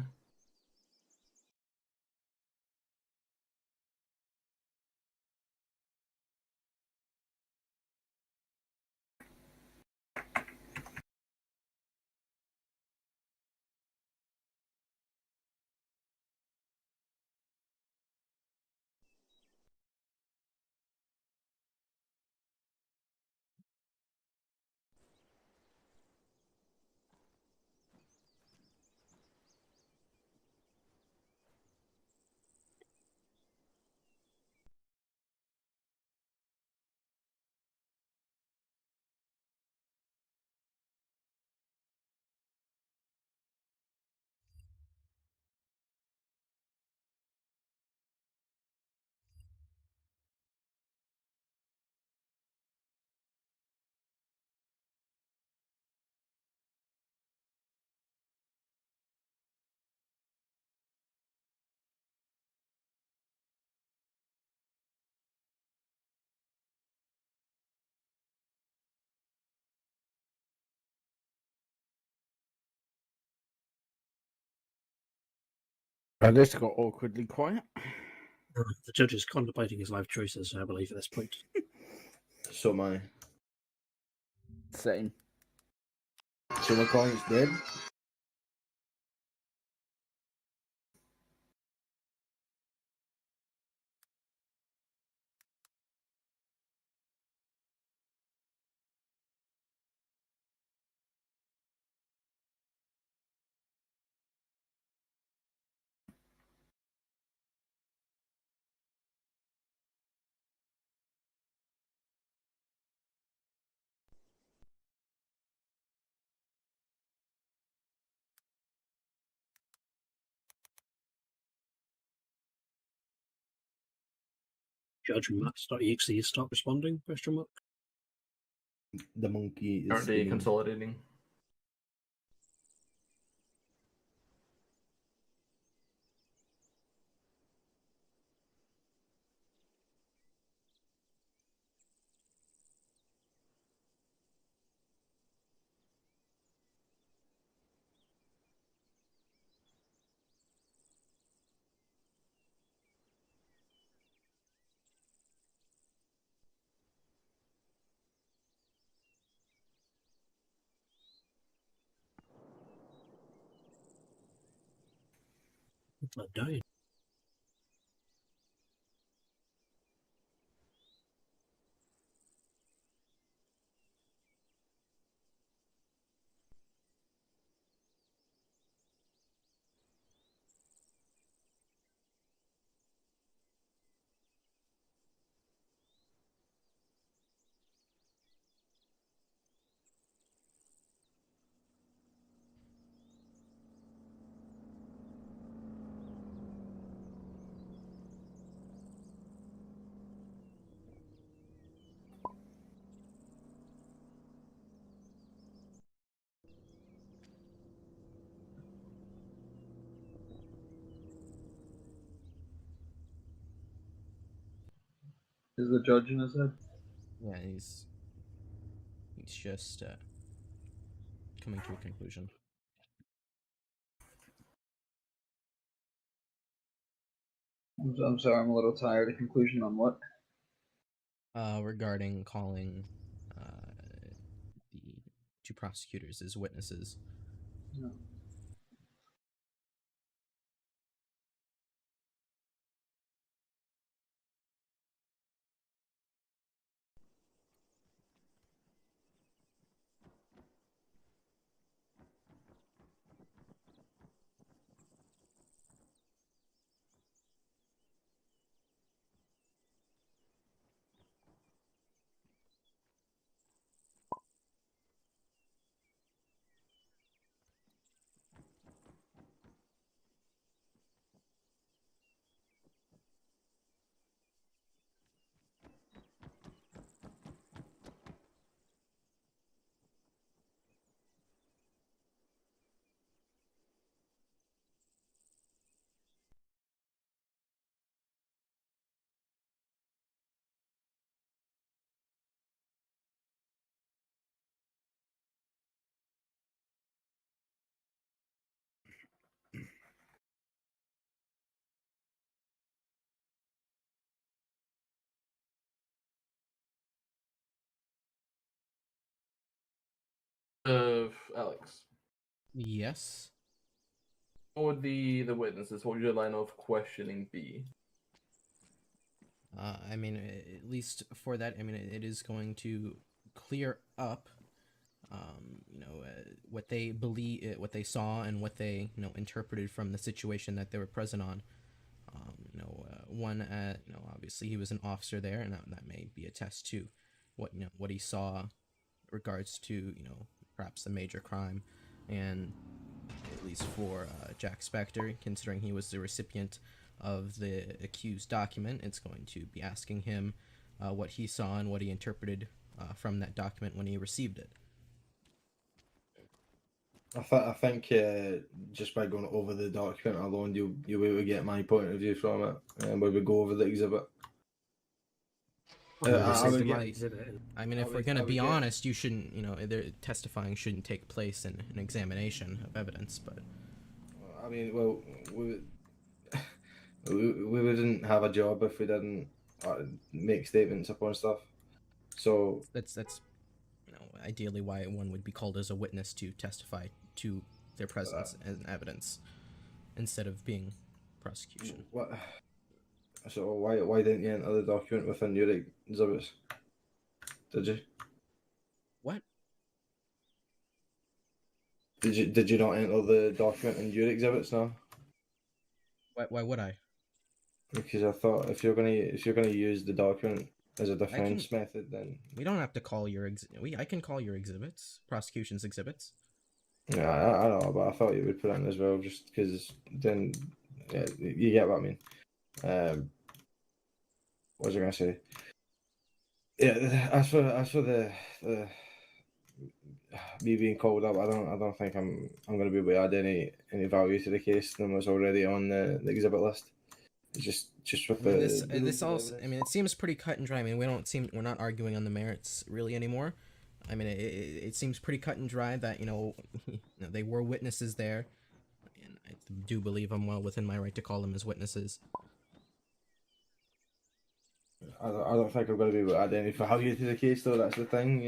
I just got awkwardly quiet. The judge is contemplating his life choices, I believe, at this point. So am I. Same. So my client's dead. Judge Max.exe stop responding? Question mark. The monkey is Currently spinning. consolidating. I died. Is the judge in his head? Yeah, he's just coming to a conclusion. I'm sorry, I'm a little tired. A conclusion on what? Regarding calling the two prosecutors as witnesses. No. Alex. Yes. Or the witnesses, what would your line of questioning be? I mean, at least for that, I mean, it is going to clear up, what they believe, what they saw, and what they, interpreted from the situation that they were present on. Obviously he was an officer there, and that may be a test to what he saw regards to, perhaps a major crime, and at least for Jack Spector, considering he was the recipient of the accused document, it's going to be asking him what he saw and what he interpreted from that document when he received it. I think just by going over the document alone, you'll be able to get my point of view from it, and when we go over the exhibit. I mean, if we're gonna be honest, you shouldn't, testifying shouldn't take place in an examination of evidence. But I mean, well, we wouldn't have a job if we didn't make statements upon stuff. So that's ideally why one would be called as a witness to testify to their presence as evidence instead of being prosecution. What? So why didn't you enter the document within your exhibits? Did you? What? Did you not enter the document in your exhibits now? Why would I? Because I thought if you're gonna use the document as a defense method, then we don't have to call your I can call your exhibits, prosecution's exhibits. Yeah, I know, but I thought you would put it in as well, just because then you get what I mean. What was I gonna say? Yeah, as for the me being called up, I don't think I'm gonna be able to add any value to the case than what's already on the exhibit list. It's just with this also. I mean, it seems pretty cut and dry. I mean, we're not arguing on the merits really anymore. I mean, it seems pretty cut and dry that they were witnesses there, and I do believe I'm well within my right to call them as witnesses. I don't think I'm going to be able to add any value to the case, though. That's the thing.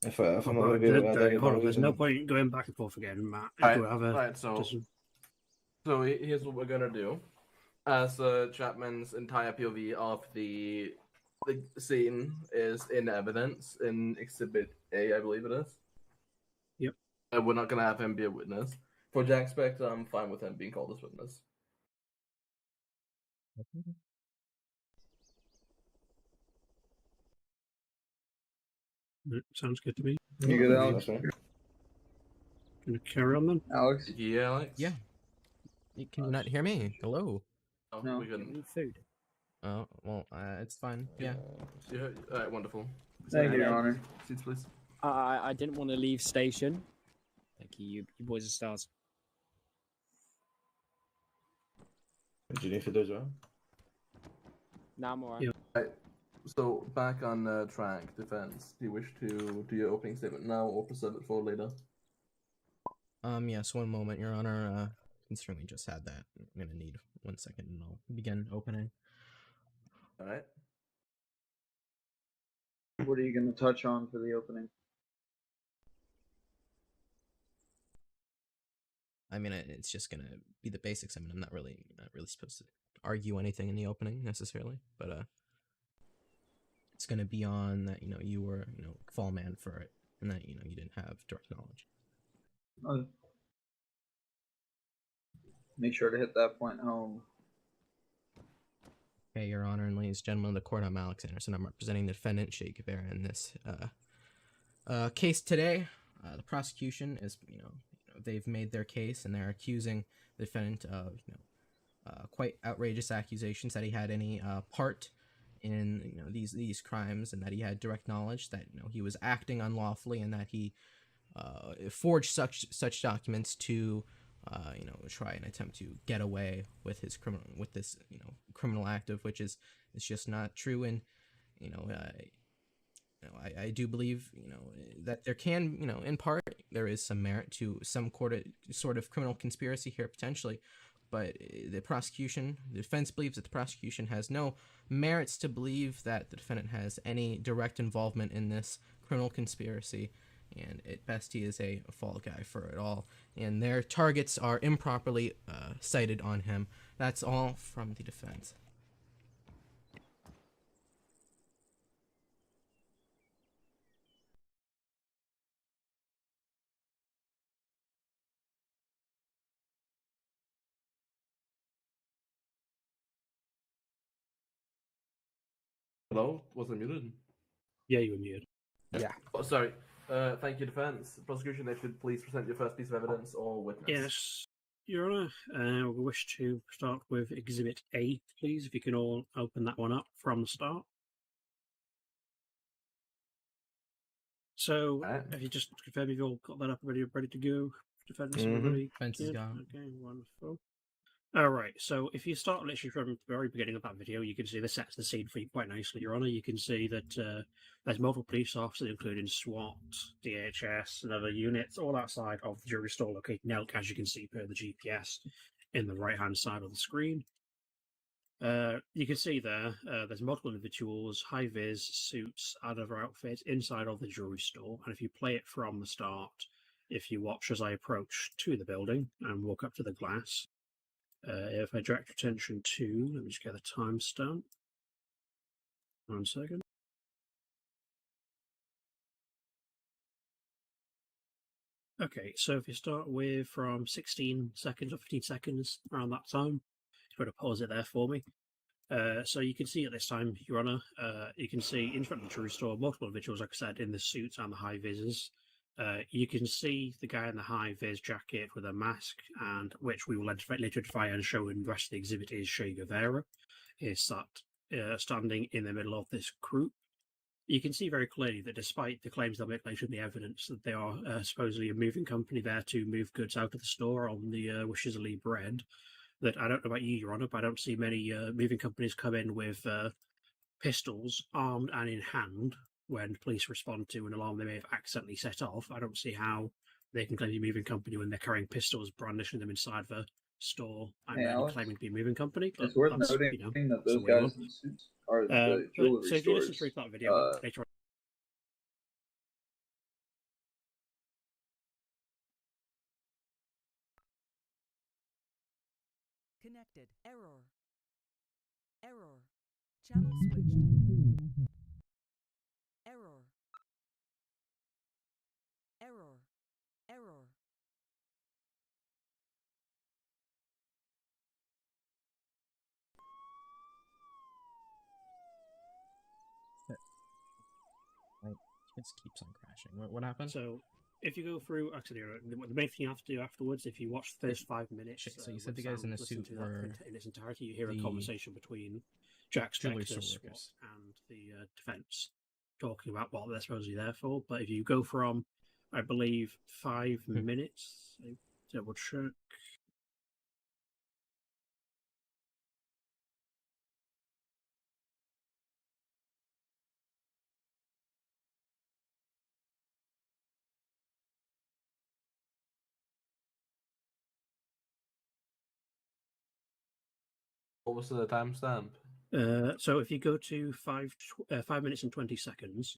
If I'm not going to be able to add any value, there's no point in going back and forth again, Matt. Right, so here's what we're gonna do. As Chapman's entire POV of the scene is in evidence in Exhibit A, I believe it is. Yep. We're not gonna have him be a witness. For Jack Spector, I'm fine with him being called as witness. Sounds good to me. You good, Alex? Gonna carry on then, Alex? Yeah, Alex? Yeah. You can not hear me. Hello. Oh, No. we couldn't. Food. Oh, well, it's fine. Yeah. Alright, wonderful. Thank you, Your Honor. Seats, please. I didn't want to leave station. Thank you. You boys are stars. Do you need to do as well? Now I'm alright. Yeah. Right. So back on track, defense. Do you wish to do your opening statement now or preserve it for later? Yes, one moment, Your Honor. Considering we just had that, I'm gonna need 1 second and I'll begin opening. Alright. What are you going to touch on for the opening? I mean, it's just gonna be the basics. I mean, I'm not really supposed to argue anything in the opening necessarily, but it's gonna be on that you were fall man for it, and that you didn't have direct knowledge. Make sure to hit that point home. Okay, Your Honor, and ladies and gentlemen of the court, I'm Alex Anderson. I'm representing the defendant, Shay Guevara, in this case today. The prosecution is, they've made their case, and they're accusing the defendant of, quite outrageous accusations that he had any part in, these crimes, and that he had direct knowledge that, he was acting unlawfully, and that he forged such documents to try and attempt to get away with his criminal act, of which is just not true. And I do believe that there can in part there is some merit to some sort of criminal conspiracy here potentially, but the defense believes that the prosecution has no merits to believe that the defendant has any direct involvement in this criminal conspiracy, and at best he is a fall guy for it all. And their targets are improperly cited on him. That's all from the defense. Hello? Was I muted? Yeah, you were muted. Yeah. Oh, sorry. Thank you, defense. Prosecution, if you could please present your first piece of evidence or witness. Yes, Your Honour. We wish to start with Exhibit A, please. If you can all open that one up from the start. So, if you just confirm you've all got that up ready to go. Defense already. Defense is Good. gone. Okay, wonderful. Alright, so if you start literally from the very beginning of that video, you can see this sets the scene for you quite nicely, Your Honour. You can see that there's multiple police officers, including SWAT, DHS, and other units, all outside of the jury store located in Elk, as you can see per the GPS in the right-hand side of the screen. You can see there's multiple individuals, high-vis, suits, and other outfits inside of the jewelry store. And if you play it from the start, if you watch as I approach to the building and walk up to the glass, if I direct your attention to, let me just get the timestamp. 1 second. Okay, so if you start with from 16 seconds or 15 seconds around that time, you better pause it there for me. So you can see at this time, Your Honour, you can see in front of the jewelry store multiple individuals, like I said, in the suits and the high vises. You can see the guy in the high vis jacket with a mask, and which we will later identify and show in the rest of the exhibit is Che Guevara, is sat standing in the middle of this group. You can see very clearly that despite the claims they'll make later in the evidence that they are supposedly a moving company there to move goods out of the store on the Wishes Ali bread, that I don't know about you, Your Honour, but I don't see many moving companies come in with pistols armed and in hand when police respond to an alarm they may have accidentally set off. I don't see how they can claim to be a moving company when they're carrying pistols, brandishing them inside the store, and Hey, then Alex, claiming to be a moving company. But it's worth that's, noting you know, that that's those the way it guys will. in suits are the jewelry So if you listen stores. through to that video later on. Connected. Error. Error. Channel switched. Error. Error. Error. It keeps on crashing. What happened? So if you go through, actually, the main thing you have to do afterwards, if you watch the first 5 minutes, So you said the with guys in the listen suit to that were in its entirety, you hear a the conversation between Jack jewelry Spector, store SWAT, workers. and the defense, talking about what they're supposedly there for. But if you go from, I believe, 5 minutes, I double check. What was the timestamp? So if you go to 5 minutes and 20 seconds,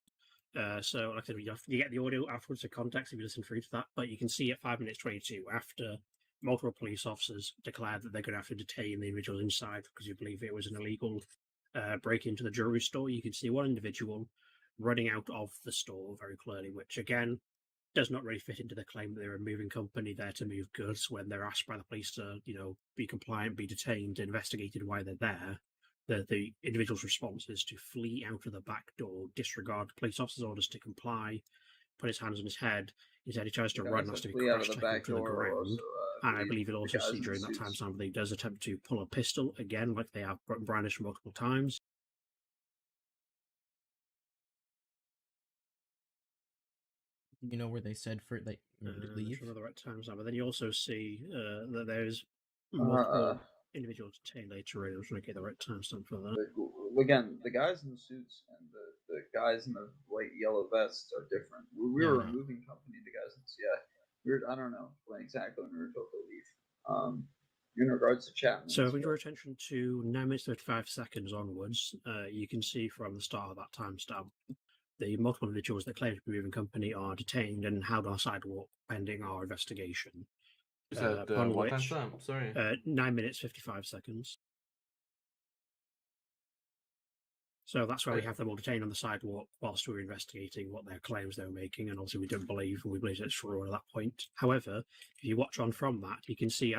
so like I said, you get the audio afterwards for context if you listen through to that, but you can see at 5 minutes 22, after multiple police officers declared that they're going to have to detain the individual inside because you believe it was an illegal break into the jewelry store, you can see one individual running out of the store very clearly, which again does not really fit into the claim that they're a moving company there to move goods when they're asked by the police to, you know, be compliant, be detained, investigated why they're there. The individual's response is to flee out of the back door, disregard police officers' orders to comply, put his hands on his head. Instead, he tries to run, has to be crash tackled to the ground. And I believe you'll also see during that time stamp that he does attempt to pull a pistol again, like they have brandished multiple times. You know where they said for like leave? The right times now, but then you also see that there's multiple individuals detained later. I was trying to get the right timestamp for that. Again, the guys in the suits and the guys in the white yellow vests are different. We were a moving company. The guys in the I don't know when exactly when we were told to leave. In regards to Chapman. So if we draw attention to 9 minutes 35 seconds onwards, you can see from the start of that timestamp the multiple individuals that claim to be moving company are detained and held on sidewalk pending our investigation. You said Upon what which, time? Sorry. 9 minutes 55 seconds. So that's why we have them all detained on the sidewalk whilst we were investigating what their claims they were making, and obviously we don't believe, and we believe it's fraud at that point. However, if you watch on from that, you can see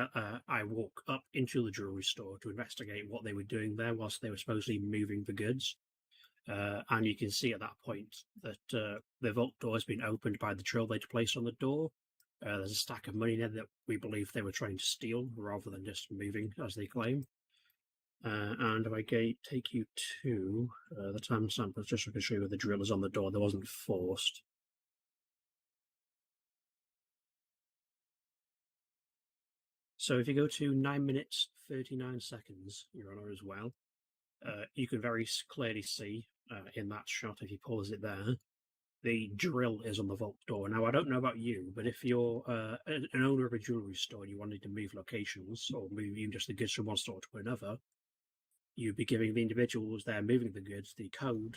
I walk up into the jewelry store to investigate what they were doing there whilst they were supposedly moving the goods. And you can see at that point that the vault door has been opened by the drill they'd placed on the door. There's a stack of money there that we believe they were trying to steal rather than just moving, as they claim. And if I take you to the timestamp, just so I can show you where the drill is on the door, that wasn't forced. So if you go to 9 minutes 39 seconds, Your Honour, as well, you can very clearly see in that shot, if you pause it there, the drill is on the vault door. Now, I don't know about you, but if you're an owner of a jewellery store and you wanted to move locations, or move even just the goods from one store to another, you'd be giving the individuals there moving the goods the code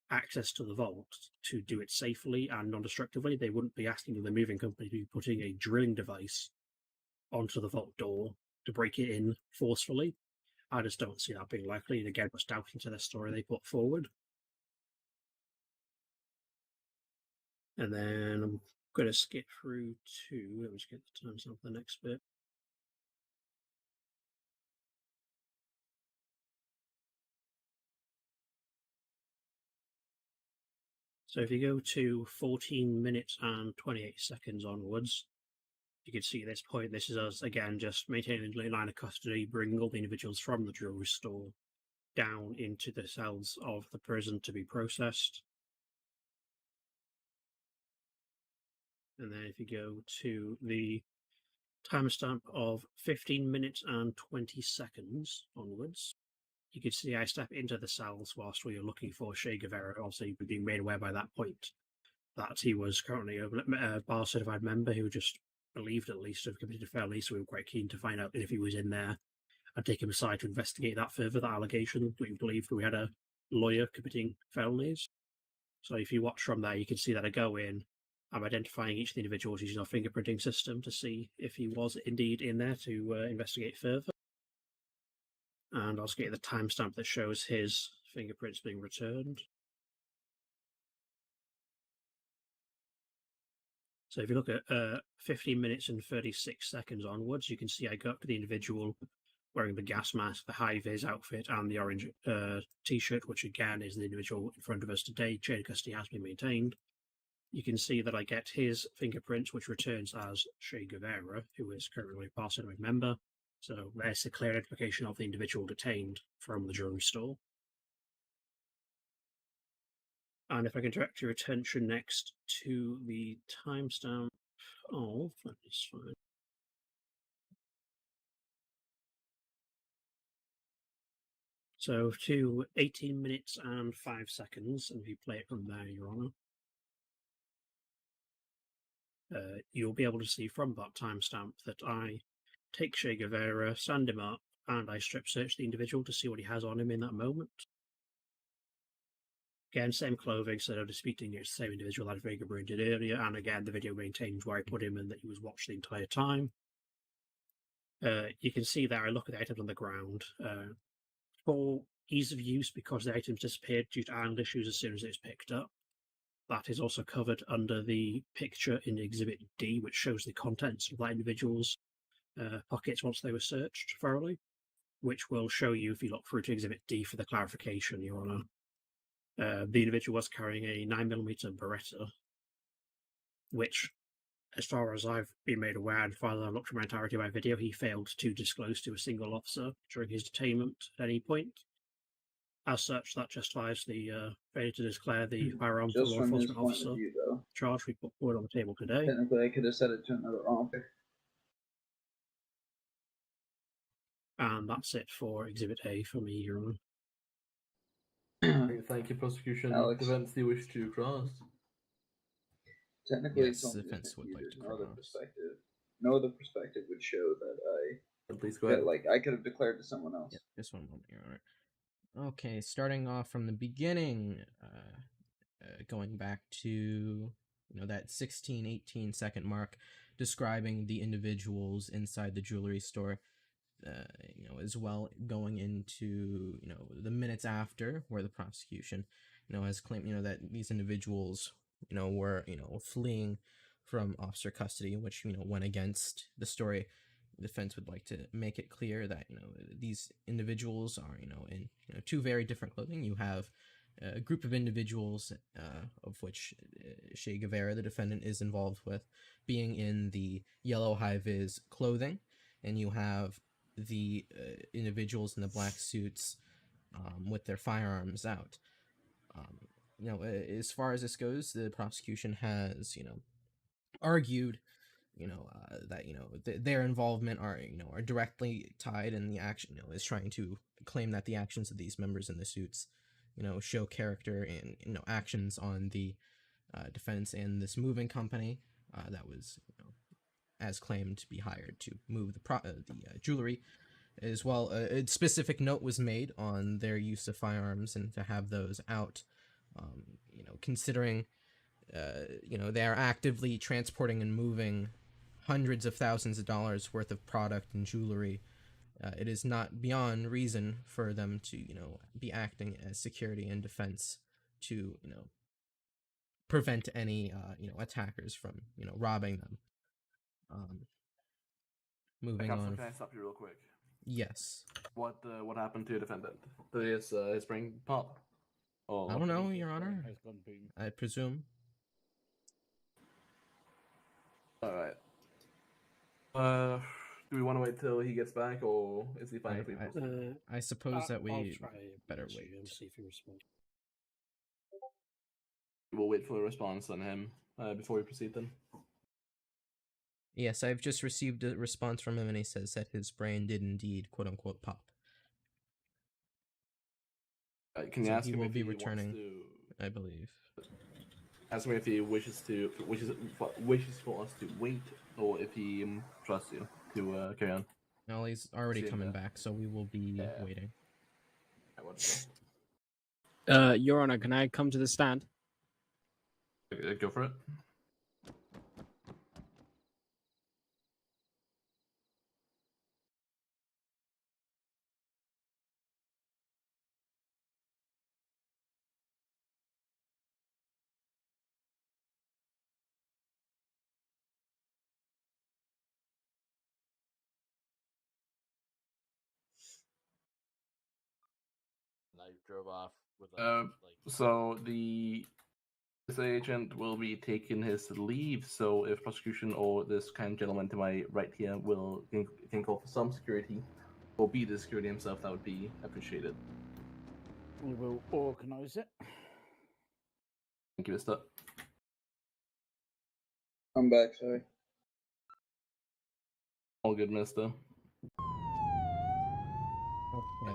access to the vault to do it safely and non-destructively. They wouldn't be asking the moving company to be putting a drilling device onto the vault door to break it in forcefully. I just don't see that being likely, and again, was doubting to the story they put forward. And then I'm going to skip through to, let me just get the timestamp of the next bit. So if you go to 14 minutes and 28 seconds onwards, you can see at this point, this is us, again, just maintaining a line of custody, bringing all the individuals from the jewellery store down into the cells of the prison to be processed. And then if you go to the timestamp of 15 minutes and 20 seconds onwards, you can see I step into the cells whilst we are looking for Che Guevara. Obviously, we've been made aware by that point that he was currently a bar certified member who just believed at least to have committed a felony, so we were quite keen to find out if he was in there and take him aside to investigate that further, that allegation. We believed we had a lawyer committing felonies. So if you watch from there, you can see that I go in, I'm identifying each of the individuals using our fingerprinting system to see if he was indeed in there to investigate further. And I'll just get the timestamp that shows his fingerprints being returned. So if you look at 15 minutes and 36 seconds onwards, you can see I go up to the individual wearing the gas mask, the high-vis outfit, and the orange T-shirt, which again is the individual in front of us today. Chain of custody has been maintained. You can see that I get his fingerprints, which returns as Che Guevara, who is currently a Pass Certified member. So there's a clear identification of the individual detained from the jewelry store. And if I can direct your attention next to the timestamp of, let me just find. So to 18 minutes and 5 seconds, and if you play it from there, Your Honour, you'll be able to see from that timestamp that I take Che Guevara, stand him up, and I strip search the individual to see what he has on him in that moment. Again, same clothing, so no disputing it's the same individual that Vega did earlier, and again, the video maintains where I put him and that he was watched the entire time. You can see there, I look at the items on the ground. For ease of use, because the items disappeared due to island issues as soon as it's picked up, that is also covered under the picture in Exhibit D, which shows the contents of that individual's pockets once they were searched thoroughly, which will show you if you look through to Exhibit D for the clarification, Your Honour. The individual was carrying a 9mm Beretta, which, as far as I've been made aware, and as far as I've looked through my entirety of my video, he failed to disclose to a single officer during his detainment at any point. As such, that justifies the failure to declare the firearm for law enforcement officer charge we put forward on the table today. Technically, I could have set it to another officer. And that's it for Exhibit A for me, Your Honour. Thank you, prosecution. Alex. Defense, do you wish to cross? Technically, Yes, it's only defense just would like there's to no other cross. perspective. No other perspective would show that Please go ahead. like I could have declared to someone else. Yeah, just one moment, Your Honor. Okay, starting off from the beginning, going back to that 16-18 second mark, describing the individuals inside the jewelry store. As well, going into the minutes after, where the prosecution has claimed that these individuals were fleeing from officer custody, which went against the story. The defense would like to make it clear that these individuals are in two very different clothing. You have a group of individuals, of which Che Guevara, the defendant, is involved with, being in the yellow high-vis clothing, and you have the individuals in the black suits with their firearms out. As far as this goes, the prosecution has argued that their involvement are directly tied, and the action is trying to claim that the actions of these members in the suits show character and actions on the defense and this moving company that was as claimed to be hired to move the jewelry. As well, a specific note was made on their use of firearms and to have those out. Considering they are actively transporting and moving hundreds of thousands of dollars worth of product and jewelry, it is not beyond reason for them to be acting as security and defense to prevent any attackers from robbing them. Moving Counselor, on. can I stop you real quick? Yes. What happened to your defendant? Did his brain pop? Oh, I don't know, Your Honor. I presume. All right. Do we want to wait till he gets back, or is he fine if we proceed? I suppose that we I'll try better to wait. see if he responds. We'll wait for a response on him before we proceed then. Yes, I've just received a response from him, and he says that his brain did indeed, quote unquote, pop. Can you So ask he him will if be he returning, wants to... I believe. Ask him if he wishes for us to wait, or if he trusts you to carry on. No, he's already See him coming there. back, so we will be waiting. Your Honor, can I come to the stand? Go for it. I drove off with So this agent will be taking his leave. So if prosecution or this kind gentleman to my right here can call for some security, or be the security himself, that would be appreciated. We will organise it. Thank you, Mister. I'm back, sorry. All good, Mister. Yeah.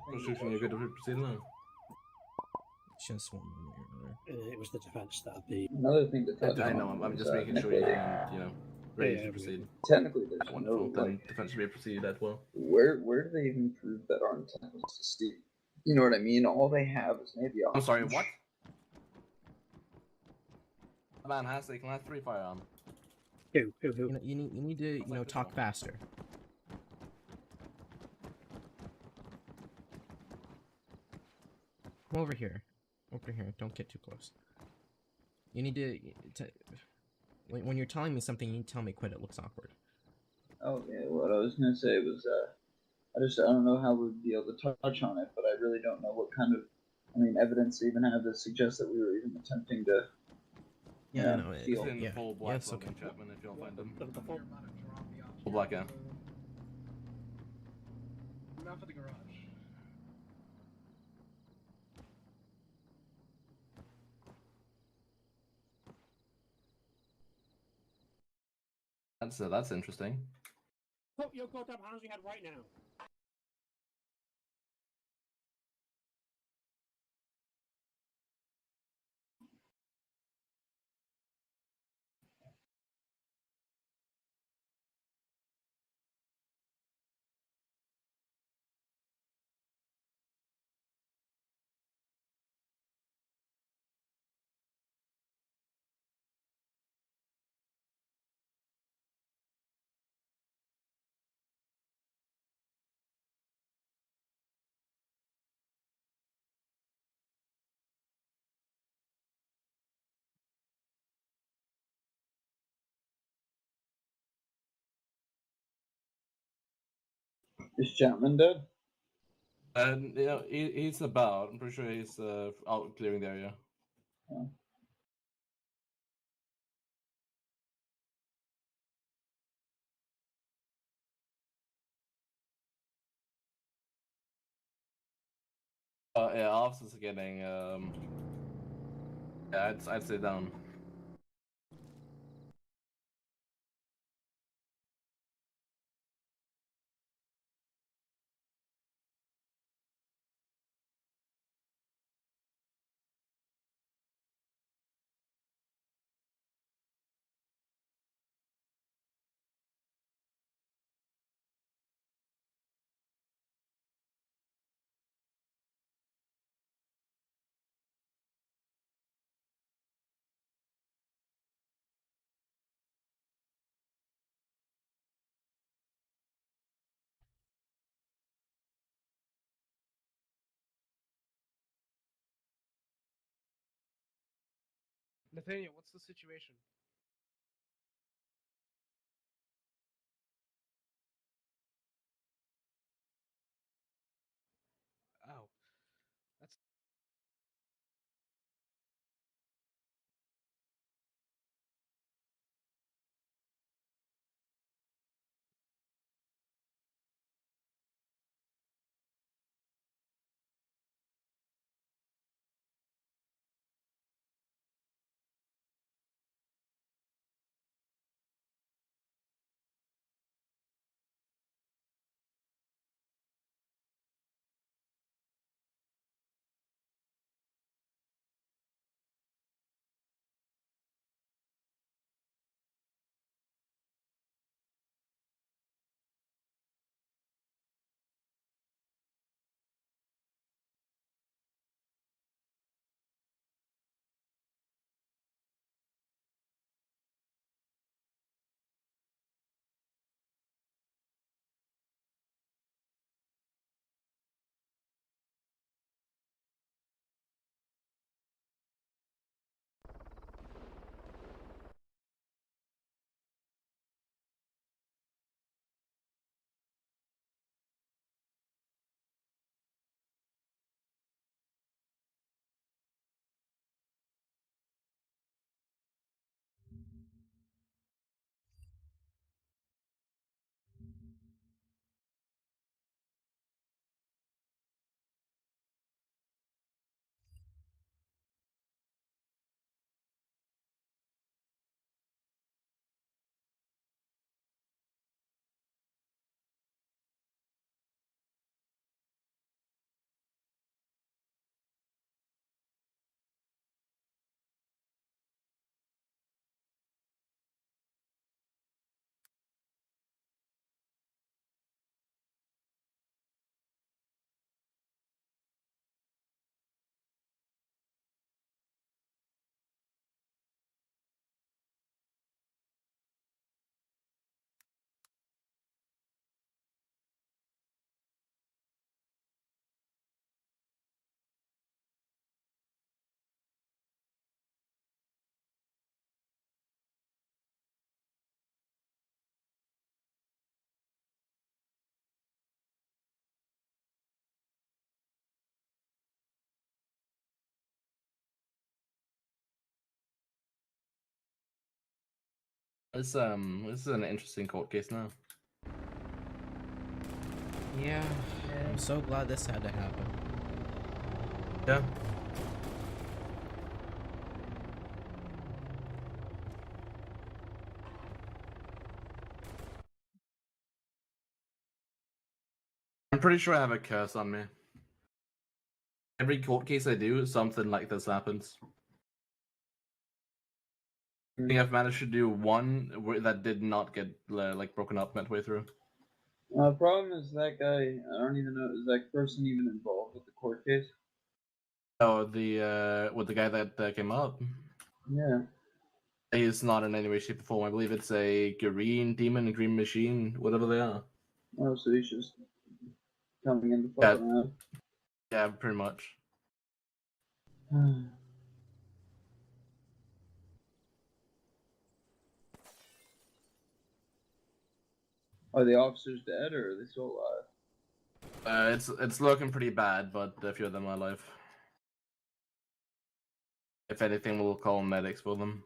Prosecution, you're good to proceed now. Just one moment, Your Honor. It was the defense that the Another thing to touch I on. know. I'm is, just making sure you can, ready Yeah, to proceed. Technically, there's Wonderful. no, Then defense should be proceeded as well. where do they even prove that our intent was to steal? You know what I mean? All they have is maybe a I'm sorry, what? A man has 3 firearms. Who? You need to talk faster. Come over here. Over here. Don't get too close. You need to when you're telling me something, you need to tell me quick. It looks awkward. Oh yeah, what I was gonna say was I don't know how we'd be able to touch on it, but I really don't know what kind of evidence they even have that suggests that we were even attempting to Yeah, no, steal. It's in full black Logan Chapman if you'll find them. Full black, yeah. Not for the garage. That's interesting. Put your goddamn hands on your head right now. Is Chapman dead? Yeah, he's about. I'm pretty sure he's out clearing the area. Oh. Yeah, officers are getting. Yeah, I'd say down. Nathaniel, what's the situation? Oh, that's. This is an interesting court case now. Yeah, I'm so glad this had to happen. Yeah. I'm pretty sure I have a curse on me. Every court case I do, something like this happens. I think I've managed to do one that did not get like broken up midway through. The problem is that guy. I don't even know. Is that person even involved with the court case? Oh, with the guy that came up. Yeah. He's not in any way, shape, or form. I believe it's a green demon, a green machine, whatever they are. Oh, so he's just coming in to fuck around. Yeah, pretty much. Are the officers dead or are they still alive? It's looking pretty bad, but a few of them are alive. If anything, we'll call medics for them.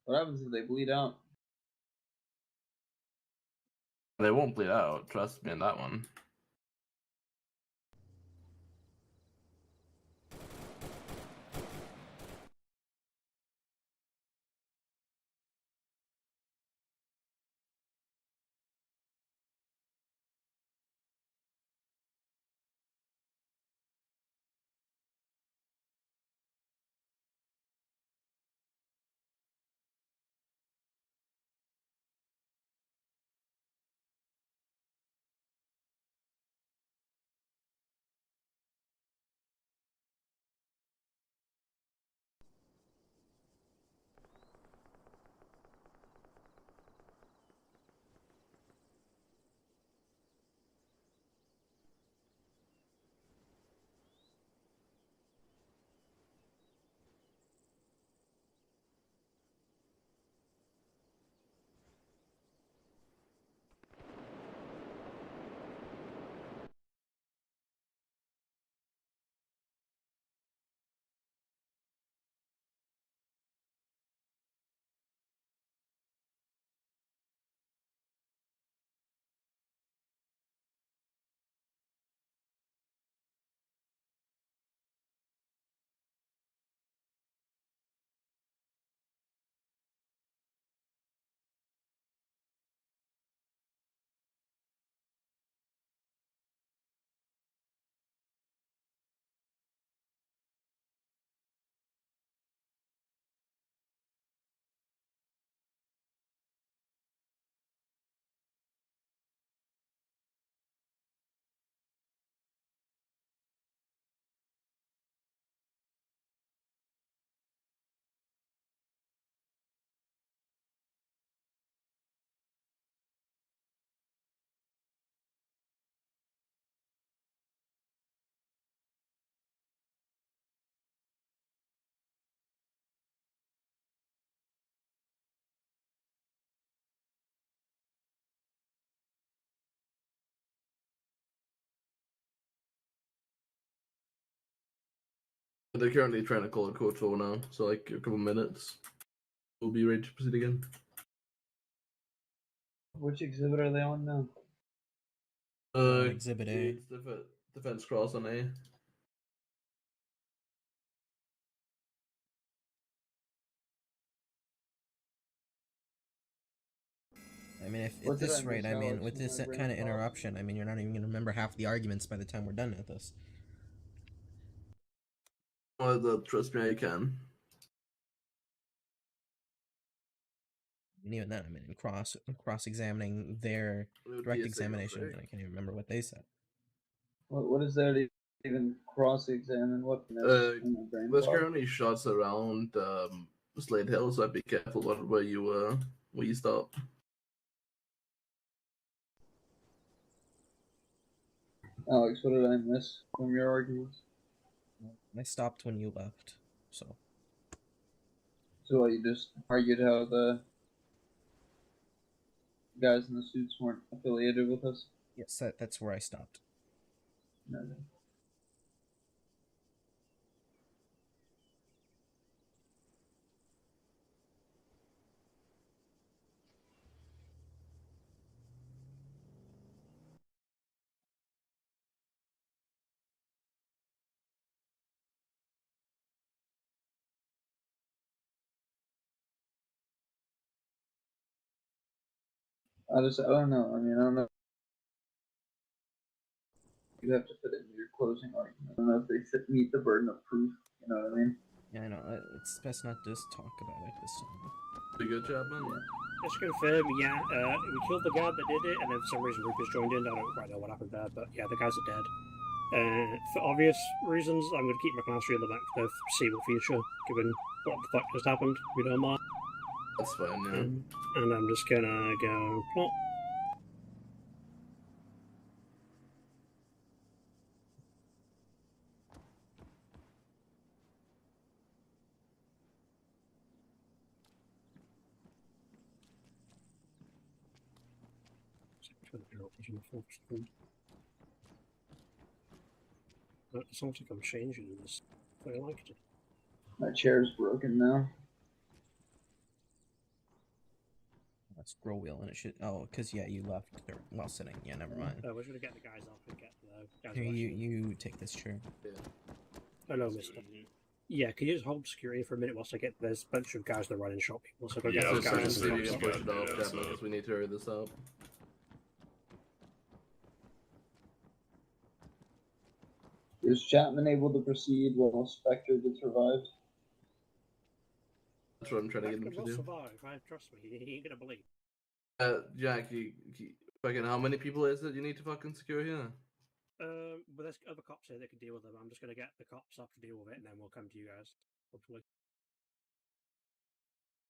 What happens if they bleed out? They won't bleed out. Trust me on that one. They're currently trying to call a court order now, so like a couple minutes, we'll be ready to proceed again. Which exhibit are they on now? Exhibit A. It's defense cross on A. I mean, if What at did this I rate, miss, I mean, Alex, with when this my brain kind of paused? interruption, I mean, you're not even gonna remember half the arguments by the time we're done with this. Oh, trust me, I can. And even then, I mean, in cross examining their What direct do you say, real examination, quick? I can't even remember what they said. What is there to even cross-examine? What? There's currently shots around Slade Hill, so I'd be careful where you stop. Alex, what did I miss from your arguments? I stopped when you left, so. So you just argued how the guys in the suits weren't affiliated with us? Yes, that's where I stopped. No. I don't know. I mean, I don't know. You have to fit it into your closing argument. I don't know if they meet the burden of proof. You know what I mean? Yeah, I know. It's best not to just talk about it this time. Pretty good job, man. Just to confirm, yeah, we killed the guy that did it, and then for some reason Rupert joined in. I don't quite know what happened there, but yeah, the guys are dead. For obvious reasons, I'm going to keep my class in the back for the foreseeable future, given what the fuck just happened, if you don't mind. That's fine, yeah. And I'm just gonna go plot. It sounds like I'm changing this. I liked it. My chair's broken now. That's scroll wheel, and it should. Oh, because yeah, you left while sitting. Yeah, never mind. We're going to get the guys off and get the guys. Here, you take this chair. Hello, mister. Yeah, can you just hold security for a minute whilst I get this bunch of guys that are running shop people? So go get those guys. See if you can push it off, Chapman, because we need to hurry this up. Is Chapman able to proceed while Spectre gets revived? That's what I'm trying to get him to do. Survive. Trust me, he ain't gonna believe. Jack, fucking, how many people is it you need to fucking secure here? But there's other cops here that can deal with them. I'm just gonna get the cops up to deal with it, and then we'll come to you guys. Hopefully.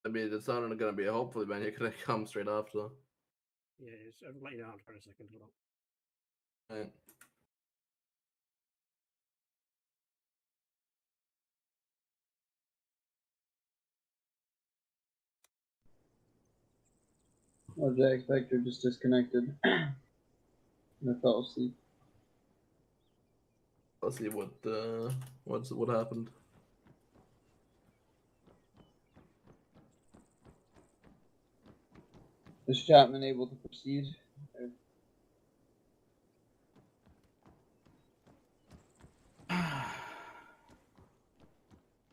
I mean, it's not gonna be a hopefully, man. You're gonna come straight after. Yeah, I'll let you know for a second. Hold on. Right. Oh, Jack Spectre just disconnected. I fell asleep. Let's see what happened. Is Chapman able to proceed?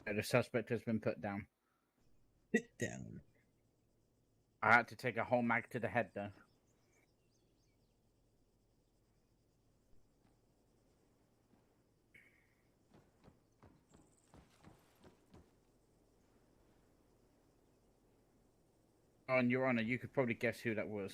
The suspect has been put down. Sit down. I had to take a whole mag to the head, though. Oh, and Your Honor, you could probably guess who that was.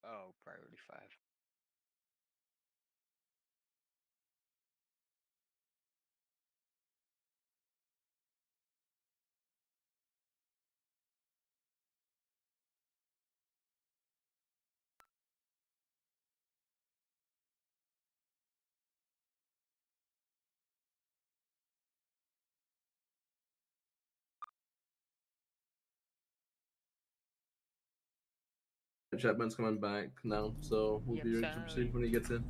Oh, priority 5. Chapman's coming back now, so we'll be ready to proceed when he gets in.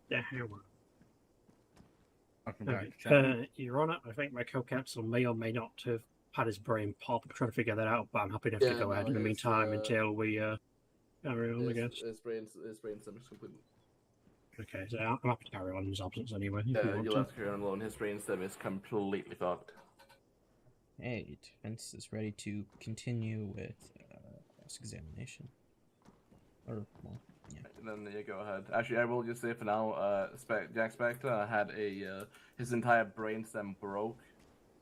Yeah, here we Welcome Okay. back, Your Honor, I think my co-counsel may or may not have had his brain pop. I'm trying to figure that out, but I'm happy enough to go ahead in the meantime until we carry on, I guess. His brain stem's completely. Okay, so I'm happy to carry on in his absence anyway. If you want You'll to. have to carry on alone. His brain stem is completely fucked. Hey, defense is ready to continue with cross-examination. Or, well, yeah. And then you go ahead. Actually, I will just say for now, Jack Spectre had his entire brain stem broke,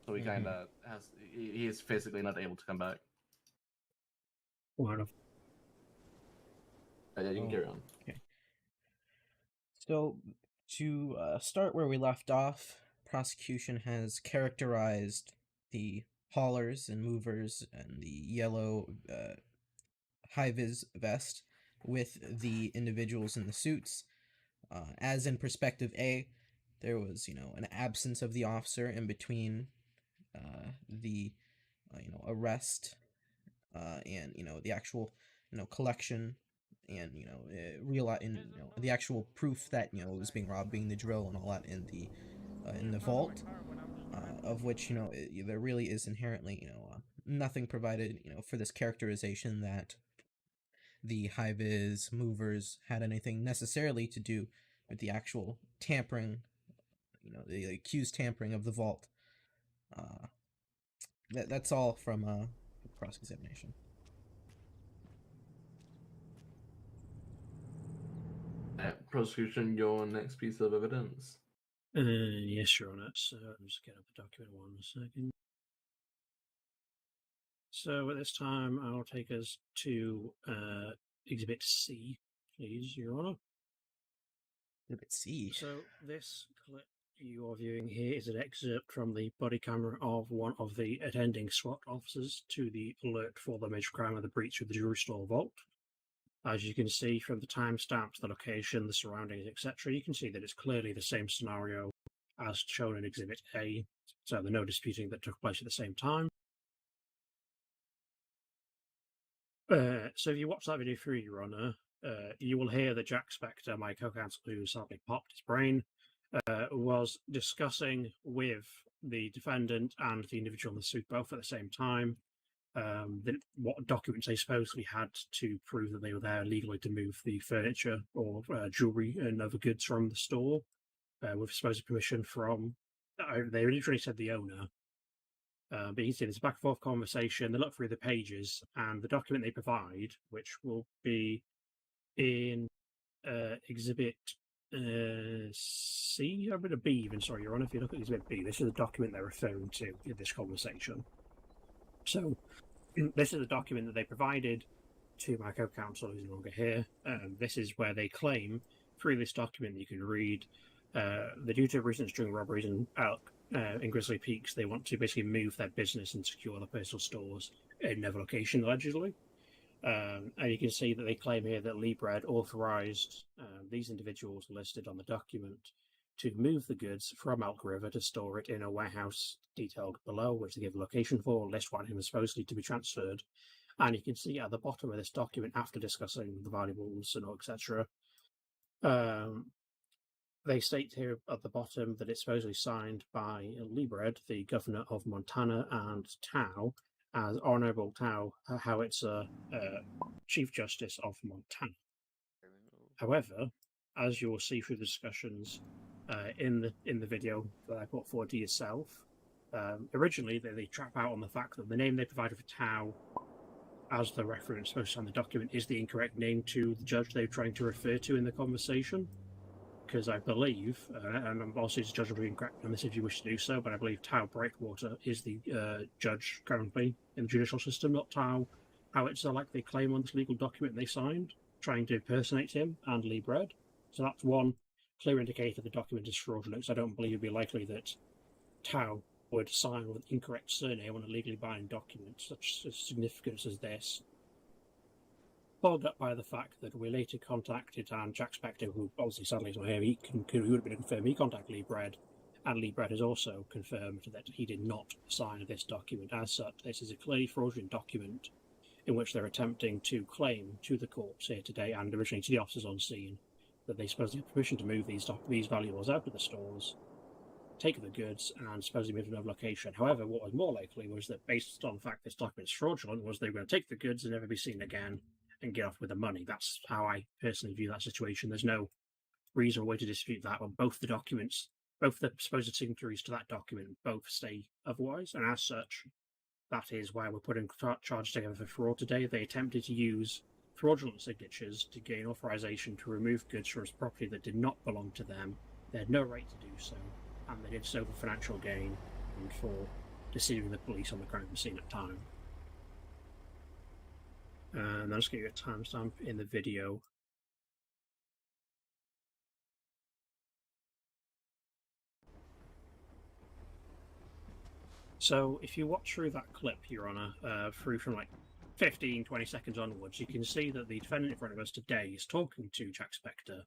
so he kind of he is physically not able to come back. Fair enough. Yeah, you can carry on. Okay. So, to start where we left off, prosecution has characterized the haulers and movers and the yellow high-vis vest with the individuals in the suits. As in perspective A, there was, an absence of the officer in between the, arrest and, the actual, collection and, the actual proof that, it was being robbed, being the drill and all that in the vault, of which, there really is inherently, nothing provided, for this characterization that the high-vis movers had anything necessarily to do with the actual tampering, the accused tampering of the vault. That's all from cross-examination. Prosecution, your next piece of evidence. Yes, Your Honour. So I'll just get up the document 1 second. So at this time, I'll take us to Exhibit C, please, Your Honour. Exhibit C. So this clip you are viewing here is an excerpt from the body camera of one of the attending SWAT officers to the alert for the major crime of the breach of the jewelry store vault. As you can see from the timestamps, the location, the surroundings, etc., you can see that it's clearly the same scenario as shown in Exhibit A, so there's no disputing that took place at the same time. So if you watch that video through, Your Honour, you will hear that Jack Spector, my co-counsel who sadly popped his brain, was discussing with the defendant and the individual in the suit both at the same time what documents they supposedly had to prove that they were there legally to move the furniture or jewellery and other goods from the store with supposed permission from, they literally said the owner. But he said it's a back and forth conversation. They look through the pages, and the document they provide, which will be in Exhibit C, a bit of B even, sorry, Your Honour, if you look at Exhibit B, this is the document they're referring to in this conversation. So, this is the document that they provided to my co-counsel, who's no longer here. This is where they claim, through this document you can read, the due to recent string robberies in Elk, in Grizzly Peaks, they want to basically move their business and secure their personal stores in another location, allegedly. And you can see that they claim here that Liebred authorized these individuals listed on the document to move the goods from Elk River to store it in a warehouse detailed below, which they give a location for, list one who supposedly to be transferred. And you can see at the bottom of this document, after discussing the valuables and etc., they state here at the bottom that it's supposedly signed by Liebred, the governor of Montana, and Tao, as Honorable Tao Howitzer, Chief Justice of Montana. However, as you will see through the discussions in the video that I put forward to yourself, originally they trap out on the fact that the name they provided for Tao as the reference supposed on the document is the incorrect name to the judge they're trying to refer to in the conversation. Because I believe, and I'm also judge will be incorrect on this if you wish to do so, but I believe Tao Breakwater is the judge currently in the judicial system, not Tao Howitzer, like they claim on this legal document they signed, trying to impersonate him and Liebred. So that's one clear indicator the document is fraudulent, so I don't believe it'd be likely that Tao would sign with an incorrect surname on a legally binding document such significance as this. Followed up by the fact that we later contacted Jack Spector, who obviously sadly is not here, he would have been confirmed. He contacted Liebred, and Liebred has also confirmed that he did not sign this document. As such, this is a clearly fraudulent document in which they're attempting to claim to the courts here today, and originally to the officers on scene, that they supposedly have permission to move these valuables out of the stores, take the goods, and supposedly move to another location. However, what was more likely was that, based on the fact this document is fraudulent, was they were going to take the goods and never be seen again, and get off with the money. That's how I personally view that situation. There's no reasonable way to dispute that. When both the documents, both the supposed signatories to that document, both say otherwise, and as such, that is why we're putting charges together for fraud today. They attempted to use fraudulent signatures to gain authorization to remove goods from property that did not belong to them. They had no right to do so, and they did so for financial gain and for deceiving the police on the crime scene at the time. And I'll just give you a timestamp in the video So if you watch through that clip, Your Honour, through from like 15, 20 seconds onwards, you can see that the defendant in front of us today is talking to Jack Spector.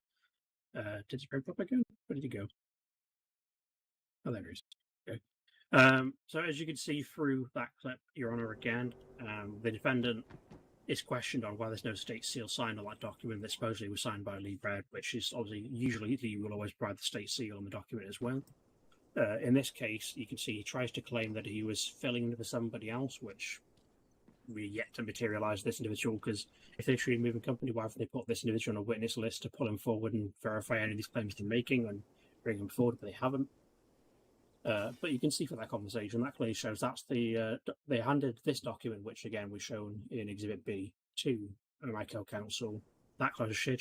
Did he bring up again? Where did he go? Oh, there he is. Okay. So as you can see through that clip, Your Honour, again, the defendant is questioned on why there's no state seal signed on that document that supposedly was signed by Lee Brad, which is obviously usually you will always provide the state seal on the document as well. In this case, you can see he tries to claim that he was filling in for somebody else, which we're yet to materialise this individual, because if they're truly a moving company, why have they put this individual on a witness list to pull him forward and verify any of these claims they're making and bring him forward, but they haven't. But you can see from that conversation, that clearly shows that's the they handed this document, which again was shown in Exhibit B to my co-counsel. That clear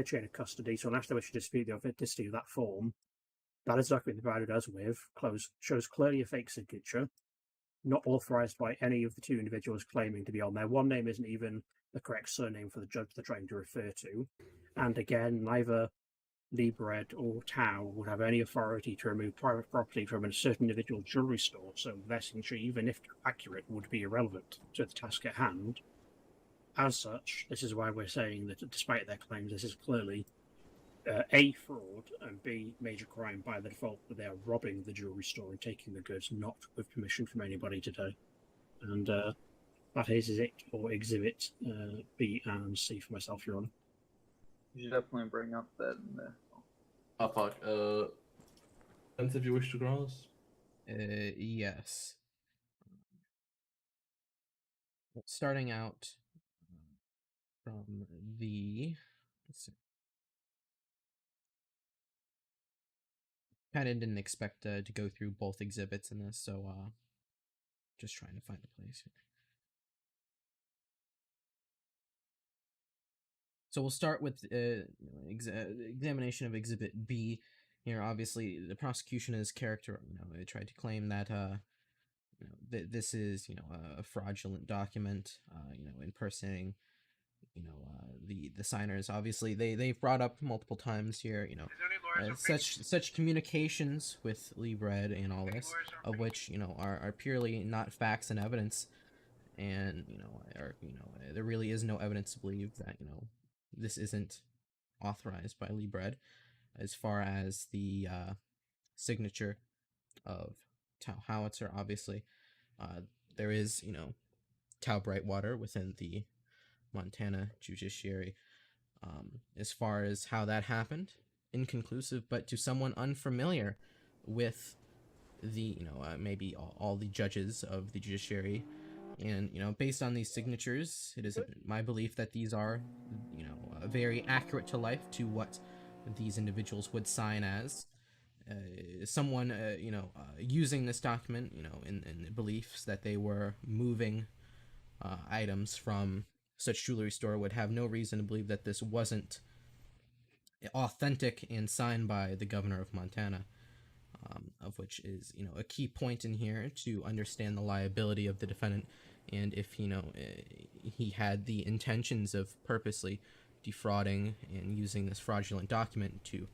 chain of custody. So unless they wish to dispute the authenticity of that form, that is the document they provided us with. Shows clearly a fake signature, not authorised by any of the two individuals claiming to be on there. One name isn't even the correct surname for the judge they're trying to refer to, and again, neither Libred or Tau would have any authority to remove private property from a certain individual jewellery store, so their signature, even if accurate, would be irrelevant to the task at hand. As such, this is why we're saying that despite their claims, this is clearly A, fraud, and B, major crime by the default that they are robbing the jewellery store and taking the goods, not with permission from anybody today. And that is it for Exhibit B and C for myself, Your Honour. You should definitely bring up that in there. Oh fuck. Vince, if you wish to cross. Yes. Starting out from the, let's see. Kind of didn't expect to go through both exhibits in this, so just trying to find a place here. So we'll start with examination of Exhibit B. Here, obviously, the prosecution is character. They tried to claim that this is a fraudulent document. Impersonating the signers. Obviously, they've brought up multiple times here. Such communications with Lee Bread and all this, of which are purely not facts and evidence, and there really is no evidence to believe that this isn't authorized by Lee Bread. As far as the signature of Tau Howitzer, obviously, there is Tau Brightwater within the Montana judiciary. As far as how that happened, inconclusive, but to someone unfamiliar with the maybe all the judges of the judiciary, and based on these signatures, it is my belief that these are very accurate to life to what these individuals would sign as. Someone using this document in the beliefs that they were moving items from such jewelry store would have no reason to believe that this wasn't authentic and signed by the governor of Montana, of which is a key point in here to understand the liability of the defendant, and if he had the intentions of purposely defrauding and using this fraudulent document to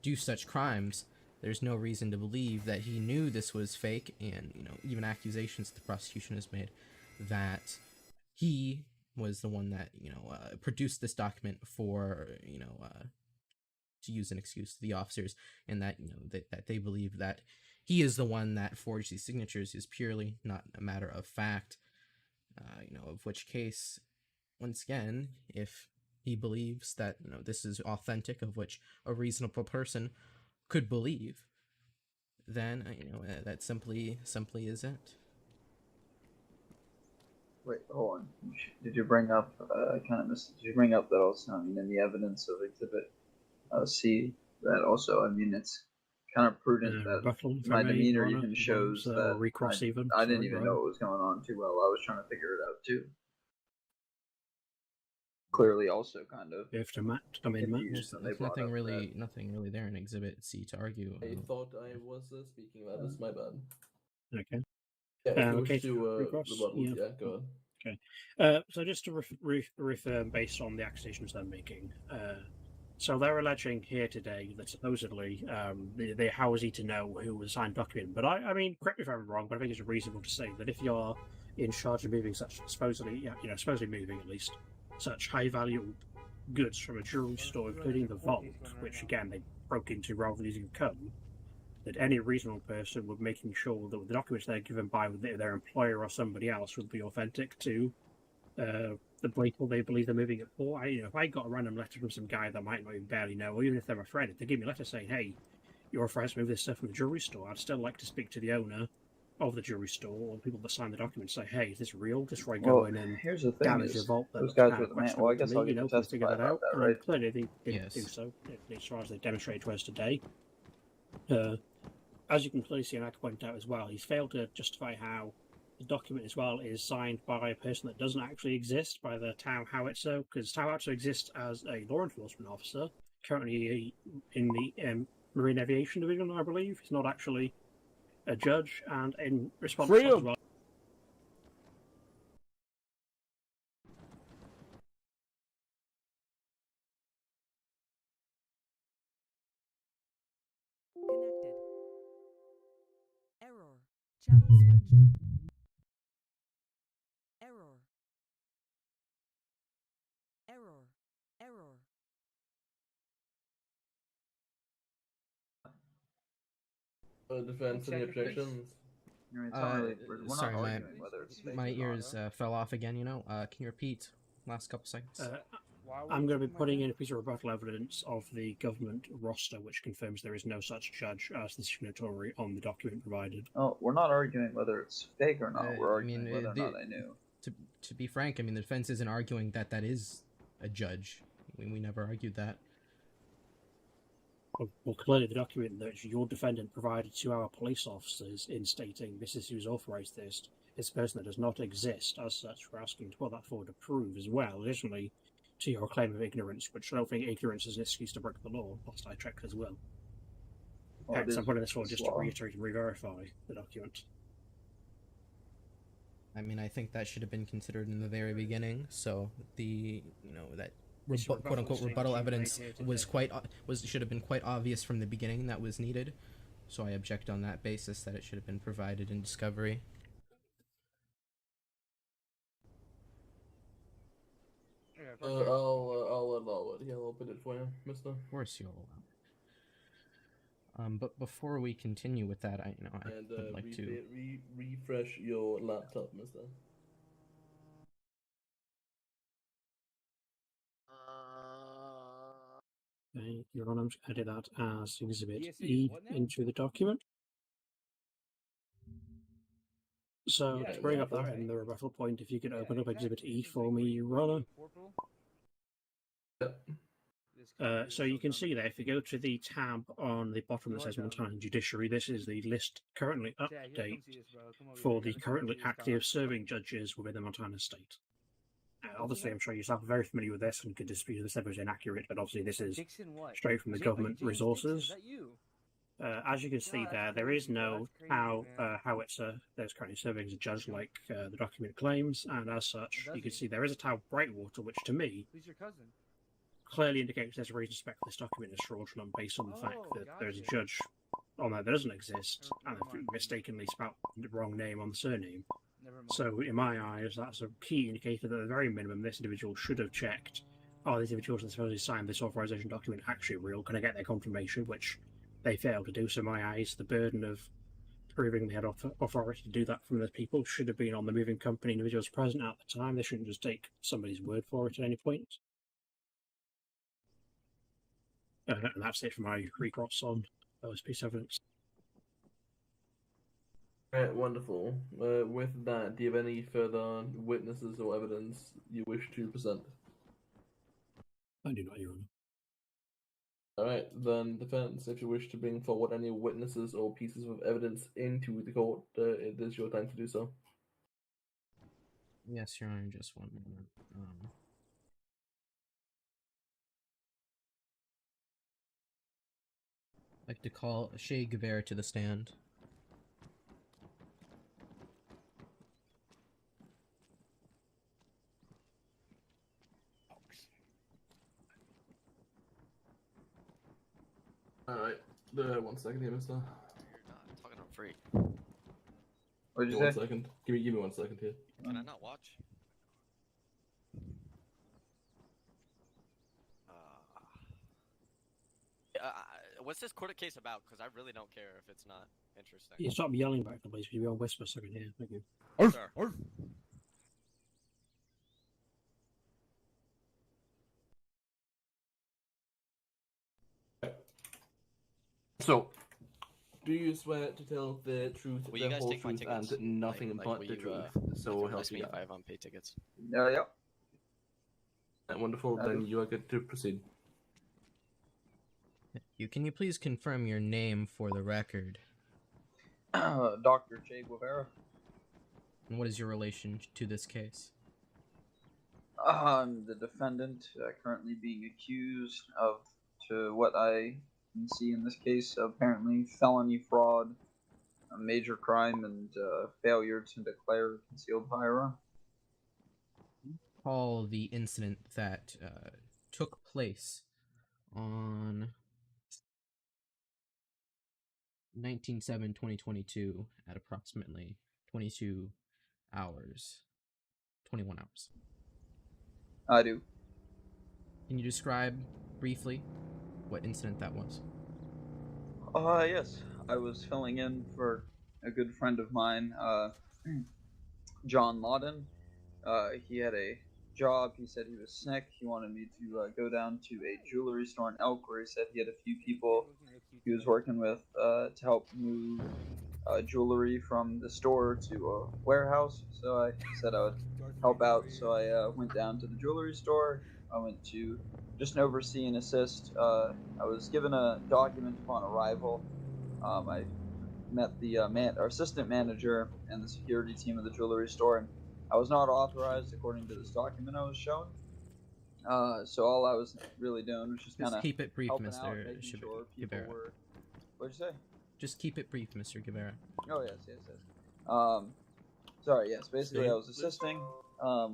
do such crimes, there's no reason to believe that he knew this was fake, and even accusations the prosecution has made that he was the one that produced this document for to use an excuse to the officers, and that that they believe that he is the one that forged these signatures is purely not a matter of fact. Of which case, once again, if he believes that this is authentic, of which a reasonable person could believe, then that simply is it. Wait, hold on. Did you bring up? I kind of missed. Did you bring up that also? I mean, in the evidence of Exhibit C, that also. I mean, it's kind of prudent that my demeanor even shows that I didn't even know what was going on too well. I was trying to figure it out too. Clearly, also kind of. You have to Matt. I mean, There's nothing really there in Exhibit C to argue. I thought I was speaking about this. My bad. Okay. Yeah, Okay. Yeah, go on. Okay. So just to reaffirm based on the accusations they're making, So they're alleging here today that supposedly, how was he to know who was signed document? But I mean, correct me if I'm wrong, but I think it's reasonable to say that if you're in charge of moving such supposedly moving at least such high value goods from a jewelry store, including the vault, which again they broke into rather than using a code, that any reasonable person would making sure that the documents they're given by their employer or somebody else would be authentic to the people they believe they're moving it for. If I got a random letter from some guy that I might not even barely know, or even if they're a friend, if they give me a letter saying, "Hey, you're authorized to move this stuff from the jewelry store," I'd still like to speak to the owner of the jewelry store or the people that sign the document. Say, "Hey, is this real?" Just before I go in and here's the thing: damage your is vault. those guys were the man. Well, I guess I'll get to Can figure testify that about out. that, And right? clearly, they didn't do so, as far as they demonstrated to us today. As you can clearly see, and I can point out as well, he's failed to justify how the document as well is signed by a person that doesn't actually exist, by the Tau Howitzer, because Tau Howitzer exists as a law enforcement officer, currently in the Marine Aviation Division, I believe. He's not actually a judge, and in response to that as well. Connected. Error. Channel switched. Error. Error. Error. Defense, any objections? Sorry, my ears fell off again. Can you repeat last couple seconds? I'm going to be putting in a piece of rebuttal evidence of the government roster, which confirms there is no such judge as the signatory on the document provided. Oh, we're not arguing whether it's fake or not. We're arguing whether or not I knew. To be frank, I mean, the defense isn't arguing that that is a judge. We never argued that. Well, clearly the document that your defendant provided to our police officers in stating this is who's authorized this is a person that does not exist. As such, we're asking to put that forward to prove as well, additionally to your claim of ignorance, which I don't think ignorance is an excuse to break the law, whilst I checked as well. Hence, I'm putting this forward just to reiterate and re-verify the document. I mean, I think that should have been considered in the very beginning, so that quote-unquote rebuttal evidence should have been quite obvious from the beginning that was needed. So I object on that basis that it should have been provided in discovery. I'll allow it. Yeah, I'll put it for you, mister. Of course you'll allow it. But before we continue with that, I would like to refresh your laptop, mister. Okay, Your Honor, I'm just going to edit that as Exhibit E into the document. So, to bring up that in the rebuttal point, if you could open up Exhibit E for me, Your Honor. So you can see there, if you go to the tab on the bottom that says Montana Judiciary, this is the list currently update for the currently active serving judges within the Montana state. Obviously, I'm sure yourself are very familiar with this and could dispute this if it was inaccurate, but obviously this is straight from the government resources. As you can see there is no Howitzer that's currently serving as a judge like the document claims, and as such, you can see there is a Tau Brightwater, which to me clearly indicates there's a reason to suspect this document is fraudulent based on the fact that there's a judge on there that doesn't exist, and they've mistakenly spelled the wrong name on the surname. So, in my eyes, that's a key indicator that at the very minimum, this individual should have checked, are these individuals that supposedly signed this authorization document actually real? Can I get their confirmation? Which they failed to do. So, in my eyes, the burden of proving they had authority to do that from those people should have been on the moving company individuals present at the time. They shouldn't just take somebody's word for it at any point. And that's it for my recross on those piece of evidence. Alright, wonderful. With that, do you have any further witnesses or evidence you wish to present? I do not, Your Honor. Alright, then defense, if you wish to bring forward any witnesses or pieces of evidence into the court, it is your time to do so. Yes, Your Honor, just one moment. I'd like to call Shay Guevara to the stand. Alright. 1 second here, mister. You're not talking on free. What did you One say? second. Give me 1 second here. Can I not watch? What's this court case about? Because I really don't care if it's not interesting. You stop yelling back, please. You're on whisper so I can hear. Thank you. Sir. So, do you swear to tell the truth, Will you the guys whole take my truth, tickets? and nothing but will the you, truth? you So can help arrest you me if God. I have unpaid tickets. Yep. Wonderful. Then you are good to proceed. Can you please confirm your name for the record? Dr. Che Guevara. And what is your relation to this case? I'm the defendant, currently being accused of, to what I can see in this case, apparently felony fraud, a major crime, and failure to declare a concealed firearm. Recall the incident that took place on 19/7/2022 at approximately 22 hours, 21 hours. I do. Can you describe briefly what incident that was? Yes. I was filling in for a good friend of mine, John Lawden. He had a job. He said he was sick. He wanted me to go down to a jewelry store in Elk where he said he had a few people he was working with to help move jewelry from the store to a warehouse. So I said I would help out. So I went down to the jewelry store. I went to just oversee and assist. I was given a document upon arrival. I met the our assistant manager and the security team of the jewelry store, and I was not authorized according to this document I was shown. So all I was really doing was just kind of keep it brief, helping out, Mr. making sure people Guevara. were. What'd you say? Just keep it brief, Mr. Guevara. Oh yes. Sorry, yes. Basically, I was assisting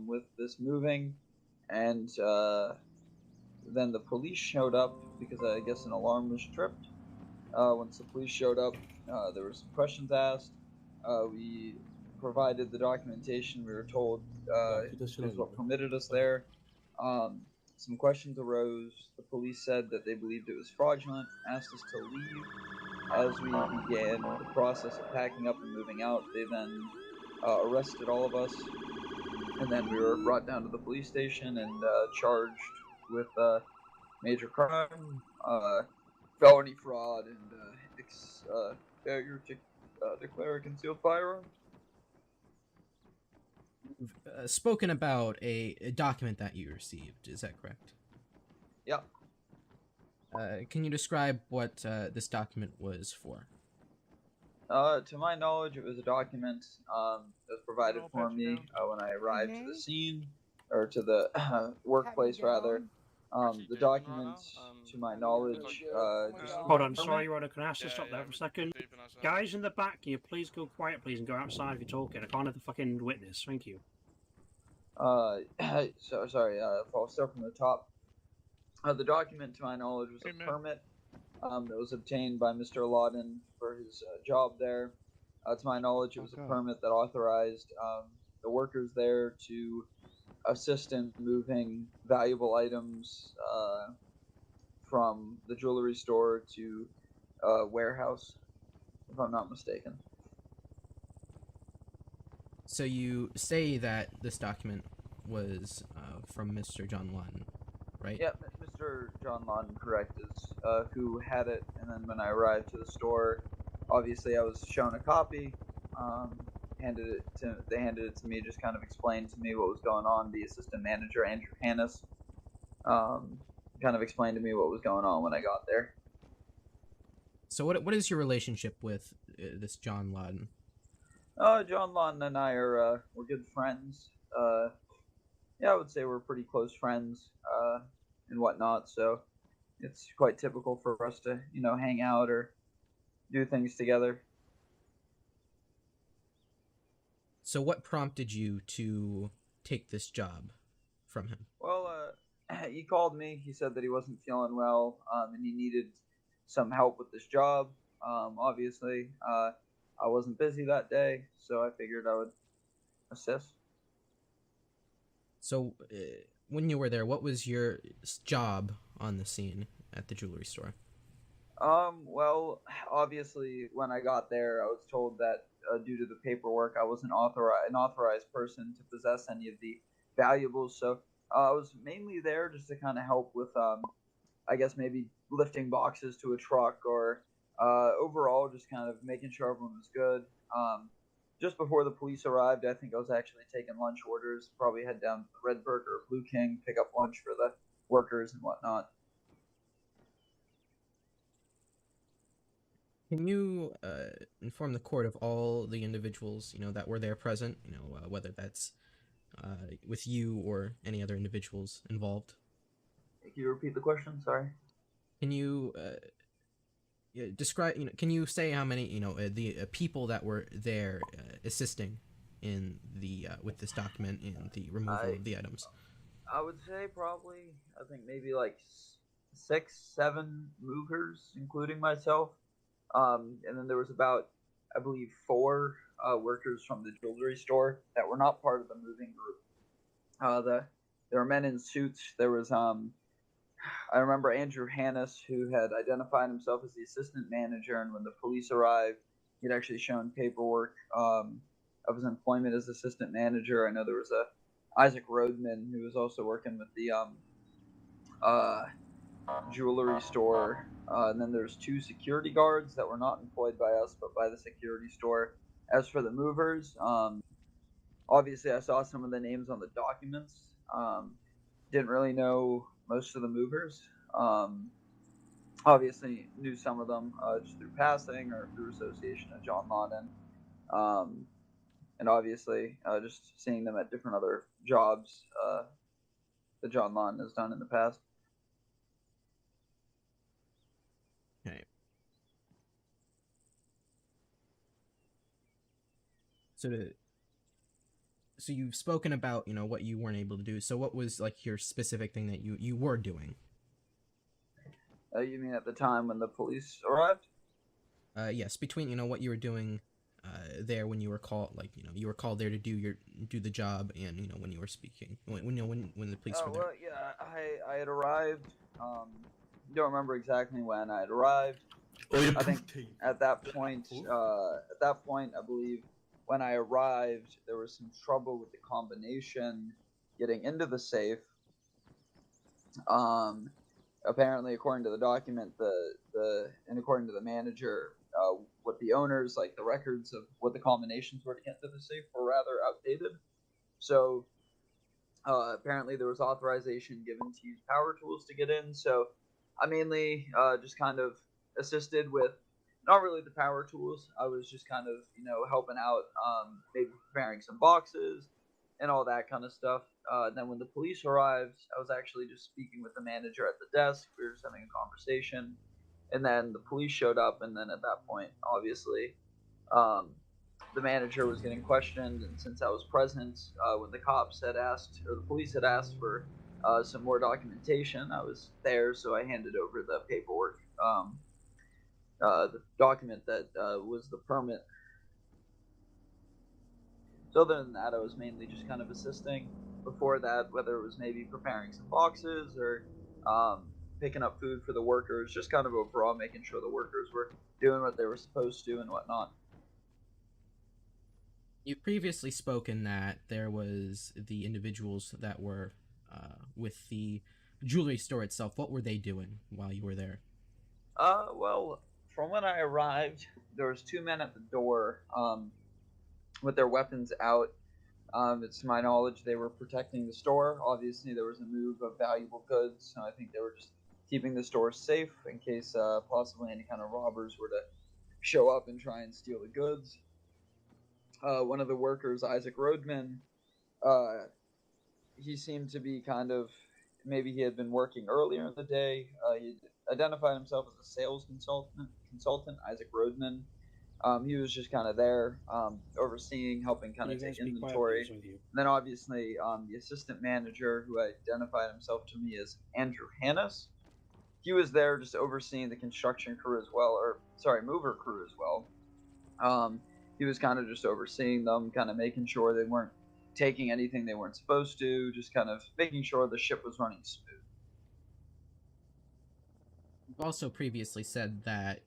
with this moving, and then the police showed up because I guess an alarm was tripped. Once the police showed up, there were some questions asked. We provided the documentation. We were told here's what permitted us there. Some questions arose. The police said that they believed it was fraudulent, asked us to leave. As we began the process of packing up and moving out, they then arrested all of us, and then we were brought down to the police station and charged with major crime, felony fraud, and failure to declare a concealed firearm. Spoken about a document that you received, is that correct? Yep. Can you describe what this document was for? To my knowledge, it was a document that was provided for me when I arrived to the scene, or to the workplace, rather. The document, to my knowledge, just... Hold on, sorry, Rhoda, can I ask you to stop there for a second? Guys in the back, can you please go quiet, please, and go outside if you're talking? I can't have the fucking witness, thank you. So sorry, if I'll start from the top. The document, to my knowledge, was a permit that was obtained by Mr. Lawden for his job there. To my knowledge, it was a permit that authorized the workers there to assist in moving valuable items from the jewelry store to a warehouse, if I'm not mistaken. So you say that this document was from Mr. John Lawden, right? Yeah, Mr. John Lawden, correct, is who had it, and then when I arrived to the store, obviously I was shown a copy. They handed it to me, just kind of explained to me what was going on. The assistant manager, Andrew Hannes, kind of explained to me what was going on when I got there. So what is your relationship with this John Lawden? John Lawden and I are we're good friends. Yeah, I would say we're pretty close friends and whatnot. So it's quite typical for us to hang out or do things together. So what prompted you to take this job from him? Well, he called me. He said that he wasn't feeling well and he needed some help with this job. Obviously, I wasn't busy that day, so I figured I would assist. So, when you were there, what was your job on the scene at the jewelry store? Well, obviously, when I got there, I was told that due to the paperwork, I wasn't an authorized person to possess any of the valuables. So I was mainly there just to kind of help with, I guess maybe lifting boxes to a truck, or overall just kind of making sure everyone was good. Just before the police arrived, I think I was actually taking lunch orders. Probably head down to Red Burger or Blue King, pick up lunch for the workers and whatnot. Can you inform the court of all the individuals that were there present? Whether that's with you or any other individuals involved. Can you repeat the question? Sorry. Can you describe? Can you say how many the people that were there assisting in the with this document and the removal of the items? I would say probably, I think maybe like 6, 7 movers, including myself. And then there was about, I believe, 4 workers from the jewelry store that were not part of the moving group. There were men in suits. There was, I remember Andrew Hannes, who had identified himself as the assistant manager, and when the police arrived, he'd actually shown paperwork of his employment as assistant manager. I know there was Isaac Rodman, who was also working with the jewelry store. And then there's 2 security guards that were not employed by us, but by the security store. As for the movers, obviously I saw some of the names on the documents. Didn't really know most of the movers. Obviously knew some of them just through passing or through association of John Lawden. And obviously just seeing them at different other jobs that John Lawden has done in the past. Okay. So you've spoken about what you weren't able to do. So what was like your specific thing that you were doing? You mean at the time when the police arrived? Yes, between what you were doing there when you were called, you were called there to do the job, and when you were speaking when the police were there. Well, yeah, I had arrived. Don't remember exactly when I had arrived. I think at that point, I believe when I arrived, there was some trouble with the combination getting into the safe. Apparently, according to the document, and according to the manager, what the owners, like the records of what the combinations were to get into the safe, were rather outdated. So apparently there was authorization given to use power tools to get in. So I mainly just kind of assisted with not really the power tools. I was just kind of helping out, maybe preparing some boxes and all that kind of stuff. Then when the police arrived, I was actually just speaking with the manager at the desk. We were just having a conversation, and then the police showed up. And then at that point, obviously, the manager was getting questioned, and since I was present when the cops had asked, or the police had asked for some more documentation, I was there, so I handed over the paperwork, the document that was the permit. So other than that, I was mainly just kind of assisting. Before that, whether it was maybe preparing some boxes or picking up food for the workers, just kind of overall making sure the workers were doing what they were supposed to and whatnot. You've previously spoken that there was the individuals that were with the jewelry store itself. What were they doing while you were there? Well, from when I arrived, there was 2 men at the door with their weapons out. It's to my knowledge they were protecting the store. Obviously, there was a move of valuable goods, so I think they were just keeping the store safe in case possibly any kind of robbers were to show up and try and steal the goods. One of the workers, Isaac Rodman, he seemed to be kind of, maybe he had been working earlier in the day. He identified himself as a sales consultant, Isaac Rodman. He was just kind of there, overseeing, helping kind of take inventory. And then obviously the assistant manager, who identified himself to me as Andrew Hannes, he was there just overseeing the construction crew as well, or sorry, mover crew as well. He was kind of just overseeing them, kind of making sure they weren't taking anything they weren't supposed to, just kind of making sure the ship was running smooth. You've also previously said that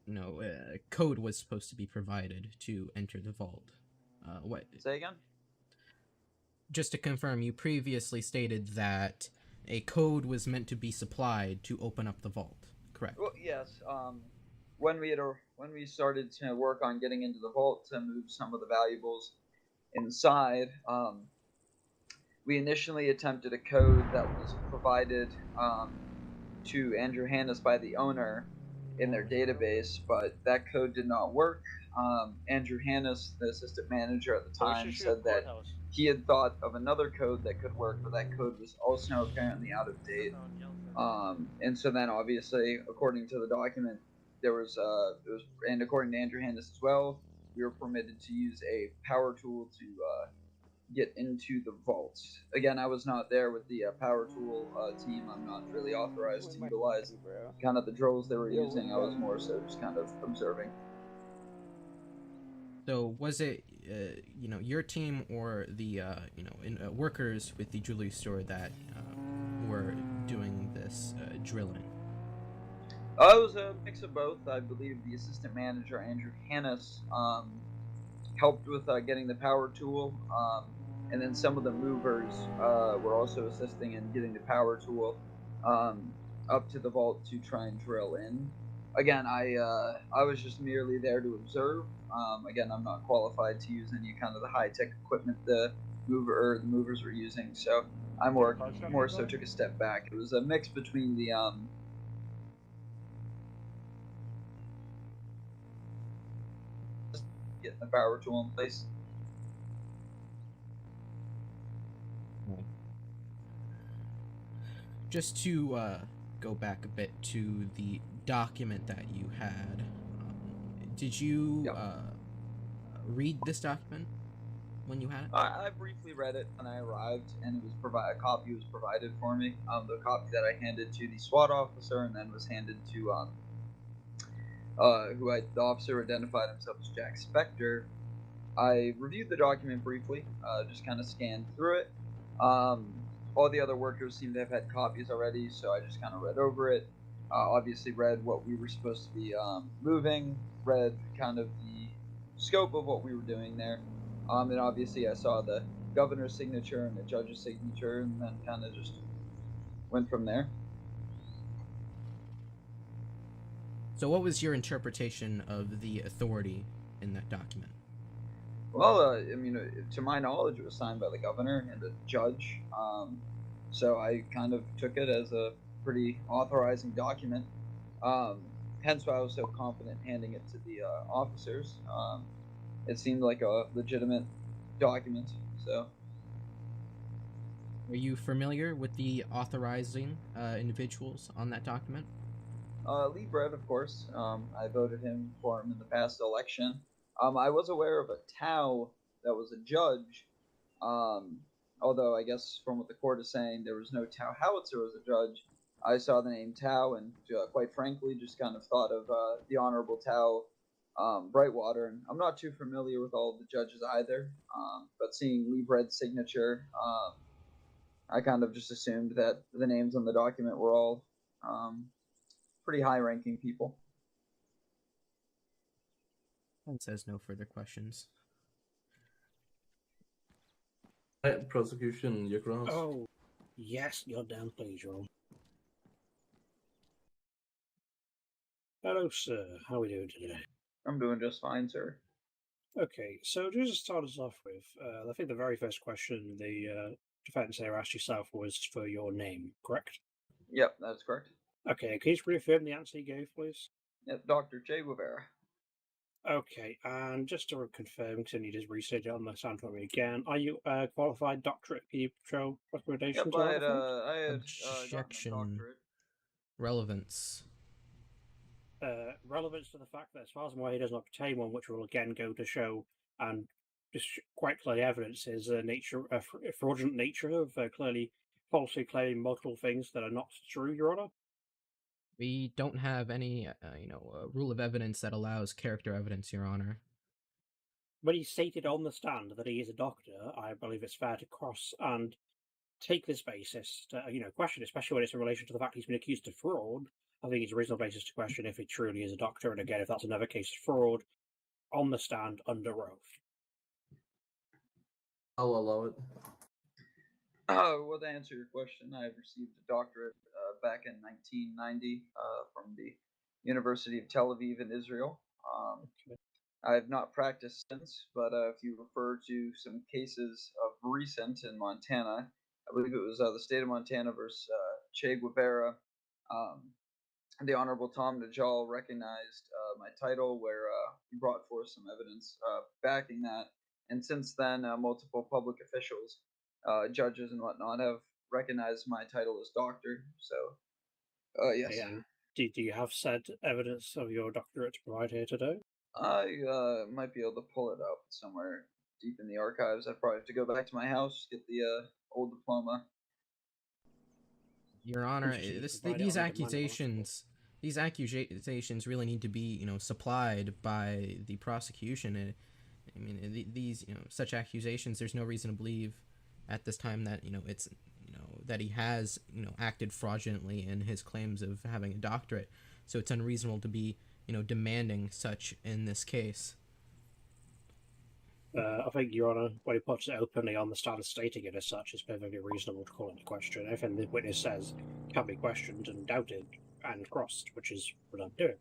code was supposed to be provided to enter the vault. What? Say again? Just to confirm, you previously stated that a code was meant to be supplied to open up the vault. Correct? Well, yes. When we started to work on getting into the vault to move some of the valuables inside, we initially attempted a code that was provided to Andrew Hannes by the owner in their database, but that code did not work. Andrew Hannes, the assistant manager at the time, said that he had thought of another code that could work, but that code was also apparently out of date. And so then, obviously, according to the document, and according to Andrew Hannes as well, we were permitted to use a power tool to get into the vaults. Again, I was not there with the power tool team. I'm not really authorized to utilize kind of the drills they were using. I was more so just kind of observing. So was it, your team or the, workers with the jewelry store that were doing this drilling? It was a mix of both. I believe the assistant manager, Andrew Hannes, helped with getting the power tool, and then some of the movers were also assisting in getting the power tool up to the vault to try and drill in. Again, I was just merely there to observe. Again, I'm not qualified to use any kind of the high-tech equipment the movers were using, so I more so took a step back. It was a mix between the getting the power tool in place. Just to go back a bit to the document that you had, did you read this document when you had it? I briefly read it when I arrived, and it was a copy was provided for me. The copy that I handed to the SWAT officer, and then was handed to the officer identified himself as Jack Spector. I reviewed the document briefly, just kind of scanned through it. All the other workers seemed to have had copies already, so I just kind of read over it. Obviously read what we were supposed to be moving, read kind of the scope of what we were doing there. And obviously I saw the governor's signature and the judge's signature, and then kind of just went from there. So what was your interpretation of the authority in that document? Well, to my knowledge, it was signed by the governor and the judge. So I kind of took it as a pretty authorizing document. Hence why I was so confident handing it to the officers. It seemed like a legitimate document. So. Are you familiar with the authorizing individuals on that document? Lee Brett, of course. I voted for him in the past election. I was aware of a Tau that was a judge, although I guess from what the court is saying, there was no Tau Howitzer as a judge. I saw the name Tau and, quite frankly, just kind of thought of the Honorable Tau Brightwater. And I'm not too familiar with all of the judges either, but seeing Lee Brett's signature, I kind of just assumed that the names on the document were all pretty high-ranking people. It says no further questions. Prosecution, your cross. Oh, yes, you're down, please, Roll. Hello, sir. How are we doing today? I'm doing just fine, sir. Okay, so just to start us off with, I think the very first question the defense there asked yourself was for your name, correct? Yep, that's correct. Okay, can you just reaffirm the answer you gave, please? Yep, Dr. J. Rivera. Okay, and just to confirm, because I need to restate it on the sound for me again, are you a qualified doctorate PO recommendation? Yep, I had gotten a Objection. doctorate. Relevance. Relevance to the fact that, as far as I'm aware, he doesn't obtain one, which will again go to show and just quite clearly evidence his fraudulent nature of clearly falsely claiming multiple things that are not true, Your Honor. We don't have any, rule of evidence that allows character evidence, Your Honor. When he stated on the stand that he is a doctor, I believe it's fair to cross and take this basis to, question, especially when it's in relation to the fact he's been accused of fraud. I think it's a reasonable basis to question if he truly is a doctor, and again, if that's another case of fraud, on the stand under oath. I'll allow it. Well, to answer your question, I received a doctorate back in 1990 from the University of Tel Aviv in Israel. I have not practiced since, but if you refer to some cases of recent in Montana, I believe it was the state of Montana versus Che Guevara. The Honorable Tom Najal recognized my title, where he brought forth some evidence backing that. And since then, multiple public officials, judges and whatnot, have recognized my title as doctor. So, yes. Yeah. Do you have said evidence of your doctorate to provide here today? I might be able to pull it up somewhere deep in the archives. I probably have to go back to my house, get the old diploma. Your Honor, these accusations really need to be, supplied by the prosecution. I mean, these, such accusations, there's no reason to believe at this time that, it's, that he has, acted fraudulently in his claims of having a doctorate. So it's unreasonable to be, demanding such in this case. I think, Your Honor, when he puts it openly on the stand stating it as such, it's perfectly reasonable to call into question. Anything the witness says can be questioned and doubted and crossed, which is what I'm doing.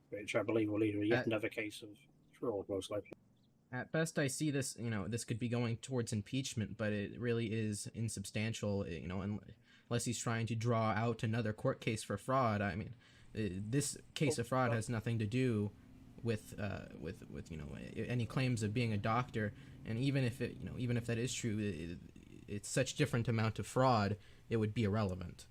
Which I believe will lead to yet another case of fraud, most likely. At best, I see this, this could be going towards impeachment, but it really is insubstantial, unless he's trying to draw out another court case for fraud. I mean, this case of fraud has nothing to do with any claims of being a doctor, and even if that is true, it's such different amount of fraud, it would be irrelevant.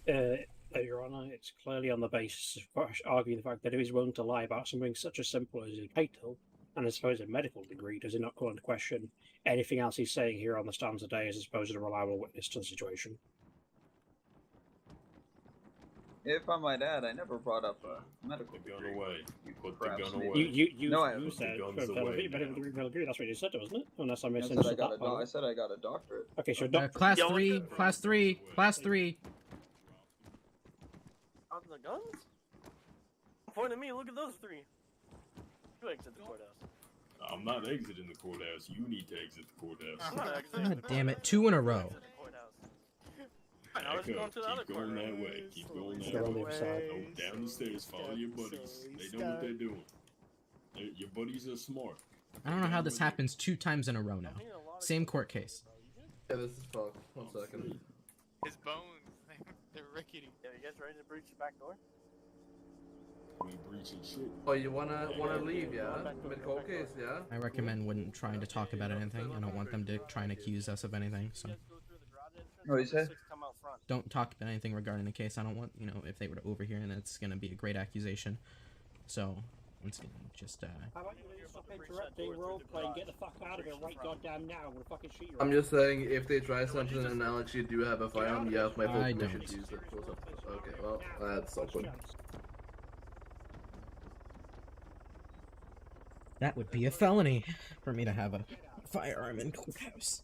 Your Honor, it's clearly on the basis of arguing the fact that if he's willing to lie about something such as simple as his title and I suppose a medical degree, does it not call into question anything else he's saying here on the stand today as a supposed reliable witness to the situation? If I might add, I never brought up a medical degree. Put the gun away. Put the gun away. You said medical degree. That's what you said, wasn't it? Unless I misunderstood that. I said I got a doctorate. Okay, so class 3. Out the guns? Point at me. Look at those three. You exit the courthouse. I'm not exiting the courthouse. You need to exit the courthouse. I'm not exiting. God damn it, 2 in a row. I was going to the other Keep going that way. Keep going that way. Go down the stairs. Follow your buddies. They know what they're doing. Your buddies are smart. I don't know how this happens 2 times in a row now. Same court case. Yeah, this is fucked. 1 second. His bones, they're rickety. Yeah, you guys ready to breach the back door? We breaching shit. Oh, you wanna leave, yeah? Mid-cold case, yeah? I recommend when trying to talk about anything. I don't want them to try and accuse us of anything, so... What you say? Don't talk about anything regarding the case. I don't want, if they were to overhear, and it's going to be a great accusation. So, once again, just, How about you stop interrupting roleplay and get the fuck out of it right goddamn now? We'll fucking shoot you. I'm just saying, if they try something and Alex, you do have a firearm, you have my full permission to use it. Okay, well, that's awkward. That would be a felony for me to have a firearm in courthouse.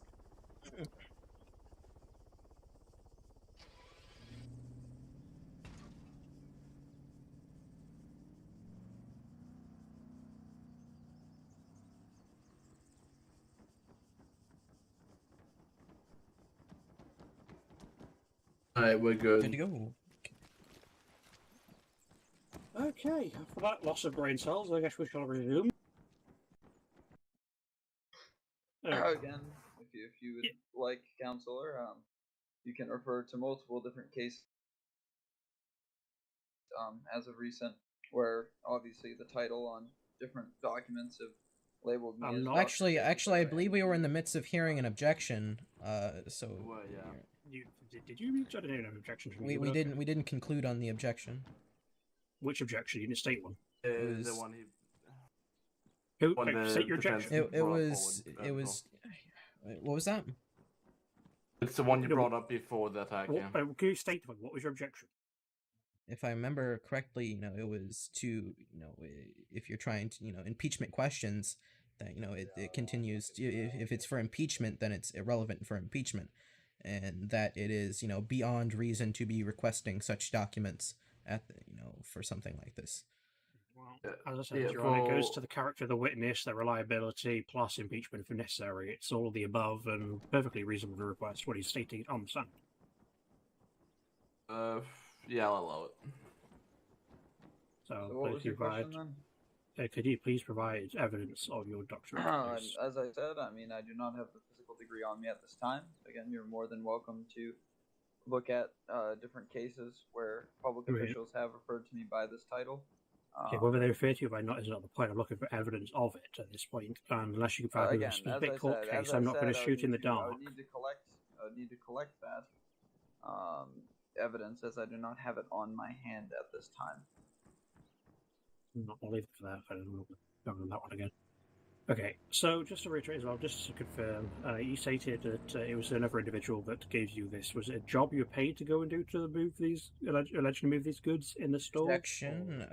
Alright, we're good. Good to go. Okay, for that loss of brain cells, I guess we shall resume. Again, if you would like, counselor, you can refer to multiple different cases as of recent, where obviously the title on different documents have labeled me as Actually, I believe we were in the midst of hearing an objection. So. Well, yeah. Did you reach out an objection from we didn't conclude on the objection. Which objection? You didn't state one. It was the one he... State your objection. It was. What was that? It's the one you brought up before the attack. Yeah. Can you state what was your objection? If I remember correctly, it was to, if you're trying to, impeachment questions, that, it continues to, if it's for impeachment, then it's irrelevant for impeachment, and that it is, beyond reason to be requesting such documents at, for something like this. Well, as I said, Your Honor, it goes to the character of the witness, their reliability, plus impeachment if necessary. It's all of the above and perfectly reasonable to request what he's stating on the stand. Yeah, I'll allow it. So what was your question then? Could you please provide evidence of your doctorate? As I said, I do not have the physical degree on me at this time. Again, you're more than welcome to look at different cases where public officials have referred to me by this title. Okay, whether they refer to you by not is not the point. I'm looking for evidence of it at this point. And unless you can provide me with a specific court case, I'm not going to shoot in the dark. I would need to collect that evidence, as I do not have it on my hand at this time. I'll leave it for that. I don't know that one again. Okay, so just to reiterate as well, just to confirm, you stated that it was another individual that gave you this. Was it a job you were paid to go and do to move these, allegedly move these goods in the store? Section,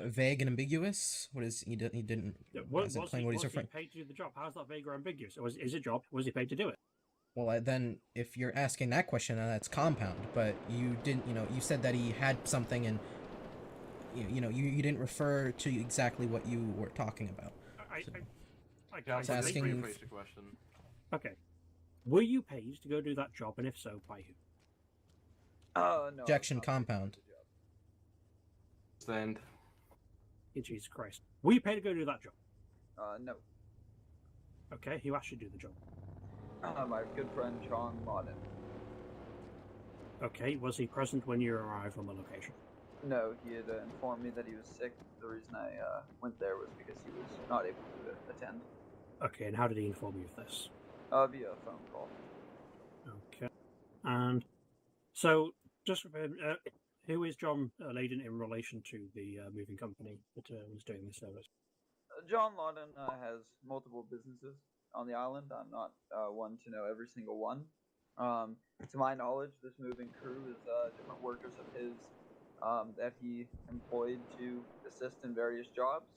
vague and ambiguous. What is, he didn't explain what he's referring. Was he paid to do the job? How's that vague or ambiguous? Is it a job? Was he paid to do it? Well, then, if you're asking that question, that's compound. But you didn't, you said that he had something, and you didn't refer to exactly what you were talking about. I was asking. Okay, were you paid to go do that job, and if so, by who? No. Objection, compound. Stand. Jesus Christ, were you paid to go do that job? No. Okay, who asked you to do the job? My good friend John Lawden. Okay, was he present when you arrived on the location? No, he had informed me that he was sick. The reason I went there was because he was not able to attend. Okay, and how did he inform you of this? Via a phone call. Okay, and so just who is John Leyden in relation to the moving company that was doing this service? John Lawden has multiple businesses on the island. I'm not one to know every single one. To my knowledge, this moving crew is different workers of his that he employed to assist in various jobs.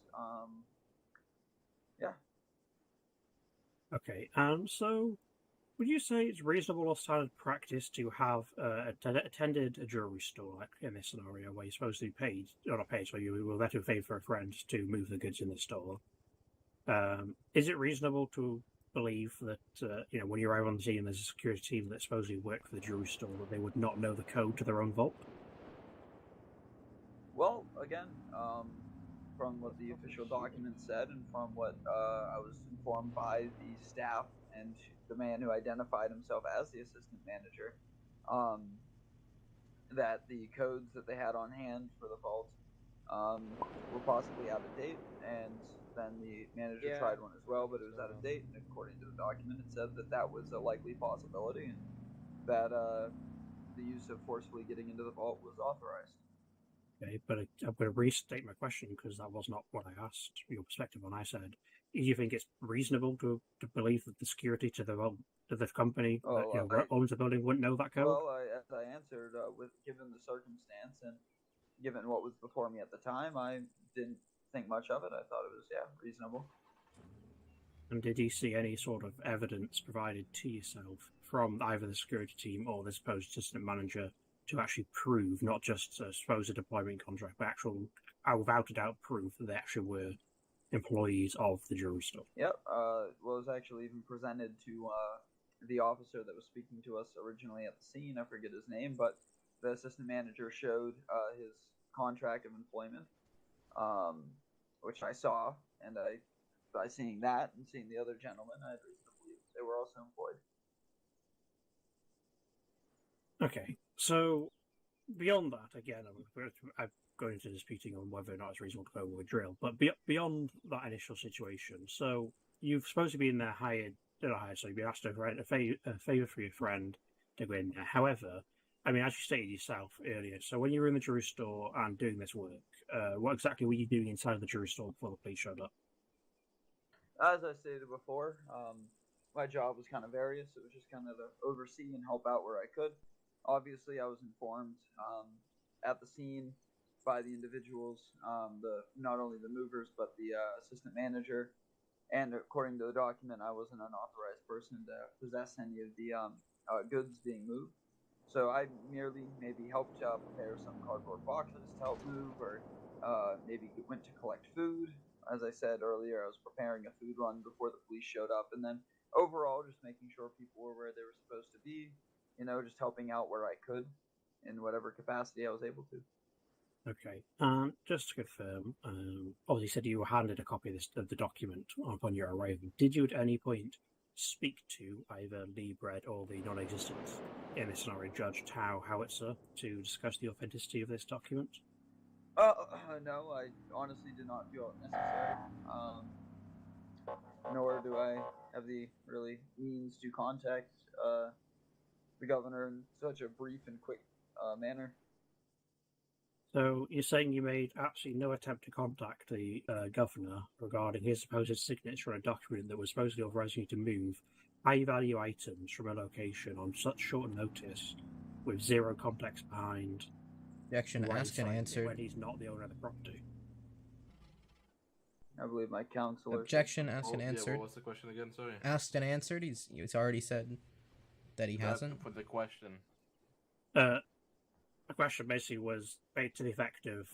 Yeah. Okay, so would you say it's reasonable or standard practice to have attended a jewelry store, like in this scenario, where you're supposed to be paid, or not paid, so you will let him pay for a friend to move the goods in the store? Is it reasonable to believe that, when you arrive on the scene, there's a security team that supposedly work for the jewelry store, that they would not know the code to their own vault? Well, again, from what the official document said and from what I was informed by the staff and the man who identified himself as the assistant manager, that the codes that they had on hand for the vault were possibly out of date, and then the manager tried one as well, but it was out of date, and according to the document it said that that was a likely possibility, and that the use of forcefully getting into the vault was authorized. Okay, but I'm going to restate my question because that was not what I asked your perspective on. I said, do you think it's reasonable to believe that the security to the company that owns the building wouldn't know that code? Well, as I answered, given the circumstance and given what was before me at the time, I didn't think much of it. I thought it was reasonable. And did you see any sort of evidence provided to yourself from either the security team or the supposed assistant manager to actually prove, not just suppose a deployment contract, but actual, without a doubt, proof that they actually were employees of the jewelry store? Yep. Was actually even presented to the officer that was speaking to us originally at the scene. I forget his name, but the assistant manager showed his contract of employment, which I saw, and by seeing that and seeing the other gentleman, I had reason to believe they were also employed. Okay, so beyond that, again, I'm going into disputing on whether or not it's reasonable to go with a drill, but beyond that initial situation, so you've supposed to be in there so you've been asked to rent a favour for your friend to go in there. However, I mean, as you stated yourself earlier, so when you were in the jewelry store and doing this work, what exactly were you doing inside the jewelry store before the police showed up? As I stated before, my job was kind of various. It was just kind of to oversee and help out where I could. Obviously, I was informed at the scene by the individuals, not only the movers but the assistant manager, and according to the document, I was an unauthorized person to possess any of the goods being moved. So I merely maybe helped prepare some cardboard boxes to help move, or maybe went to collect food. As I said earlier, I was preparing a food run before the police showed up, and then overall just making sure people were where they were supposed to be. Just helping out where I could in whatever capacity I was able to. Okay, just to confirm, obviously you said you were handed a copy of the document upon your arrival. Did you at any point speak to either Lee Bread or the non-existent, in this scenario, Judge Tao Howitzer to discuss the authenticity of this document? No, I honestly did not feel it necessary. Nor do I have the really means to contact the governor in such a brief and quick manner. So you're saying you made absolutely no attempt to contact the governor regarding his supposed signature on a document that was supposedly authorizing you to move high-value items from a location on such short notice with zero context behind. Objection asked and answered. When he's not the owner of the property. I believe my counselor. Objection asked and answered. What was the question again? Sorry. Asked and answered. He's already said that he hasn't. For the question. The question basically was made to the effect of,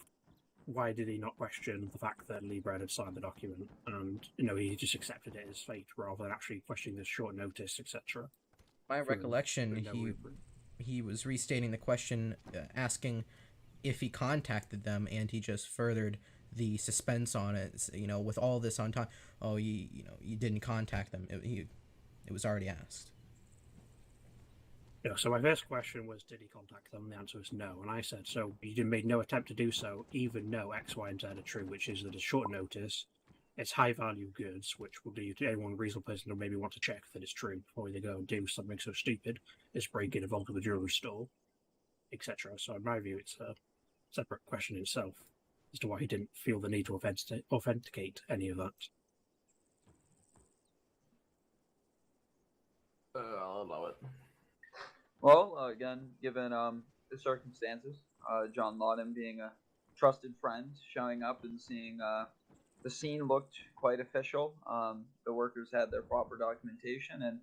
why did he not question the fact that Lee Bread had signed the document, and he just accepted it as fate rather than actually questioning the short notice, etc. My recollection, he was restating the question, asking if he contacted them, and he just furthered the suspense on it. With all this on time, you didn't contact them. It was already asked. Yeah, so my first question was, did he contact them? And the answer was no. And I said, so you made no attempt to do so, even though X, Y, and Z are true, which is that it's short notice, it's high-value goods, which will lead to anyone reasonable person to maybe want to check that it's true before they go and do something so stupid as break in a vault of a jewelry store, etc. So in my view, it's a separate question in itself as to why he didn't feel the need to authenticate any of that. I'll allow it. Well, again, given the circumstances, John Lawton being a trusted friend, showing up and seeing the scene looked quite official. The workers had their proper documentation, and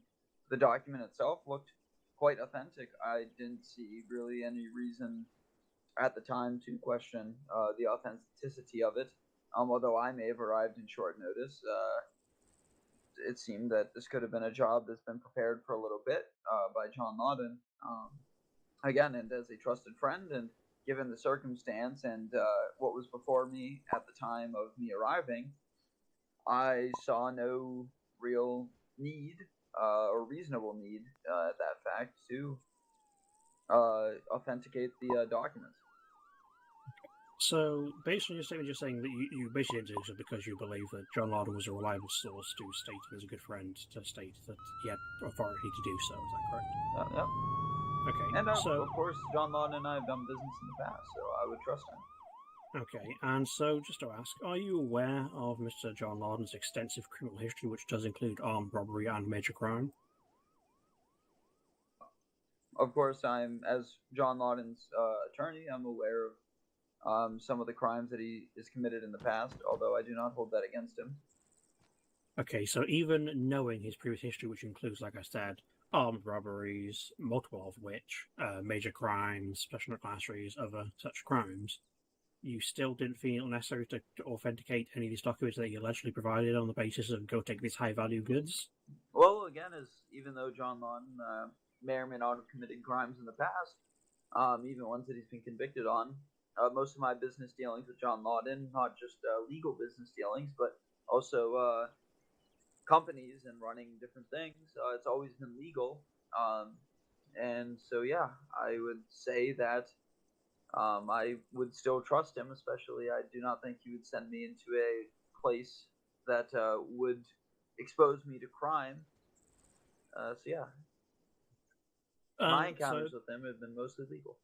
the document itself looked quite authentic. I didn't see really any reason at the time to question the authenticity of it. Although I may have arrived in short notice, it seemed that this could have been a job that's been prepared for a little bit by John Lawton. Again, and as a trusted friend, and given the circumstance and what was before me at the time of me arriving, I saw no real need or reasonable need at that fact to authenticate the documents. So, based on your statement, you're saying that you basically did it because you believe that John Lawton was a reliable source to state him as a good friend, to state that he had authority to do so. Is that correct? Yep. Okay. And so, of course, John Lawton and I have done business in the past, so I would trust him. Okay, and so just to ask, are you aware of Mr. John Lawton's extensive criminal history, which does include armed robbery and major crime? Of course, as John Lawton's attorney, I'm aware of some of the crimes that he has committed in the past, although I do not hold that against him. Okay, so even knowing his previous history, which includes, like I said, armed robberies, multiple of which, major crimes, special classeries, other such crimes, you still didn't feel necessary to authenticate any of these documents that he allegedly provided on the basis of go take these high-value goods? Well, again, even though John Lawton may or may not have committed crimes in the past, even ones that he's been convicted on, most of my business dealings with John Lawton, not just legal business dealings, but also companies and running different things, it's always been legal. And so, yeah, I would say that I would still trust him, especially I do not think he would send me into a place that would expose me to crime. So, yeah. My encounters with him have been mostly legal.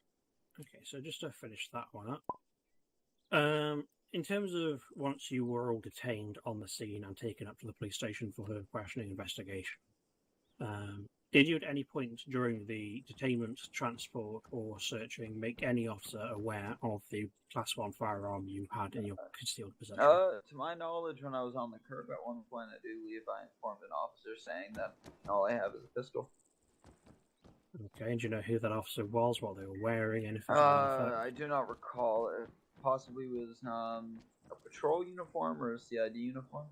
Okay, so just to finish that one up. In terms of once you were all detained on the scene and taken up to the police station for her questioning investigation, Did you at any point during the detainment, transport, or searching make any officer aware of the Class 1 firearm you had in your concealed possession? To my knowledge, when I was on the curb at one point, I do believe I informed an officer saying that all I have is a pistol. Okay, and do you know who that officer was, what they were wearing, anything to that effect? I do not recall. It possibly was a patrol uniform or a CID uniform.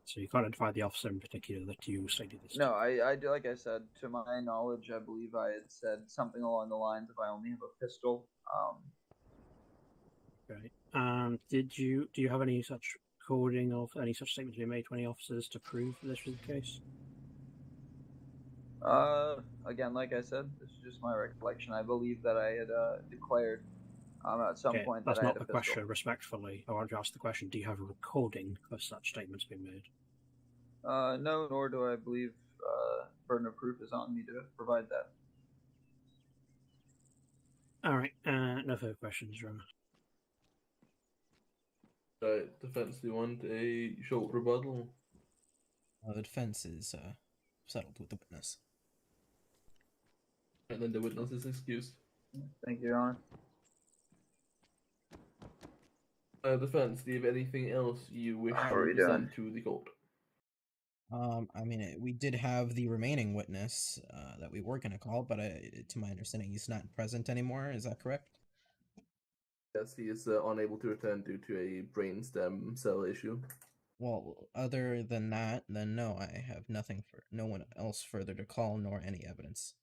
So you can't identify the officer in particular that you stated this No, to? I do. Like I said, to my knowledge, I believe I had said something along the lines of I only have a pistol. Okay. And do you have any such recording of any such statements being made to any officers to prove that this was the case? Again, like I said, this is just my recollection. I believe that I had declared at some Okay, point that's that I not had a the pistol. question. Respectfully, I want to ask the question: do you have a recording of such statements being made? No, nor do I believe burden of proof is on me to provide that. All right. No further questions, Roma. Defense, do you want a short rebuttal? The defense is settled with the witness. And then the witness is excused. Thank you, Your Honor. Defense, do you have anything else you wish How to are we present to the court? I mean, we did have the remaining witness that we were going to call, but to my understanding, he's not present anymore. Is that correct? Yes, he is unable to return due to a brainstem cell issue. Well, other than that, then no, I have nothing for no one else further to call, nor any evidence.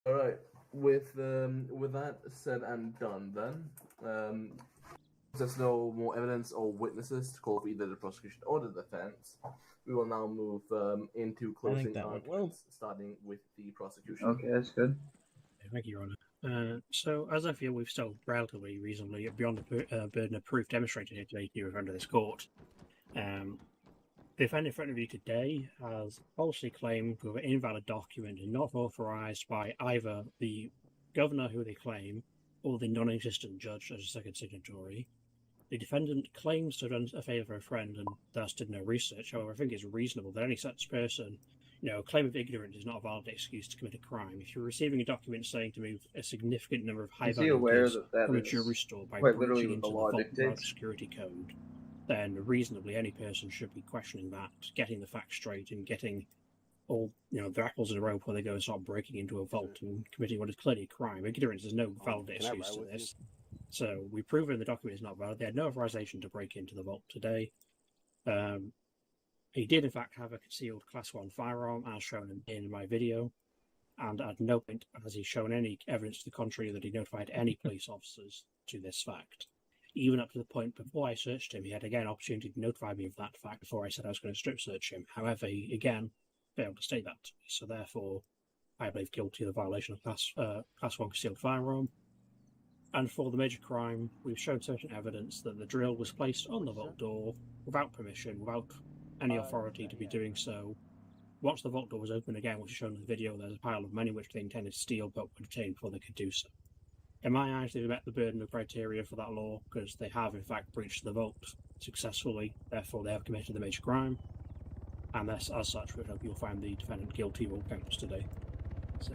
All right. With that said and done, then there's no more evidence or witnesses to call for either the prosecution or the defense. We will now move into closing arguments, starting with the prosecution. Okay, that's good. Thank you, Your Honor. So, as I feel we've still relatively reasonably beyond the burden of proof demonstrated here today here under this court, the defendant in front of you today has falsely claimed to have an invalid document and not authorised by either the governor who they claim or the non-existent judge as a second signatory. The defendant claims to have done a favour for a friend and thus did no research. However, I think it's reasonable that any such person, a claim of ignorance is not a valid excuse to commit a crime. If you're receiving a document saying to move a significant number of high-value goods from a jewelry store by breaching into the vault without a security code, then reasonably any person should be questioning that, getting the facts straight, and getting all their apples in a row before they go and start breaking into a vault and committing what is clearly a crime. Ignorance is no valid excuse to this. So we've proven the document is not valid. They had no authorization to break into the vault today. He did in fact have a concealed Class 1 firearm, as shown in my video, and at no point has he shown any evidence to the contrary that he notified any police officers to this fact. Even up to the point before I searched him, he had again opportunity to notify me of that fact before I said I was going to strip search him. However, he again failed to state that to me. So therefore, I believe guilty of the violation of Class 1 concealed firearm. And for the major crime, we've shown certain evidence that the drill was placed on the vault door without permission, without any authority to be doing so. Once the vault door was open again, which is shown in the video, there's a pile of money which they intended to steal but were detained before they could do so. In my eyes, they've met the burden of criteria for that law because they have in fact breached the vault successfully, therefore they have committed the major crime. And as such, we hope you'll find the defendant guilty of all counts today. So,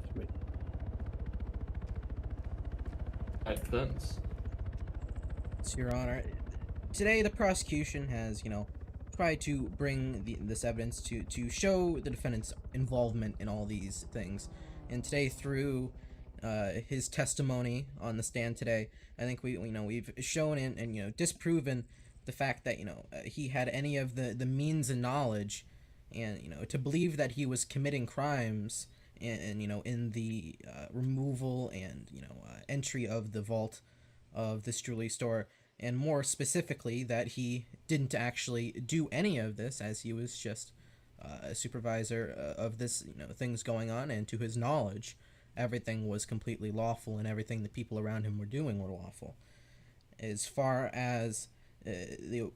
Defense. So, Your Honor, today the prosecution has, tried to bring this evidence to show the defendant's involvement in all these things. And today, through his testimony on the stand today, I think we've shown and disproven the fact that he had any of the means and knowledge, and to believe that he was committing crimes and in the removal and entry of the vault of this jewelry store, and more specifically that he didn't actually do any of this, as he was just a supervisor of this things going on, and to his knowledge everything was completely lawful and everything the people around him were doing were lawful. As far as the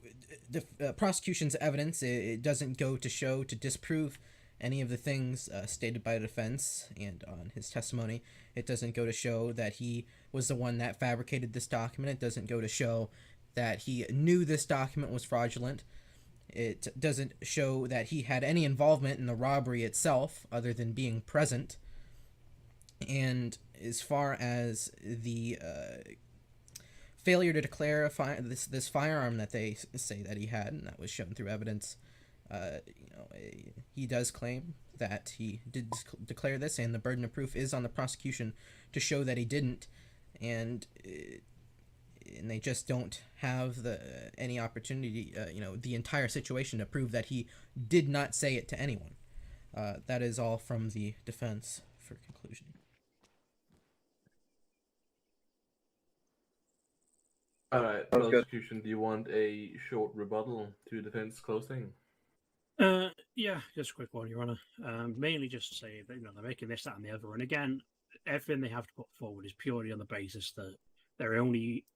prosecution's evidence, it doesn't go to disprove any of the things stated by the defense, and on his testimony, it doesn't go to show that he was the one that fabricated this document. It doesn't go to show that he knew this document was fraudulent. It doesn't show that he had any involvement in the robbery itself, other than being present. And as far as the failure to declare this firearm that they say that he had, and that was shown through evidence, he does claim that he did declare this, and the burden of proof is on the prosecution to show that he didn't, and they just don't have any opportunity, the entire situation to prove that he did not say it to anyone. That is all from the defense for conclusion. All right, prosecution. Do you want a short rebuttal to defense closing? Yeah, just a quick one, Your Honour. Mainly just to say that they're making this, that, and the other, and again, everything they have to put forward is purely on the basis that their only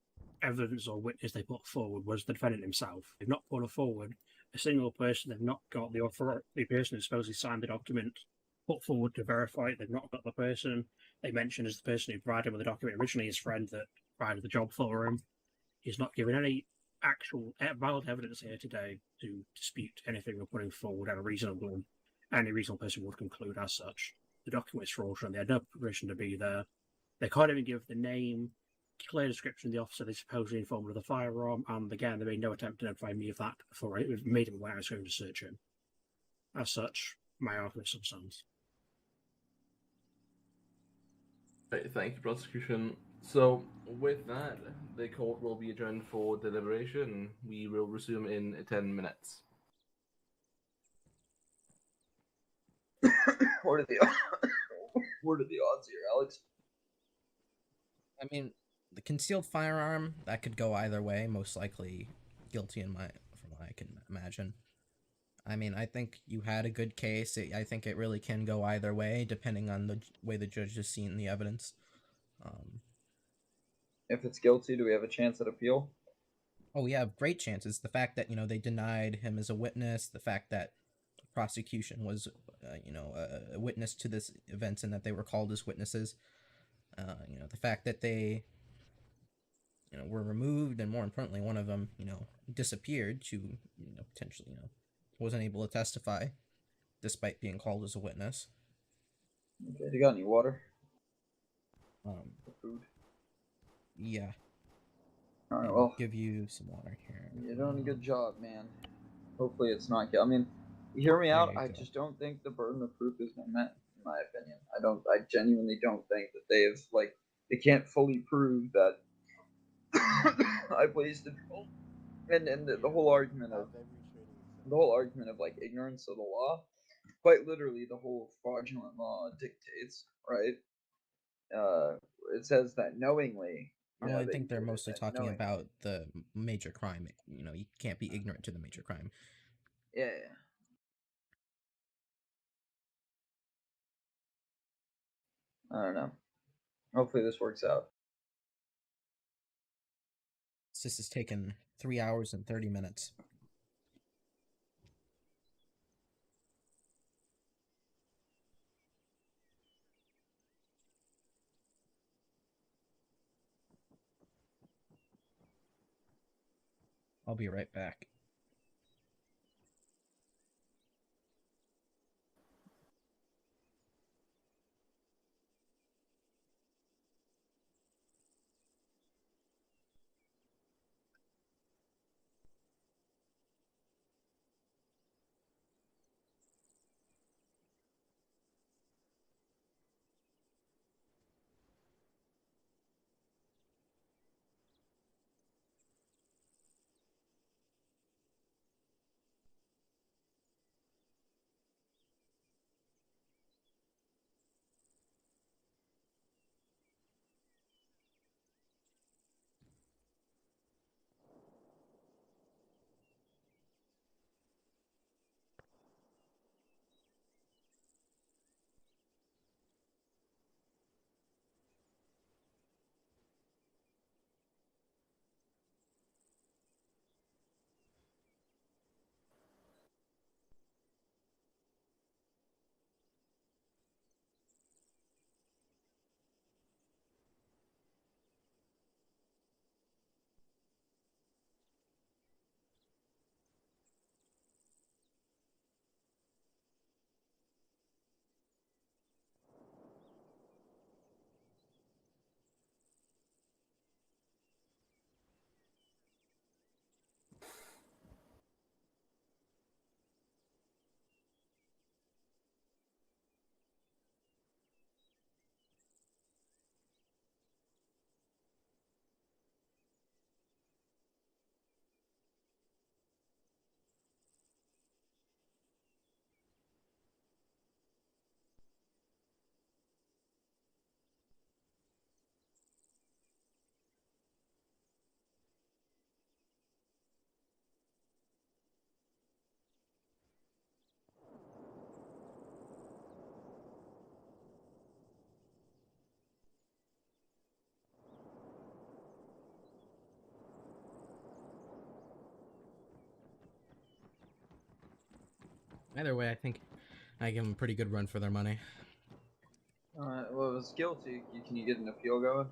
evidence or witness they put forward was the defendant himself. They've not put forward a single person. They've not got the person who supposedly signed the document put forward to verify it. They've not got the person they mentioned as the person who provided him with the document. Originally, his friend that provided the job for him. He's not given any actual valid evidence here today to dispute anything we're putting forward, and any reasonable person would conclude as such. The document is fraudulent. They had no permission to be there. They can't even give the name, clear description of the officer they supposedly informed of the firearm, and again, they made no attempt to notify me of that before it made him aware I was going to search him. As such, my argument substance. Right, thank you, prosecution. So, with that, the court will be adjourned for deliberation. We will resume in 10 minutes. What are the odds here, Alex? I mean, the concealed firearm, that could go either way. Most likely guilty from what I can imagine. I mean, I think you had a good case. I think it really can go either way, depending on the way the judge has seen the evidence. If it's guilty, do we have a chance at appeal? Oh, we have great chances. The fact that, they denied him as a witness, the fact that the prosecution was, a witness to this event and that they were called as witnesses, the fact that they, were removed, and more importantly, one of them, disappeared to, potentially, wasn't able to testify despite being called as a witness. Okay, do you got any water? Food? Yeah. Alright, I'll well, give you some water here. you're doing a good job, man. Hopefully it's not. I mean, hear me out. I just don't think the burden of proof has been met, in my opinion. I genuinely don't think that they can't fully prove that I placed the and the whole argument of like ignorance of the law. Quite literally, the whole fraudulent law dictates, right? It says that knowingly. Well, I think they're mostly talking about the major crime. You can't be ignorant to the major crime. Yeah. I don't know. Hopefully this works out. This has taken 3 hours and 30 minutes. I'll be right back. Either way, I think I give them a pretty good run for their money. Alright, well, if it's guilty, can you get an appeal going?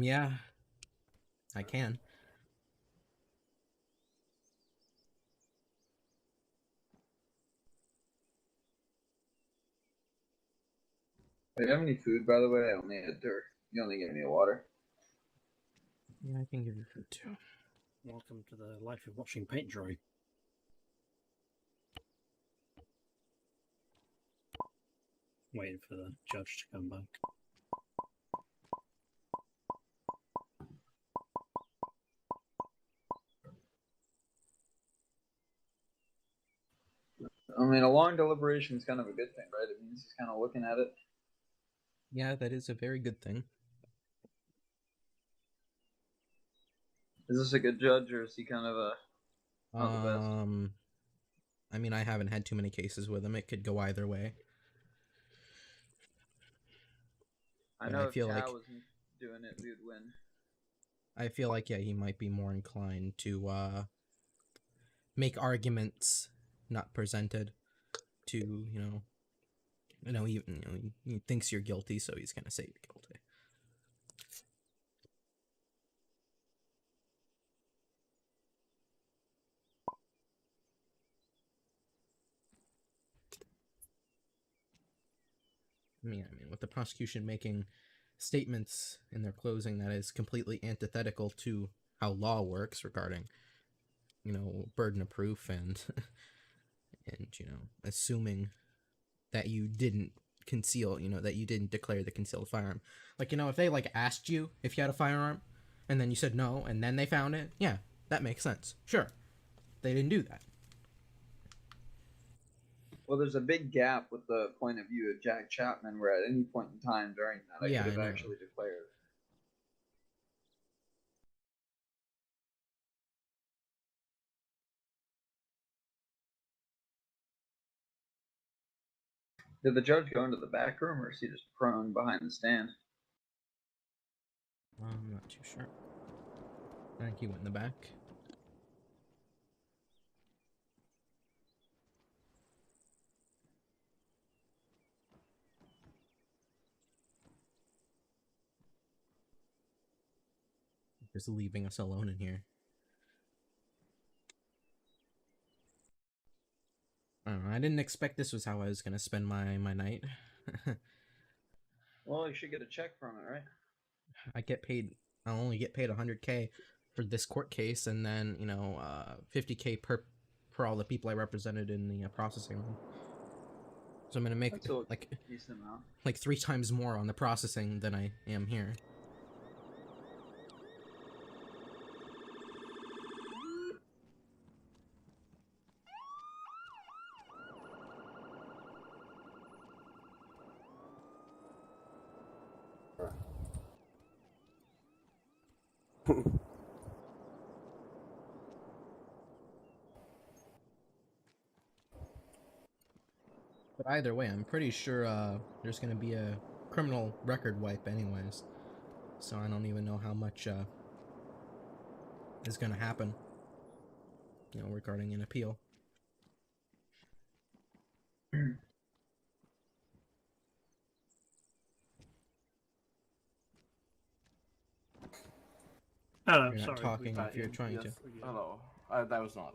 Yeah. I can. Do you have any food, by the way? I only had dirt. You only gave me water. Yeah, I can give you food too. Welcome to the life of watching paint dry. Waiting for the judge to come back. I mean, a long deliberation is kind of a good thing, right? It means he's kind of looking at it. Yeah, that is a very good thing. Is this a good judge, or is he kind of a not the best? I mean, I haven't had too many cases with him. It could go either way. I But know I if feel Chow like wasn't doing it, we would win. I feel like, yeah, he might be more inclined to make arguments not presented to, he thinks you're guilty, so he's gonna say you're guilty. I mean, with the prosecution making statements in their closing that is completely antithetical to how law works regarding, burden of proof and assuming that you didn't conceal, that you didn't declare the concealed firearm. Like, if they asked you if you had a firearm and then you said no and then they found it, yeah, that makes sense. Sure. They didn't do that. Well, there's a big gap with the point of view of Jack Chapman, where at any point in time during that, I could have actually declared. Did the judge go into the back room, or is he just prone behind the stand? I'm not too sure. I think he went in the back. Just leaving us alone in here. I don't know. I didn't expect this was how I was gonna spend my night. Well, you should get a check from it, right? I'll only get paid 100K for this court case, and then 50K per all the people I represented in the processing room. So I'm gonna make decent amount. like 3 times more on the processing than I am here. But either way, I'm pretty sure there's gonna be a criminal record wipe anyways. So I don't even know how much is gonna happen, regarding an appeal. Hello, You're not sorry. talking if you're trying to. Hello. That was not.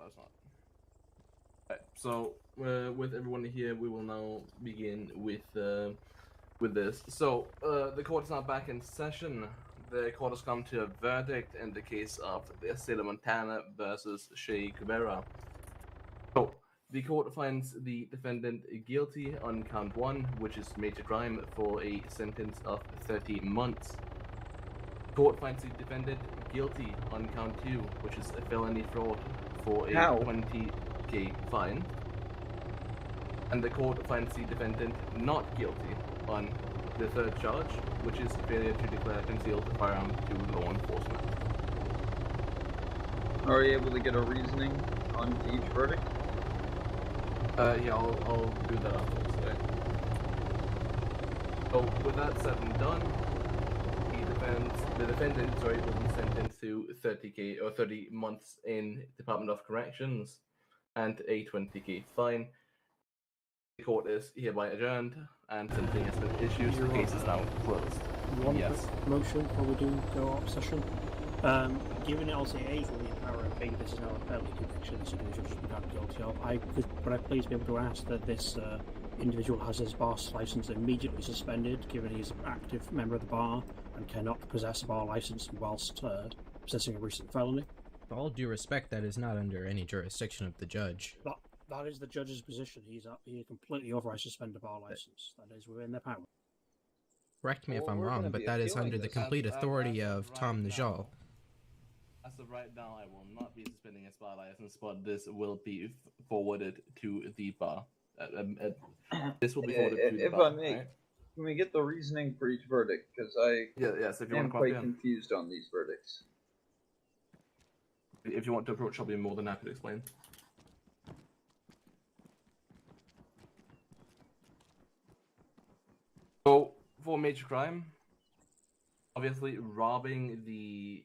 Right, so with everyone here, we will now begin with this. So the court is now back in session. The court has come to a verdict in the case of the state of Montana versus Shea Cabrera. So the court finds the defendant guilty on count 1, which is major crime, for a sentence of 30 months. The court finds the defendant guilty on count 2, which is a felony fraud, for a 20K fine. And the court finds the defendant not guilty on the third charge, which is failure to declare concealed firearm to law enforcement. Are you able to get a reasoning on each verdict? Yeah, I'll do that afterwards today. So with that said and done, the defendant will be sentenced to 30 months in Department of Corrections. and a 20k fine. The court is hereby adjourned, and sentencing has been issued. The case is now closed. One Yes. quick motion before we do go off session. Given it also age will be apparent, I think this is now a felony conviction this individual has been found guilty of. Would I please be able to ask that this individual has his bar's license immediately suspended, given he's an active member of the bar and cannot possess a bar license whilst possessing a recent felony? With all due respect, that is not under any jurisdiction of the judge. That is the judge's position. He is completely authorized to suspend a bar license. That is within their power. Correct me if Well, I'm we're wrong, gonna but be that is appealing under the this. complete authority of Tom Najal. As of right now, I will not be suspending his bar license, but this will be forwarded to the bar. This will be forwarded to the If bar. I may, right? can we get the reasoning for each verdict? Because Yes, if you want am to quite come up here. confused on these verdicts. If you want to approach, I'll be more than happy to explain. So, for major crime, obviously robbing the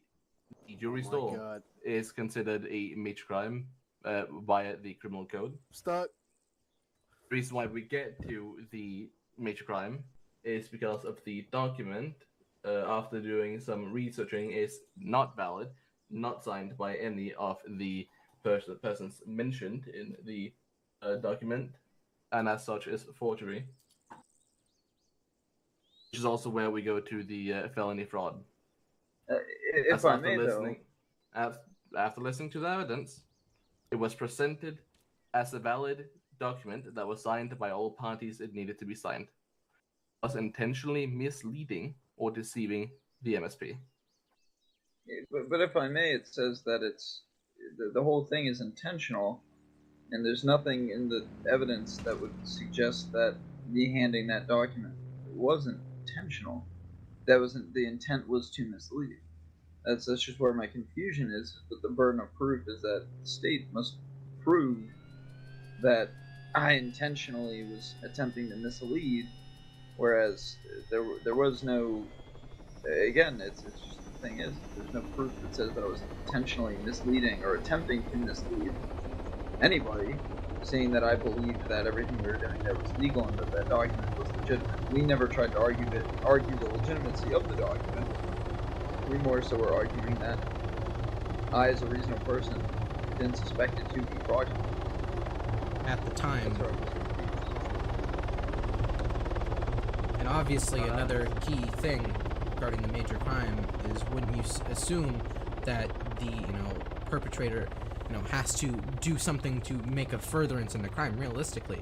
jewelry store is considered a major crime via the criminal code. Stuck. The reason why we get to the major crime is because of the document, after doing some researching, is not valid, not signed by any of the persons mentioned in the document, and as such is forgery. Which is also where we go to the felony fraud. If I may, though, after listening to the evidence, it was presented as a valid document that was signed by all parties it needed to be signed. It was intentionally misleading or deceiving the MSP. but if I may, it says that it's the whole thing is intentional, and there's nothing in the evidence that would suggest that me handing that document wasn't intentional. That wasn't the intent was to mislead. That's just where my confusion is. But the burden of proof is that the state must prove that I intentionally was attempting to mislead, whereas there was no. Again, it's just the thing is there's no proof that says that I was intentionally misleading or attempting to mislead anybody, saying that I believed that everything we were doing there was legal and that document was legitimate. We never tried to argue the legitimacy of the document. We more so were arguing that I, as a reasonable person, didn't suspect it to be fraudulent. At the time. And obviously another key thing regarding the major crime is wouldn't you assume that the perpetrator has to do something to make a furtherance in the crime. Realistically,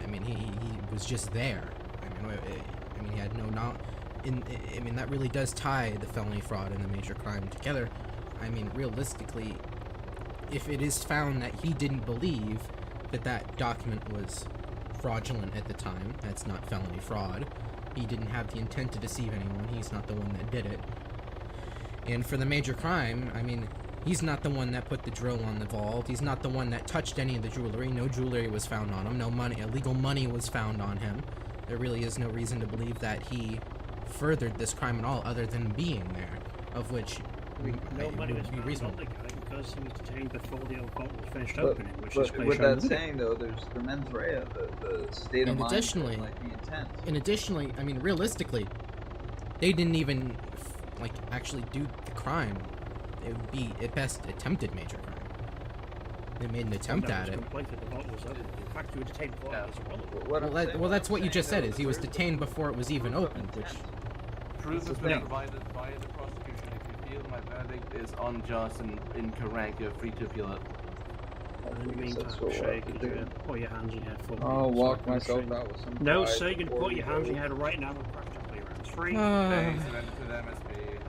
I mean he was just there. I mean he had no I mean that really does tie the felony fraud and the major crime together. I mean realistically, if it is found that he didn't believe that document was fraudulent at the time, that's not felony fraud. He didn't have the intent to deceive anyone. He's not the one that did it. And for the major crime, I mean, he's not the one that put the drill on the vault. He's not the one that touched any of the jewelry. No jewelry was found on him. No money, illegal money was found on him. There really is no reason to believe that he furthered this crime at all, other than being there, of which No money was be found reasonable. on the guy because he was detained before the vault was finished But, opening, which is but with that saying, though, there's the mens rea, the state of And mind, additionally, like the intent. I mean, realistically, they didn't even actually do the crime. It would be at best attempted major crime. They made an attempt at it. The vault was open. In fact, you were detained before it was irrelevant. Well, that's what you just said. Is he was detained before it was even opened, which. Proof has been provided by the prosecution. If you feel my verdict is unjust and incorrect, you're free to appeal it. In the meantime, Shay, could you put your hands on your head for me? I'll walk myself out with some No, pride sir, you can before put we your hands go. on your head right now and practically rounds free. Thanks, surrender to the MSP.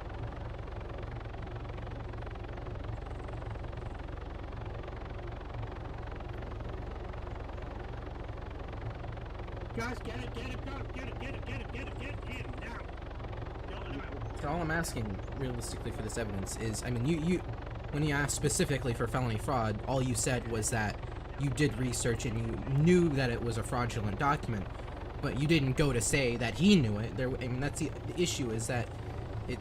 Guys, get it, get him now. So all I'm asking, realistically, for this evidence is, I mean, you when you asked specifically for felony fraud, all you said was that you did research and you knew that it was a fraudulent document, but you didn't go to say that he knew it. I mean, that's the issue, is that it,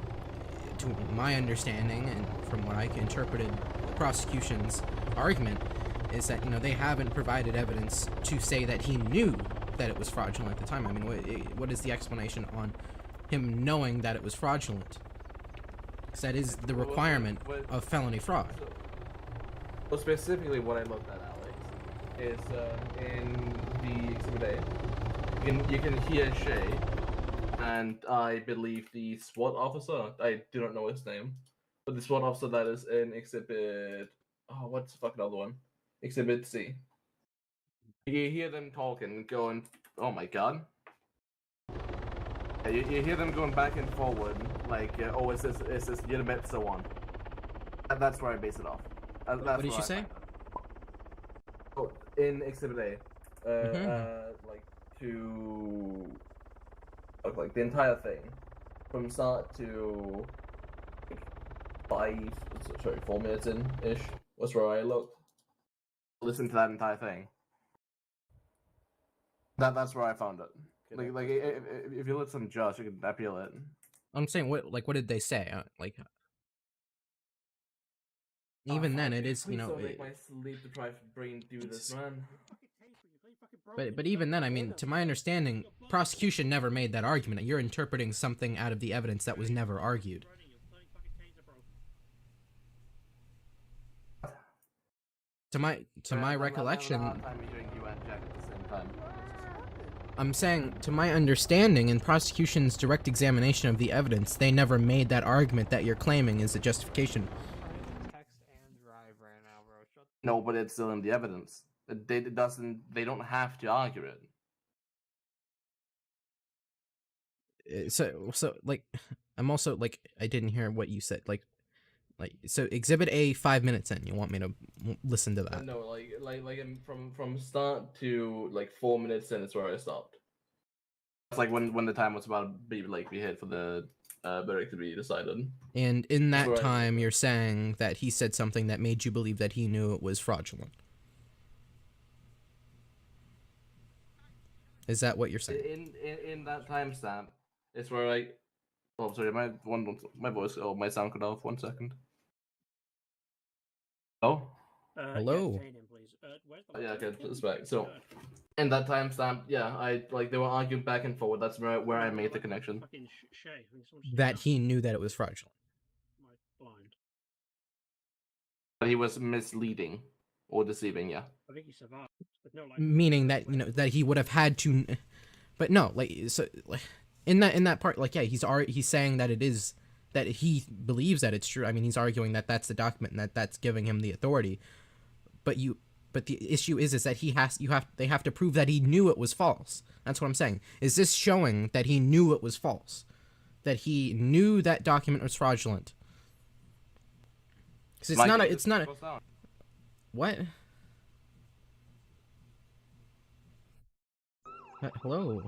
to my understanding and from what I interpreted the prosecution's argument, is that, you know, they haven't provided evidence to say that he knew that it was fraudulent at the time. I mean, what is the explanation on him knowing that it was fraudulent? Because that is the requirement of felony fraud. So specifically what I looked at, Alex, is in the Exhibit A, you can hear Shay, and I believe the SWAT officer, I do not know his name, but the SWAT officer that is in Exhibit, oh, what's the fucking other one? Exhibit C. You hear them talking, going, oh my god. Yeah, you hear them going back and forward, like, oh, is this legitimate, so on. And that's where I base it off. What did you say? Oh, in Exhibit A, like, to look like the entire thing, from start to 4 minutes in-ish, was where I looked. Listen to that entire thing. That's where I found it. Like if you listen to Josh, you can appeal it. I'm saying, what did they say? Even then, it is, you know. Please don't make my sleep deprived brain do this, man. But even then, I mean, to my understanding, prosecution never made that argument. You're interpreting something out of the evidence that was never argued. To my recollection, I'm saying, to my understanding, in prosecution's direct examination of the evidence, they never made that argument that you're claiming is a justification. No, but it's still in the evidence. They don't have to argue it. So like, I'm also like, I didn't hear what you said. Like, so Exhibit A, 5 minutes in, you want me to listen to that? No, like from start to like 4 minutes in is where I stopped. It's like when the time was about to be hit for the verdict to be decided. And in that time, you're saying that he said something that made you believe that he knew it was fraudulent. Is that what you're saying? In that timestamp, it's where I. Oh, sorry, my voice. Oh, my sound cut off. 1 second. Oh. Hello. Yeah, okay, it's back. So, in that timestamp, yeah, they were arguing back and forward. That's where I made the connection. That he knew that it was fraudulent. But he was misleading or deceiving. Yeah. I think he survived. Meaning that, you know, that he would have had to, but no, in that part, he's saying that it is, that he believes that it's true. I mean, he's arguing that that's the document and that's giving him the authority. But the issue is that they have to prove that he knew it was false. That's what I'm saying. Is this showing that he knew it was false? That he knew that document was fraudulent? Because it's not a what? Hello.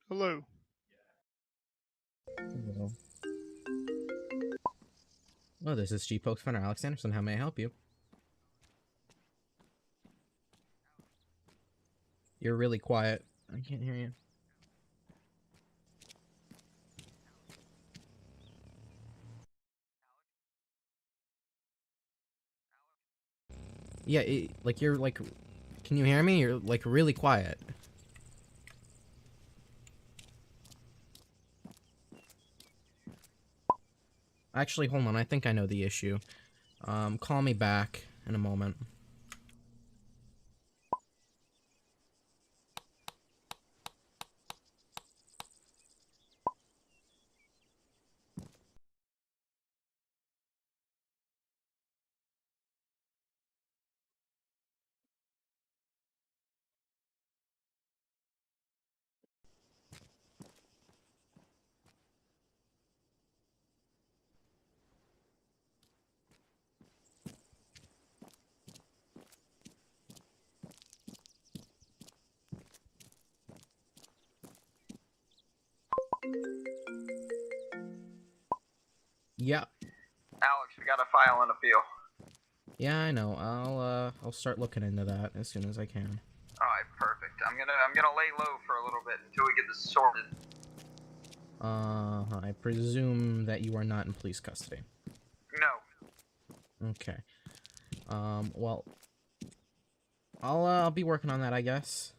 Hello. Hello. Oh, this is Chief Pokes Finder Alex Anderson. How may I help you? You're really quiet. I can't hear you. Yeah, you're like, can you hear me? You're like really quiet. Actually, hold on. I think I know the issue. Call me back in a moment. Yeah. Alex, we gotta file an appeal. Yeah, I know. I'll start looking into that as soon as I can. All right, perfect. I'm gonna lay low for a little bit until we get this sorted. I presume that you are not in police custody. No. Okay. Well, I'll be working on that, I guess.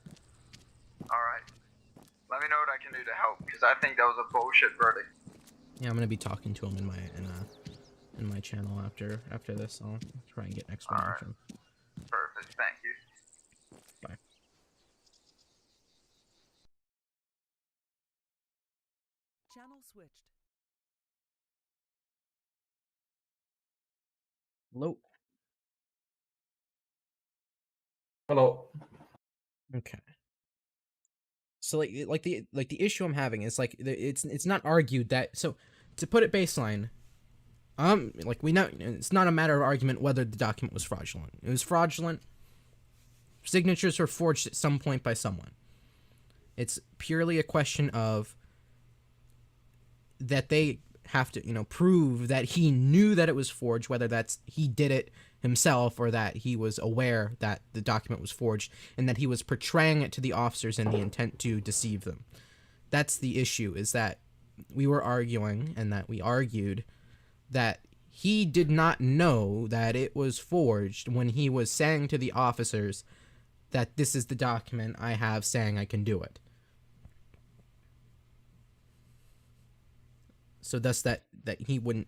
All right. Let me know what I can do to help, because I think that was a bullshit verdict. Yeah, I'm gonna be talking to him in my channel after this. I'll try and get an explanation. Right. Perfect. Thank you. Bye. Channel switched. Hello. Hello. Okay. So like the issue I'm having is like it's not argued that, so to put it baseline, like we know it's not a matter of argument whether the document was fraudulent. It was fraudulent. Signatures were forged at some point by someone. It's purely a question of that they have to, prove that he knew that it was forged, whether that's he did it himself or that he was aware that the document was forged and that he was portraying it to the officers in the intent to deceive them. That's the issue, is that we were arguing and that we argued that he did not know that it was forged when he was saying to the officers that this is the document I have saying I can do it. So thus that he wouldn't,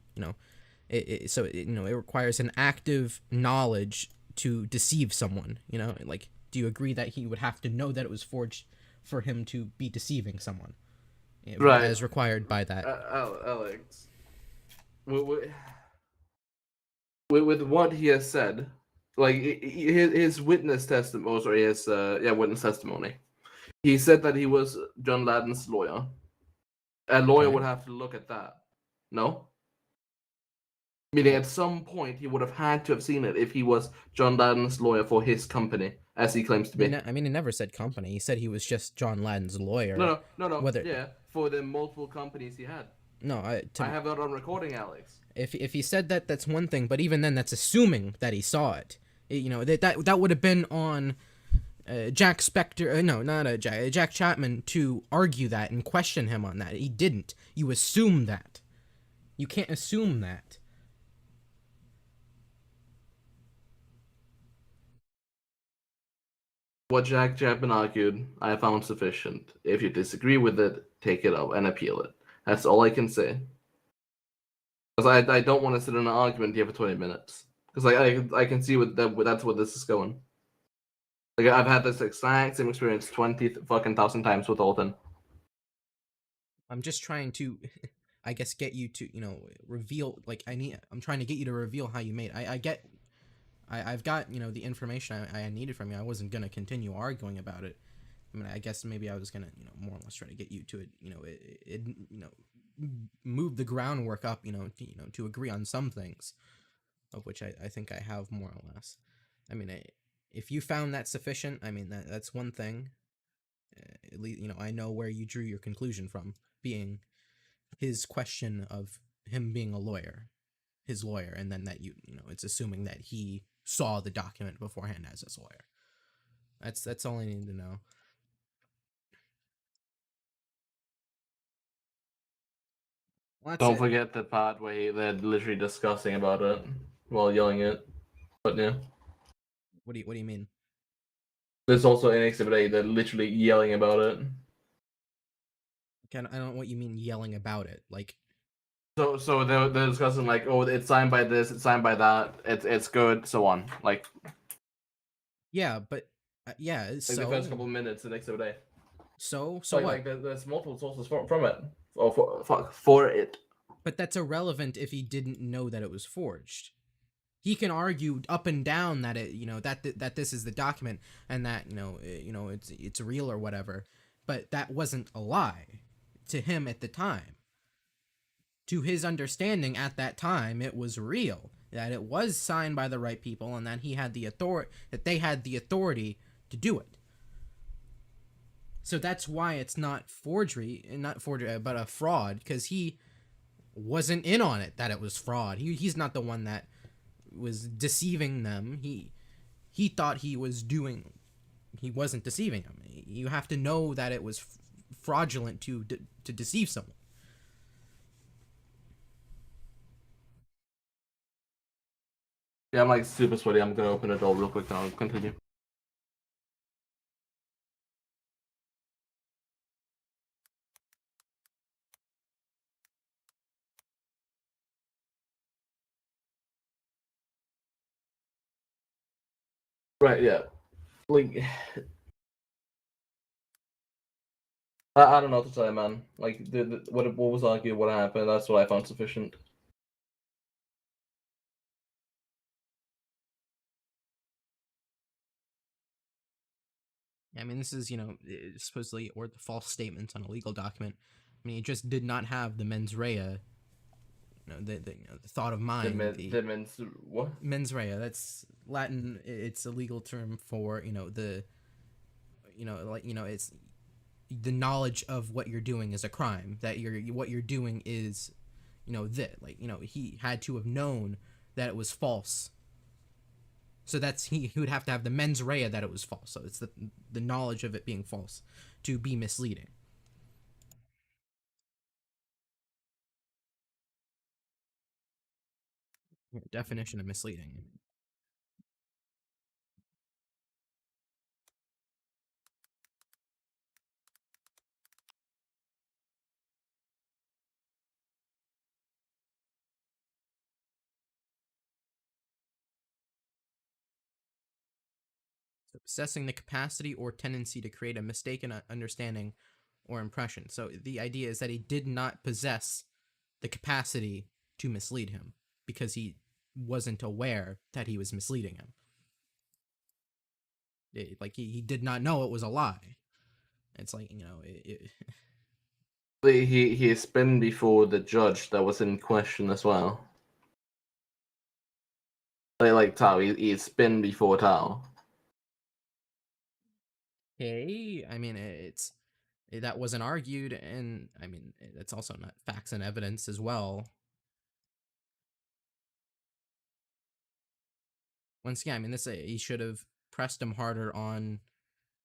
it requires an active knowledge to deceive someone, like, do you agree that he would have to know that it was forged for him to be deceiving someone? Right. As required by that. Alex, with what he has said, like his witness testimony, or his witness testimony, he said that he was John Ladden's lawyer. A lawyer would have to look at that. No? Meaning at some point he would have had to have seen it if he was John Ladden's lawyer for his company, as he claims to be. I mean, he never said company. He said he was just John Ladden's lawyer. No. Whether... Yeah, for the multiple companies he had. No, I have that on recording, Alex. If he said that, that's one thing. But even then, that's assuming that he saw it. That would have been on Jack Spector. No, not Jack Chapman to argue that and question him on that. He didn't. You assume that. You can't assume that. What Jack Chapman argued, I found sufficient. If you disagree with it, take it up and appeal it. That's all I can say. Because I don't want to sit in an argument here for 20 minutes. Because I can see that's where this is going. Like, I've had this exact same experience 20,000 times with Alton. I'm just trying to, I guess, get you to, reveal, like, I'm trying to get you to reveal how you made it. I've got, the information I needed from you. I wasn't going to continue arguing about it. I mean, I guess maybe I was going to, more or less try to get you to move the groundwork up, to agree on some things, of which I think I have more or less. I mean, if you found that sufficient, I mean, that's one thing. At least, I know where you drew your conclusion from, being his question of him being a lawyer, his lawyer, and then that it's assuming that he saw the document beforehand as his lawyer. That's all I need to know. Well, don't forget the part where they're literally discussing about it while yelling it. But yeah. What do you mean? There's also an Exhibit A. They're literally yelling about it. I don't know what you mean yelling about it. Like. So they're discussing like, oh, it's signed by this, it's signed by that, it's good, so on. Like. Yeah, but yeah. Like so the first couple of minutes in Exhibit A. So like, what? Like there's multiple sources from it, or for it. But that's irrelevant if he didn't know that it was forged. He can argue up and down that it, that this is the document and that it's real or whatever, but that wasn't a lie to him at the time. To his understanding at that time, it was real, that it was signed by the right people, and that he had the they had the authority to do it. So that's why it's not forgery, but a fraud, because he wasn't in on it, that it was fraud. He's not the one that was deceiving them. He thought he wasn't deceiving them. You have to know that it was fraudulent to deceive someone. Yeah, I'm like super sweaty. I'm gonna open the door real quick and I'll continue. Right, yeah. Like, I don't know what to say, man. Like, what was argued, what happened, that's what I found sufficient. I mean, this is, supposedly or the false statements on a legal document. I mean, it just did not have the mens rea, the thought of mind. What? Mens rea. That's Latin. It's a legal term for it's the knowledge of what you're doing is a crime. That what you're doing is, he had to have known that it was false. So that's he would have to have the mens rea that it was false. So it's the knowledge of it being false to be misleading. Definition of misleading. So possessing the capacity or tendency to create a mistaken understanding or impression. So the idea is that he did not possess the capacity to mislead him because he wasn't aware that he was misleading him. He did not know it was a lie. It's like, He has been before the judge that was in question as well. Like Tao, he's been before Tao. Okay, I mean, that wasn't argued, and I mean, it's also not facts and evidence as well. Once again, I mean, he should have pressed him harder on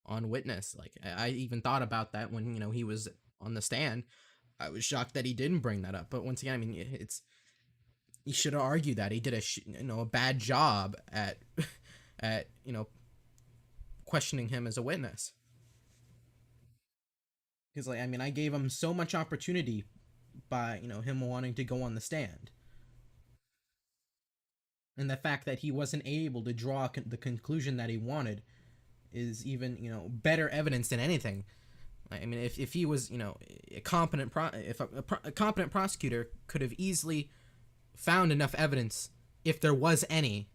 witness. Like, I even thought about that when he was on the stand. I was shocked that he didn't bring that up. But once again, I mean, he should have argued that he did a bad job at questioning him as a witness. Because I mean, I gave him so much opportunity by him wanting to go on the stand. And the fact that he wasn't able to draw the conclusion that he wanted is even, better evidence than anything. I mean, if he was, a competent a competent prosecutor could have easily found enough evidence, if there was any,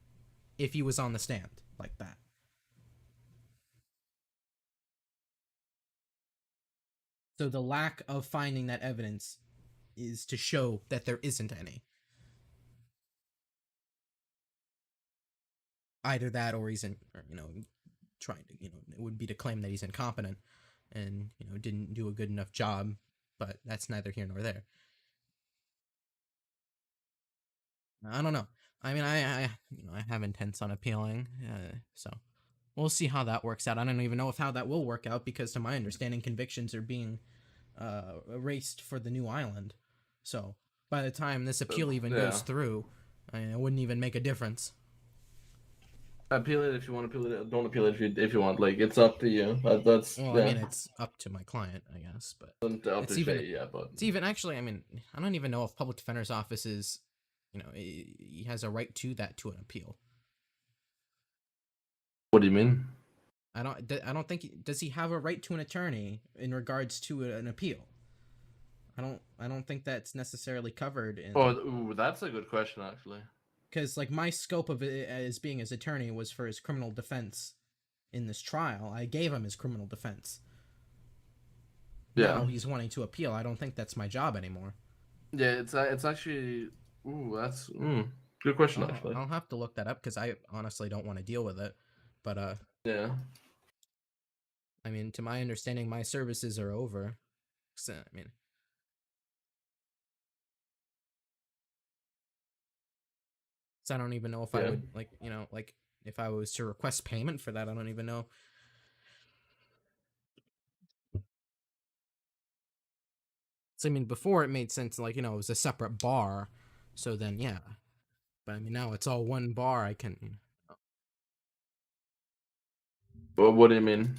if he was on the stand like that. So the lack of finding that evidence is to show that there isn't any. Either that or he's trying to, it would be to claim that he's incompetent and, didn't do a good enough job, but that's neither here nor there. I don't know. I mean, I have intents on appealing, so we'll see how that works out. I don't even know how that will work out because, to my understanding, convictions are being erased for the new island. So by the time this appeal even goes through, it wouldn't even make a difference. Appeal it if you want to appeal it. Don't appeal it if you want. Like, it's up to you. That's well, I mean, it's up to my client, I guess, but it's even actually. I mean, I don't even know if public defender's office is, he has a right to an appeal. What do you mean? I don't think does he have a right to an attorney in regards to an appeal? I don't think that's necessarily covered in. Oh, that's a good question, actually. Because my scope of it as being his attorney was for his criminal defense in this trial. I gave him his criminal defense. Yeah. Now he's wanting to appeal. I don't think that's my job anymore. Yeah, it's actually. That's good question, actually. I'll have to look that up because I honestly don't want to deal with it. But yeah. I mean, to my understanding, my services are over. So, I mean, So I don't even know if I would like if I was to request payment for that. I don't even know. So I mean, before it made sense, like it was a separate bar. So then yeah, but I mean now it's all one bar. I can. Well, what do you mean?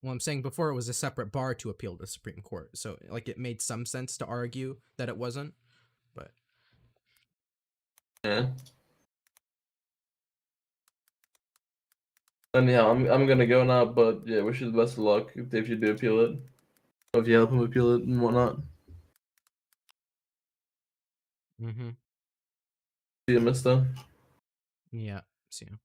Well, I'm saying before it was a separate bar to appeal to the Supreme Court. So like it made some sense to argue that it wasn't, but yeah. Anyhow, I'm gonna go now, but yeah, wish you the best of luck if you do appeal it. Or if you help him appeal it and whatnot. Mm-hmm. See you, mister. Yeah. See you.